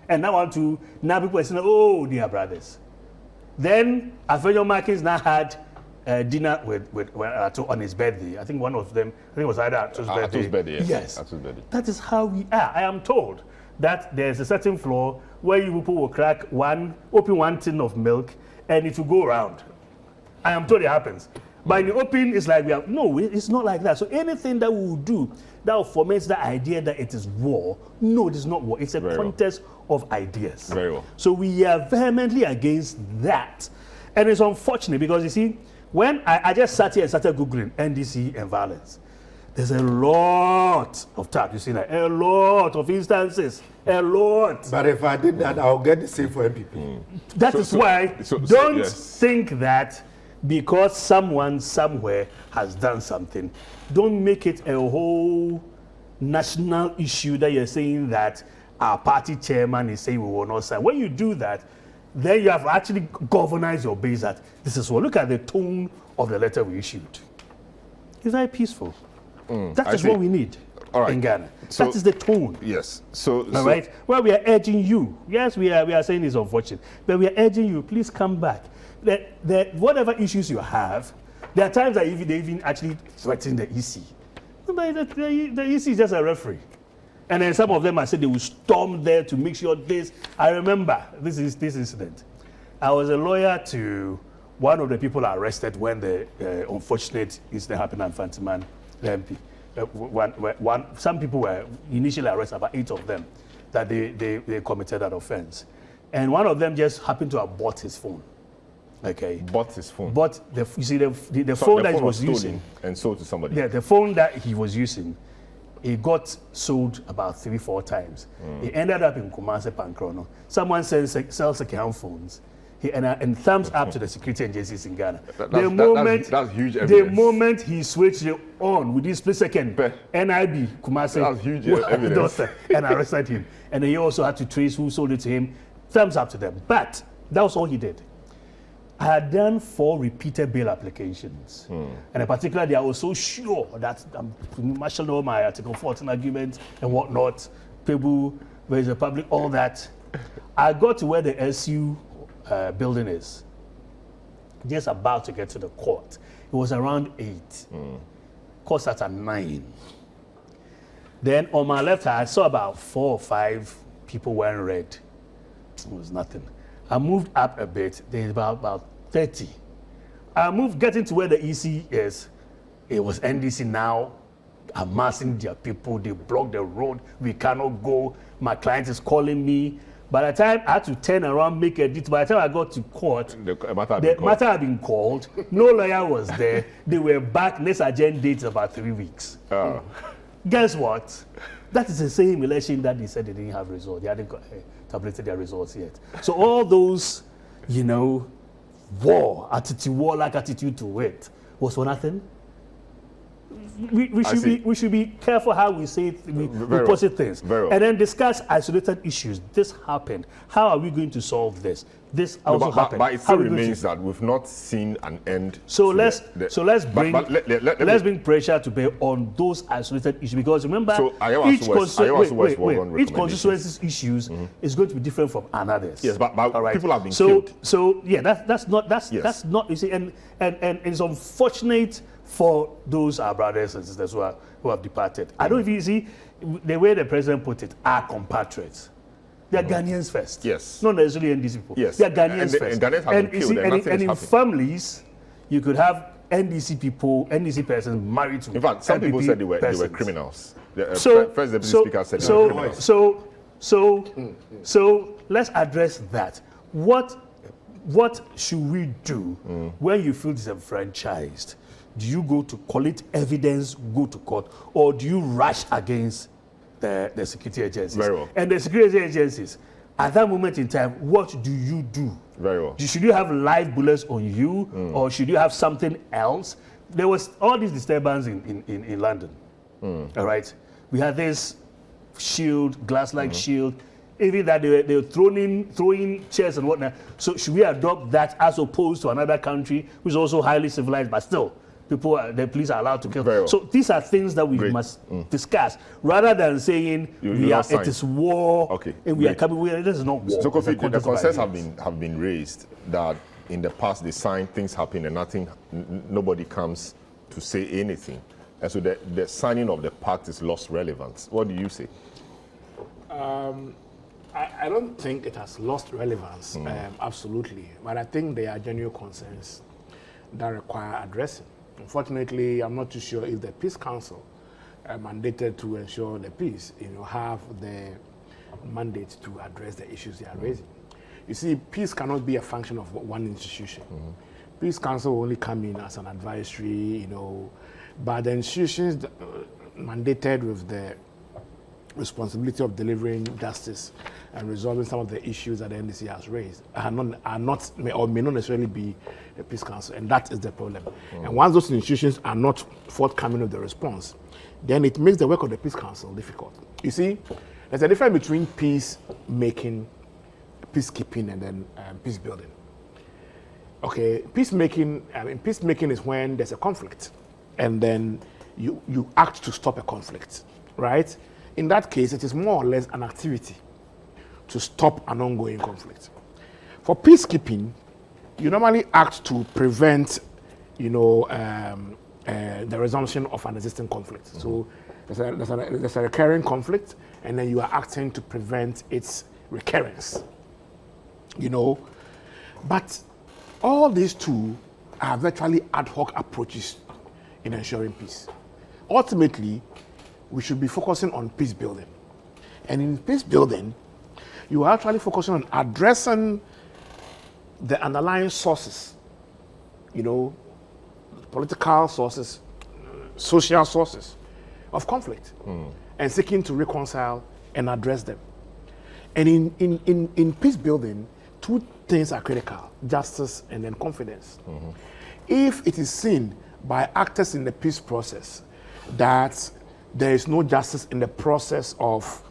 And now people are saying, oh, they are brothers. Then Afenyo Markins now had dinner with Ato on his birthday. I think one of them, I think it was either Ato's birthday. Ato's birthday, yes. Yes. Ato's birthday. That is how we are. I am told that there's a certain floor where you people will open one tin of milk, and it will go around. I am told it happens. But in the open, it's like it's not like that. So anything that we will do that will foment the idea that it is war. No, it is not war. It's a contest of ideas. Very well. So we are vehemently against that. And it's unfortunate because you see, when I just sat here and started Googling NDC and violence, there's a lot of tap. You see that? A lot of instances. A lot. But if I did that, I'll get the same for NPP. That is why don't think that because someone somewhere has done something, don't make it a whole national issue that you're saying that our party chairman is saying we will not sign. When you do that, then you have actually galvanized your base that this is what. Look at the tone of the letter we issued. It's very peaceful. That is what we need in Ghana. That is the tone. Yes. All right? Well, we are urging you. Yes, we are saying it's unfortunate. But we are urging you, please come back. Whatever issues you have, there are times that they even actually threaten the EC. But the EC is just a referee. And then some of them, I said they will storm there to make sure this. I remember this incident. I was a lawyer to one of the people arrested when the unfortunate incident happened at Fantiman, the MP. Some people were initially arrested, about 8 of them, that they committed that offense. And one of them just happened to have bought his phone. Okay. Bought his phone. But the phone that he was using and sold to somebody. Yeah, the phone that he was using, it got sold about 3-4 times. It ended up in Kumasi Pankrono. Someone sells second-hand phones. And thumbs up to the security agencies in Ghana. That's huge evidence. The moment he switched it on within split second, NIB Kumasi that's huge evidence. And arrested him. And then he also had to trace who sold it to him. Thumbs up to them. But that was all he did. I had done 4 repeated bail applications. And in particular, I was so sure that I'm marshalling all my Article 14 arguments and whatnot, people, where is the public, all that. I got to where the SU building is, just about to get to the court. It was around 8. Court started at 9. Then on my left, I saw about 4 or 5 people wearing red. It was nothing. I moved up a bit, there's about 30. I moved, getting to where the EC is. It was NDC now, amassing their people. They blocked the road. We cannot go. My client is calling me. By the time I had to turn around, make a detour, by the time I got to court, the matter had been called. No lawyer was there. They were back. Next agenda date about 3 weeks. Guess what? That is the same election that they said they didn't have results. They hadn't tabulated their results yet. So all those, war-like attitude to it was for nothing. We should be careful how we say we posit things, and then discuss isolated issues. This happened. How are we going to solve this? This also happened. But it still remains that we've not seen an end. So let's bring pressure to bear on those isolated issues, because remember, each constituency's issues is going to be different from another's. Yes, but people have been killed. So yeah, that's not, you see, and it's unfortunate for those our brothers and sisters who have departed. I don't even see the way the president put it, our compatriots. They are Ghanaians first. Yes. Not necessarily NDC people. Yes. They are Ghanaians first. And Ghanaians have been killed, and in families, you could have NDC people, NDC persons married to. In fact, some people said they were criminals. First, the Deputy Speaker said they were criminals. So let's address that. What should we do when you feel disenfranchised? Do you go to collect evidence, go to court, or do you rush against the security agencies? Very well. And the security agencies, at that moment in time, what do you do? Very well. Should you have live bullets on you, or should you have something else? There was all these disturbance in London. All right, we had this shield, glass-like shield. Even that they were throwing chairs and whatnot. So should we adopt that as opposed to another country which is also highly civilized, but still the police are allowed to kill? Very well. So these are things that we must discuss, rather than saying it is war. Okay. And we are coming. This is not war. So Kofi, the concerns have been raised that in the past they sign, things happen, and nobody comes to say anything. And so the signing of the pact is lost relevance. What do you say? I don't think it has lost relevance, absolutely. But I think there are genuine concerns that require addressing. Unfortunately, I'm not too sure if the Peace Council mandated to ensure the peace, have the mandate to address the issues they are raising. You see, peace cannot be a function of one institution. Peace Council will only come in as an advisory, but the institutions mandated with the responsibility of delivering justice and resolving some of the issues that the NDC has raised are not or may not necessarily be the Peace Council, and that is the problem. And once those institutions are not forthcoming with the response, then it makes the work of the Peace Council difficult. You see, there's a difference between peacemaking, peacekeeping, and then peace building. Okay, peacemaking is when there's a conflict, and then you act to stop a conflict, right? In that case, it is more or less an activity to stop an ongoing conflict. For peacekeeping, you normally act to prevent, the resumption of an existing conflict. So there's a recurring conflict, and then you are acting to prevent its recurrence. But all these two are virtually ad hoc approaches in ensuring peace. Ultimately, we should be focusing on peace building. And in peace building, you are actually focusing on addressing the underlying sources, political sources, social sources of conflict, and seeking to reconcile and address them. And in peace building, two things are critical: justice and then confidence. If it is seen by actors in the peace process that there is no justice in the process of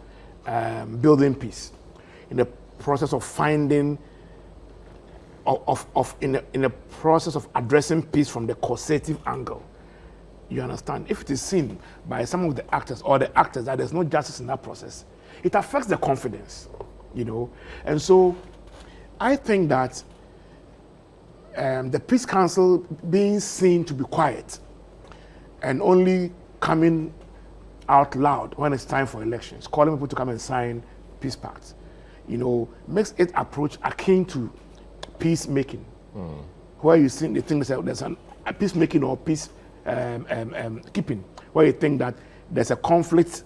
building peace, in the process of finding, in the process of addressing peace from the causative angle, you understand? If it is seen by some of the actors or the actors that there's no justice in that process, it affects the confidence, And so I think that the Peace Council being seen to be quiet and only coming out loud when it's time for elections, calling people to come and sign peace pacts, makes its approach akin to peacemaking, where you think there's a peacemaking or peace keeping, where you think that there's a conflict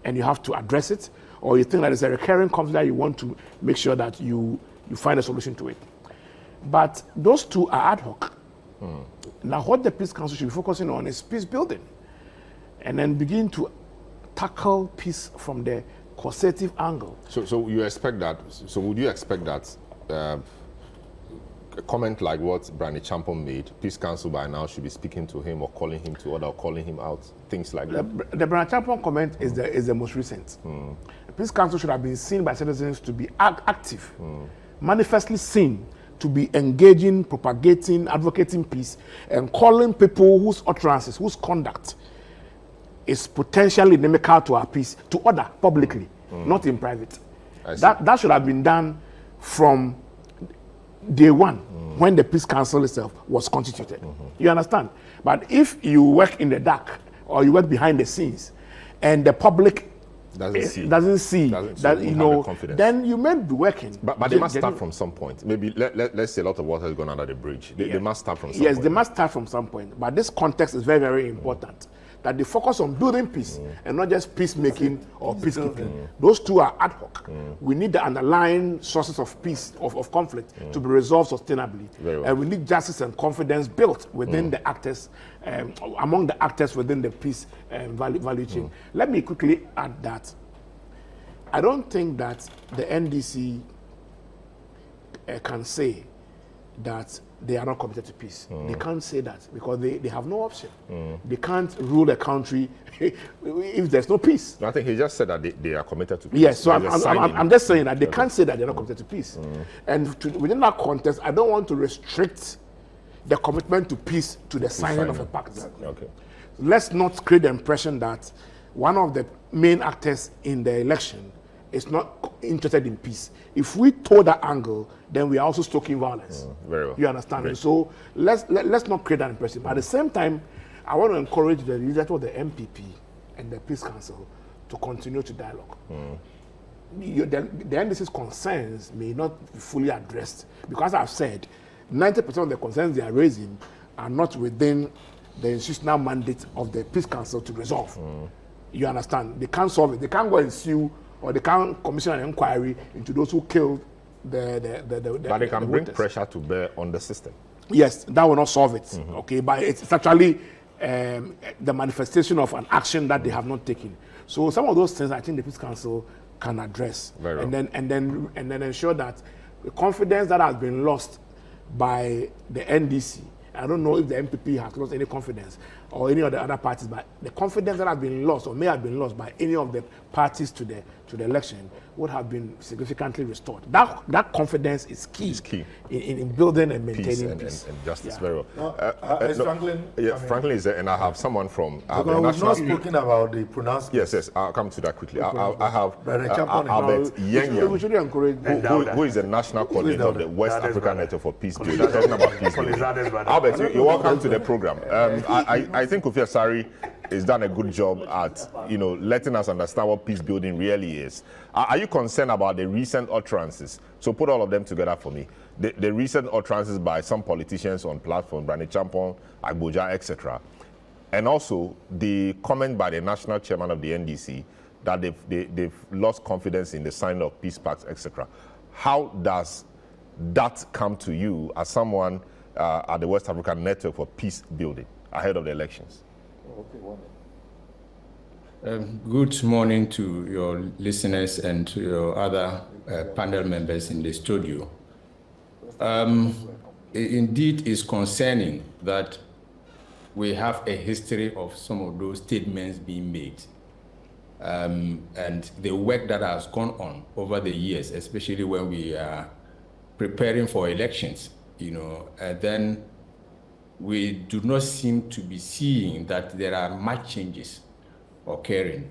and you have to address it, or you think that there's a recurring conflict that you want to make sure that you find a solution to it. But those two are ad hoc. Now, what the Peace Council should be focusing on is peace building, and then begin to tackle peace from the causative angle. So you expect that? So would you expect that a comment like what Brandy Champon made, Peace Council by now should be speaking to him or calling him to order or calling him out, things like that? The Brandy Champon comment is the most recent. The Peace Council should have been seen by citizens to be active, manifestly seen to be engaging, propagating, advocating peace, and calling people whose utterances, whose conduct is potentially inimical to our peace to order publicly, not in private. That should have been done from day one, when the Peace Council itself was constituted. You understand? But if you work in the dark or you work behind the scenes and the public doesn't see that, then you may be working. But they must start from some point. Maybe let's say a lot of water has gone under the bridge. They must start from some point. Yes, they must start from some point. But this context is very, very important. That they focus on building peace and not just peacemaking or peacekeeping. Those two are ad hoc. We need the underlying sources of peace, of conflict, to be resolved sustainably. Well. And we need justice and confidence built within the actors, among the actors within the peace value chain. Let me quickly add that I don't think that the NDC can say that they are not committed to peace. They can't say that because they have no option. They can't rule a country if there's no peace. I think he just said that they are committed to peace. Yes, so I'm just saying that they can't say that they're not committed to peace. And within that context, I don't want to restrict the commitment to peace to the signing of a pact. Okay. Let's not create the impression that one of the main actors in the election is not interested in peace. If we told that angle, then we are also stoking violence. Very well. You understand? Great. So let's not create that impression. But at the same time, I want to encourage the leadership of the NPP and the Peace Council to continue to dialogue. The NDC's concerns may not be fully addressed because I've said 90% of the concerns they are raising are not within the institutional mandate of the Peace Council to resolve. You understand? They can't solve it. They can't go and sue or they can't commission an inquiry into those who killed the But they can bring voters. pressure to bear on the system. Yes, that will not solve it. Okay, but it's actually the manifestation of an action that they have not taken. So some of those things I think the Peace Council can address, Very well. and then ensure that the confidence that has been lost by the NDC. I don't know if the NPP has lost any confidence or any of the other parties, but the confidence that has been lost or may have been lost by any of the parties to the election would have been significantly restored. That confidence is key, It's key. in building and Peace maintaining peace. and justice. Yeah. Very well. Is Franklin? Yeah, Franklin is there, and I have someone from the Because we've national. not spoken about the pronouncement. Yes, I'll come to that quickly. I have Brother Champon, Albert We Yenyam, should encourage who is the national coordinator of the West That is African brother. Network for Peace Building. Talking about peace building. That is brother. Albert, you're welcome to the program. I think Kofi Asari has done a good job at letting us understand what peace building really is. Are you concerned about the recent utterances? So put all of them together for me. The recent utterances by some politicians on platform, Brani Champon, Agboja, etc. And also the comment by the national chairman of the NDC that they've lost confidence in the signing of peace pacts, etc. How does that come to you as someone at the West African Network for Peace Building ahead of the elections? Good morning to your listeners and to your other panel members in the studio. Indeed, it's concerning that we have a history of some of those statements being made. And the work that has gone on over the years, especially when we are preparing for elections, and then we do not seem to be seeing that there are much changes occurring.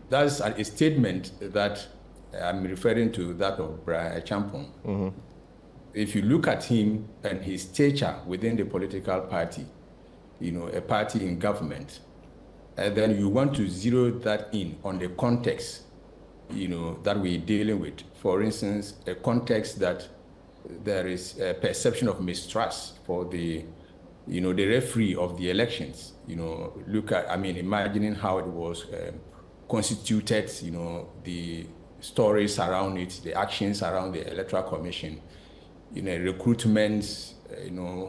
That's a statement that I'm referring to, that of Brani Champon. If you look at him and his stature within the political party, a party in government, and then you want to zero that in on the context, that we're dealing with. For instance, a context that there is a perception of mistrust for the referee of the elections. Look at, imagining how it was constituted, the stories around it, the actions around the Electoral Commission, recruitments,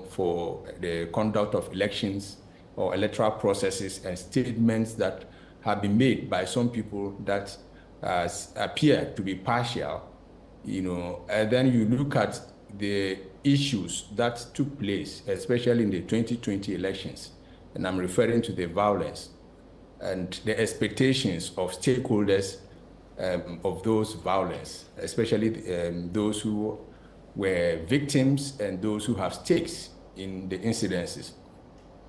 for the conduct of elections or electoral processes, and statements that have been made by some people that appear to be partial, and then you look at the issues that took place, especially in the 2020 elections, and I'm referring to the violence and the expectations of stakeholders of those violence, especially those who were victims and those who have stakes in the incidences.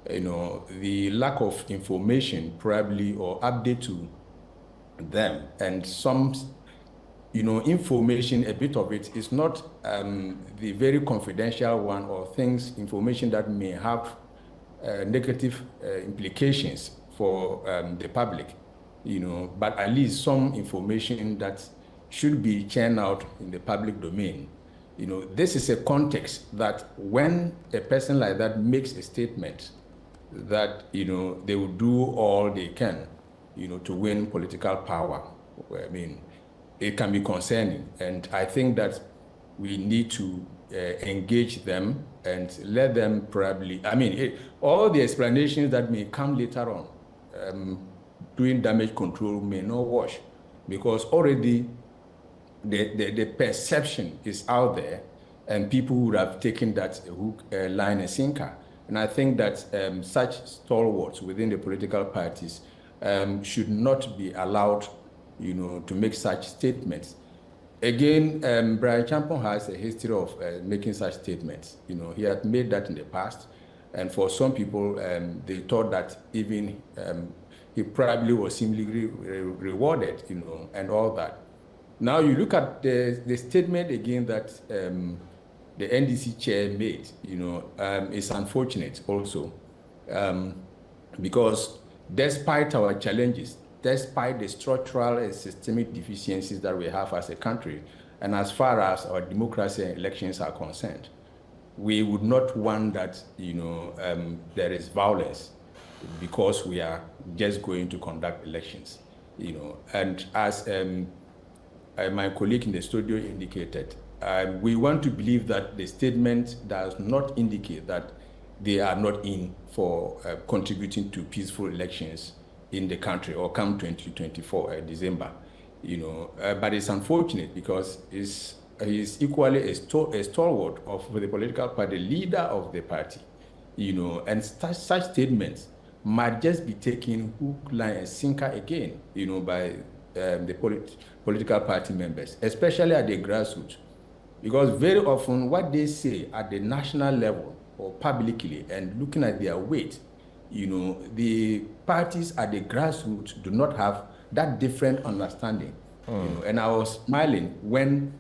The lack of information probably, or update to them, and some information, a bit of it is not the very confidential one, or information that may have negative implications for the public, but at least some information that should be churned out in the public domain. This is a context that when a person like that makes a statement that, they will do all they can, to win political power, it can be concerning. And I think that we need to engage them and let them probably, all the explanations that may come later on, doing damage control may not wash, because already the perception is out there, and people would have taken that hook, line, and sinker. And I think that such stalwarts within the political parties should not be allowed, to make such statements. Again, Brani Champon has a history of making such statements. He had made that in the past, and for some people, they thought that even he probably was simply rewarded, you know, and all that. Now you look at the statement again that the NDC chair made, you know, it's unfortunate also, because despite our challenges, despite the structural and systemic deficiencies that we have as a country, and as far as our democracy and elections are concerned, we would not want that, you know, there is violence because we are just going to conduct elections, you know. And as my colleague in the studio indicated, we want to believe that the statement does not indicate that they are not in for contributing to peaceful elections in the country or come 2024 December, you know. But it's unfortunate because he's equally a stalwart of the political party, leader of the party, you know, and such statements might just be taken hook, line, and sinker again, you know, by the political party members, especially at the grassroots. Because very often what they say at the national level or publicly and looking at their weight, you know, the parties at the grassroots do not have that different understanding. You know, and I was smiling when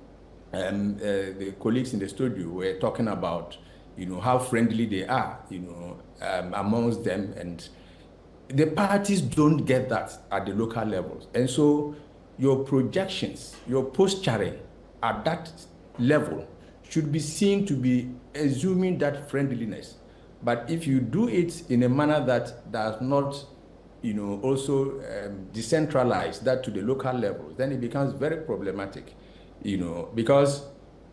the colleagues in the studio were talking about, you know, how friendly they are, you know, amongst them, and the parties don't get that at the local levels. And so your projections, your posturing at that level should be seen to be assuming that friendliness. But if you do it in a manner that does not, you know, also decentralize that to the local levels, then it becomes very problematic, you know, because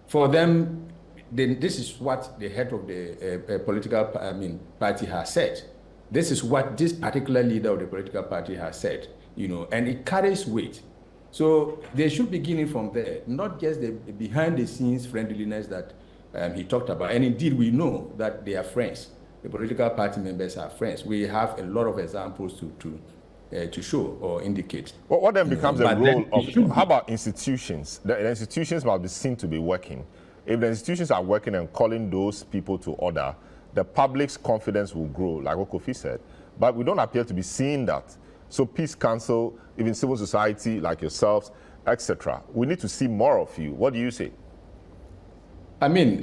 for them, then this is what the head of the political party has said. This is what this particular leader of the political party has said, you know, and it carries weight. So they should begin it from there, not just the behind-the-scenes friendliness that he talked about. And indeed, we know that they are friends. The political party members are friends. We have a lot of examples to show or indicate. Well, what then becomes the role of, how about institutions? The institutions must be seen to be working. If the institutions are working and calling those people to order, the public's confidence will grow, like what Kofi said. But we don't appear to be seeing that. So Peace Council, even civil society like yourselves, etc. We need to see more of you. What do you say? I mean,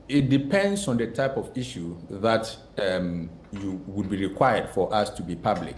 it depends on the type of issue that you would be required for us to be public.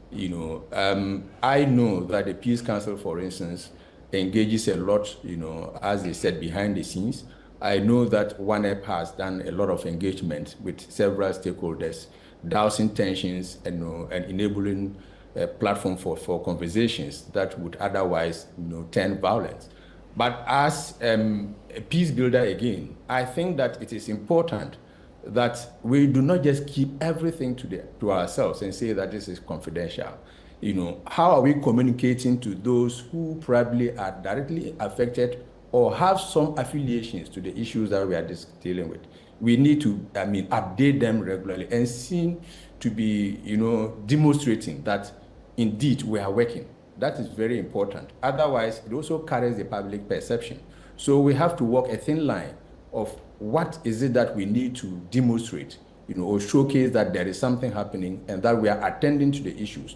You know, I know that the Peace Council, for instance, engages a lot, you know, as they said, behind the scenes. I know that OneUp has done a lot of engagement with several stakeholders, dousing tensions and enabling a platform for conversations that would otherwise, you know, turn violent. But as a peace builder, again, I think that it is important that we do not just keep everything to ourselves and say that this is confidential. You know, how are we communicating to those who probably are directly affected or have some affiliations to the issues that we are dealing with? We need to, update them regularly and seem to be, you know, demonstrating that indeed we are working. That is very important. Otherwise, it also carries the public perception. So we have to walk a thin line of what is it that we need to demonstrate, you know, or showcase that there is something happening and that we are attending to the issues.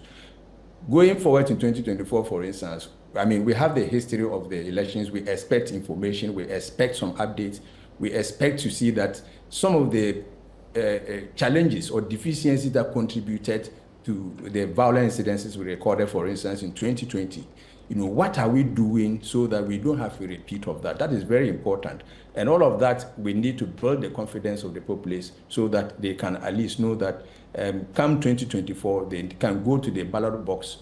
Going forward in 2024, for instance, I mean, we have the history of the elections. We expect information. We expect some updates. We expect to see that some of the challenges or deficiencies that contributed to the violent incidences we recorded, for instance, in 2020, you know, what are we doing so that we don't have a repeat of that? That is very important. And all of that, we need to build the confidence of the populace so that they can at least know that come 2024, they can go to the ballot box,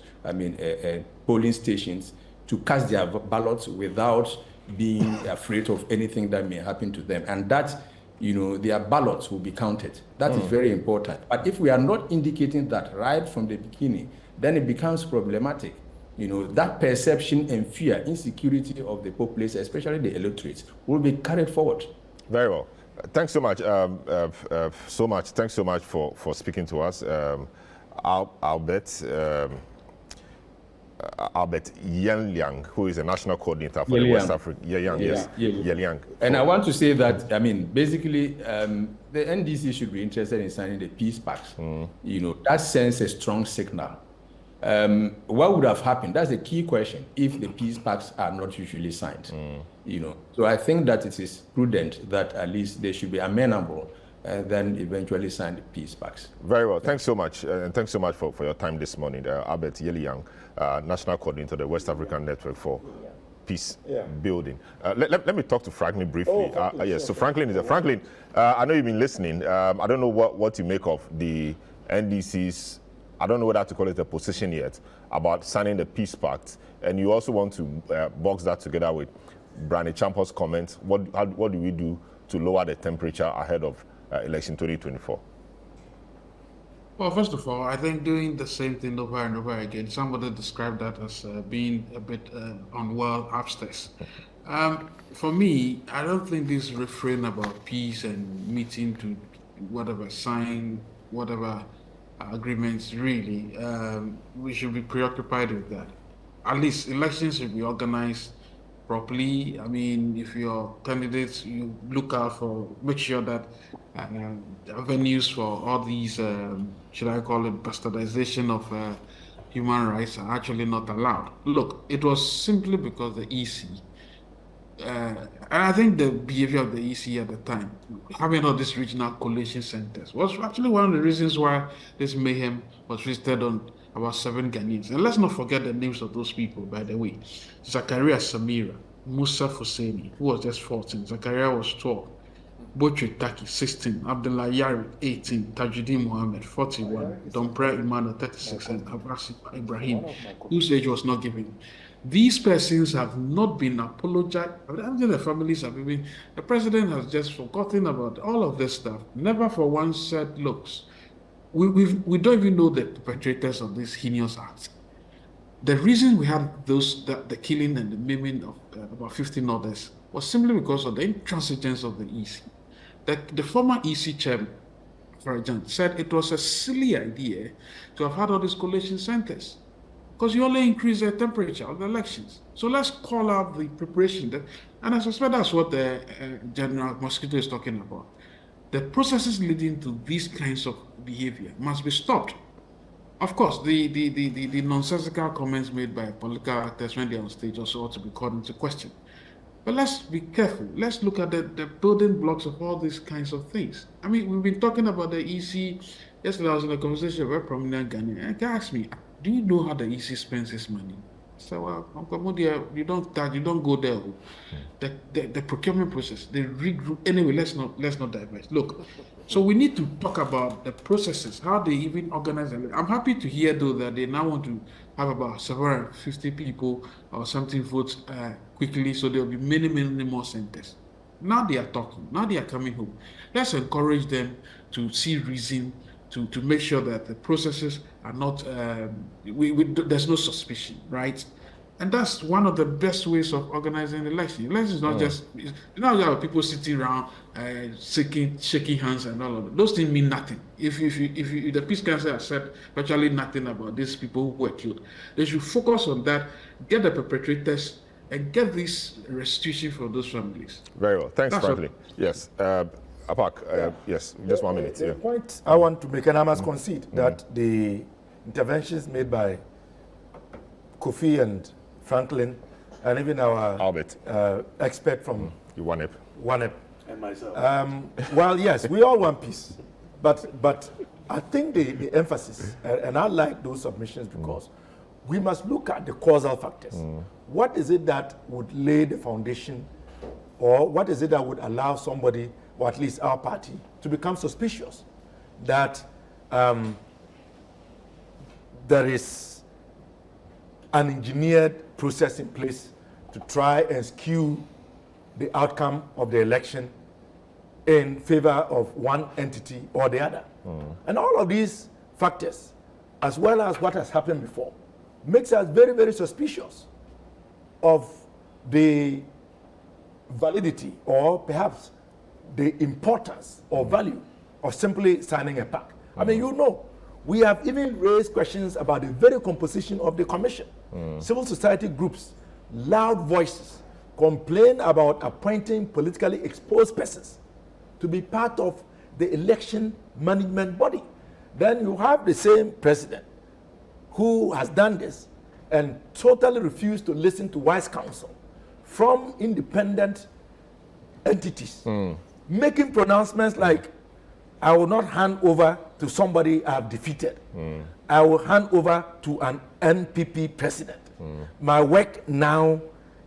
polling stations to cast their ballots without being afraid of anything that may happen to them. And that, you know, their ballots will be counted. That is very important. But if we are not indicating that right from the beginning, then it becomes problematic. You know, that perception and fear, insecurity of the populace, especially the electorates, will be carried forward. Very well. Thanks so much. Thanks so much for speaking to us. Albert Yenliang, who is a national coordinator for the West Africa. Yenliang. And I want to say that, basically, the NDC should be interested in signing the peace pact. You know, that sends a strong signal, what would have happened? That's the key question. If the peace pacts are not usually signed, so I think that it is prudent that at least they should be amenable and then eventually sign the peace pacts. Very well. Thanks so much, and thanks so much for your time this morning, Albert Yeliyang, National Coordinator of the West African Network for Peace Building. Let me talk to Franklin briefly. Yes, so Franklin is Franklin. I know you've been listening. I don't know what you make of the NDC's, I don't know whether to call it a position yet, about signing the peace pact. And you also want to box that together with Brani Champo's comments. What do we do to lower the temperature ahead of election 2024? Well, first of all, I think doing the same thing over and over again, somebody described that as being a bit unwell upstairs. For me, I don't think this refrain about peace and meeting to whatever, sign whatever agreements, really, we should be preoccupied with that. At least elections should be organized properly. I mean, if your candidates, you look out for, make sure that avenues for all these, should I call it bastardization of human rights are actually not allowed. Look, it was simply because the EC, and I think the behavior of the EC at the time, having all these regional collation centers, was actually one of the reasons why this mayhem was visited on about 7 Ghanaians. And let's not forget the names of those people, by the way. Zakaria Samira, Musa Fuseni, who was just 14, Zakaria was 12, Botre Taki, 16, Abdullah Yari, 18, Tajuddin Mohammed, 41, Dompre Imano, 36, and Abbas Ibrahim, whose age was not given. These persons have not been apologized. The families have been. The president has just forgotten about all of this stuff. Never for once said, "Look, we don't even know the perpetrators of these heinous acts." The reason we had the killing and the maiming of about 15 others was simply because of the intransigence of the EC. The former EC chairman, for example, said it was a silly idea to have had all these collation centers, because you only increase the temperature of the elections. So let's call out the preparation. And I suspect that's what the General Mosquito is talking about. The processes leading to these kinds of behavior must be stopped. Of course, the nonsensical comments made by political actors when they're on stage also ought to be called into question. But let's be careful. Let's look at the building blocks of all these kinds of things. I mean, we've been talking about the EC. Yesterday I was in a conversation with a prominent Ghanaian, and he asked me, do you know how the EC spends his money? So, well, Uncle Modia, you don't go there. The procurement process, the regroup. Anyway, let's not diverge. Look, so we need to talk about the processes, how they even organize. I'm happy to hear though that they now want to have about 750 people or something vote quickly, so there will be many more centers. Now they are talking. Now they are coming home. Let's encourage them to see reason, to make sure that the processes are not, there's no suspicion, right? And that's one of the best ways of organizing the election. Election is not just, you know, there are people sitting around shaking hands and all of that. Those things mean nothing. If the Peace Council has said virtually nothing about these people who were killed, they should focus on that, get the perpetrators, and get this restitution for those families. Very well. Thanks, Franklin. Yes. Apak, yes, just 1 minute. The point I want to make, and I must concede that the interventions made by Kofi and Franklin, and even our Albert, expert from WANEP, and myself. Well, yes, we all want peace, but I think the emphasis, and I like those submissions because we must look at the causal factors. What is it that would lay the foundation, or what is it that would allow somebody, or at least our party, to become suspicious that there is an engineered process in place to try and skew the outcome of the election in favor of one entity or the other. And all of these factors, as well as what has happened before, makes us very, very suspicious of the validity or perhaps the importance or value of simply signing a pact. I mean, you know, we have even raised questions about the very composition of the commission. Civil society groups, loud voices, complain about appointing politically exposed persons to be part of the election management body. Then you have the same president who has done this and totally refused to listen to wise counsel from independent entities, making pronouncements like, I will not hand over to somebody I have defeated. I will hand over to an NPP president. My work now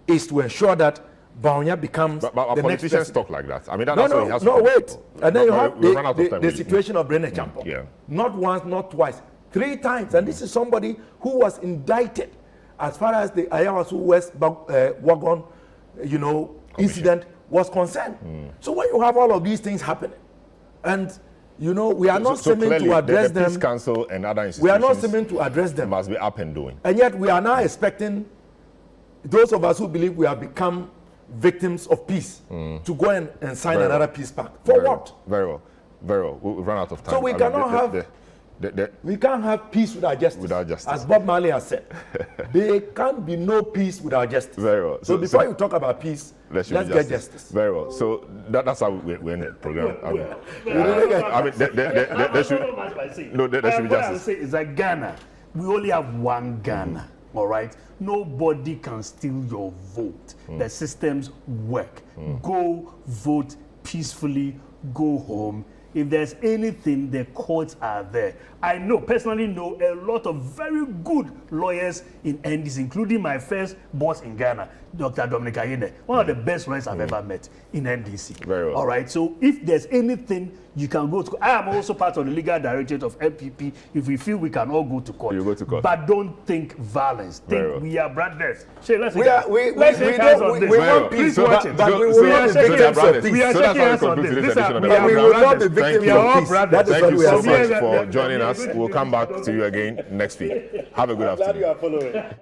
is to ensure that Bawumia becomes but the next politicians president. talk like that. I mean, that's what he has to wait. do. And then you have we run out of time the really. situation of Brene Champo. Yeah. Not once, not twice, 3 times. And this is somebody who was indicted as far as the Ayawasu West Wagon, incident was concerned. So when you have all of these things happening, and we are not seeming to address the them. Peace Council and other institutions We are not seeming to address them. must be up and doing. And yet we are now expecting those of us who believe we have become victims of peace to go and sign Very another well. peace pact. For what? Very well. Very well. We've run out of time. So we cannot we can't have peace without justice. Without justice. As Bob Marley has said, there can't be no peace without justice. Very well. So before you talk about peace, let's get justice. Very well. So that's how we end the program. There should be What I'm justice. saying is that Ghana, we only have one Ghana. All right, nobody can steal your vote. The systems work. Go vote peacefully. Go home. If there's anything, the courts are there. I personally know a lot of very good lawyers in NDC, including my first boss in Ghana, Dr. Dominic Ayinde, one of the best lawyers I've ever met in NDC. Very well. All right, so if there's anything, you can go to. I am also part of the legal directorate of NPP. If we feel we can all go to court. You go to court. But don't think violence. Very Think well. we are brothers. Shay, let's We want peace, Please watch it. but we will not be victims of peace. We are So that's shaking how we hands on conclude this. today's edition of the But we will not be Thank victims you. of peace. That is Thank what you we so are saying. much for joining us. We'll come back to you again next week. Have a good afternoon. You are following.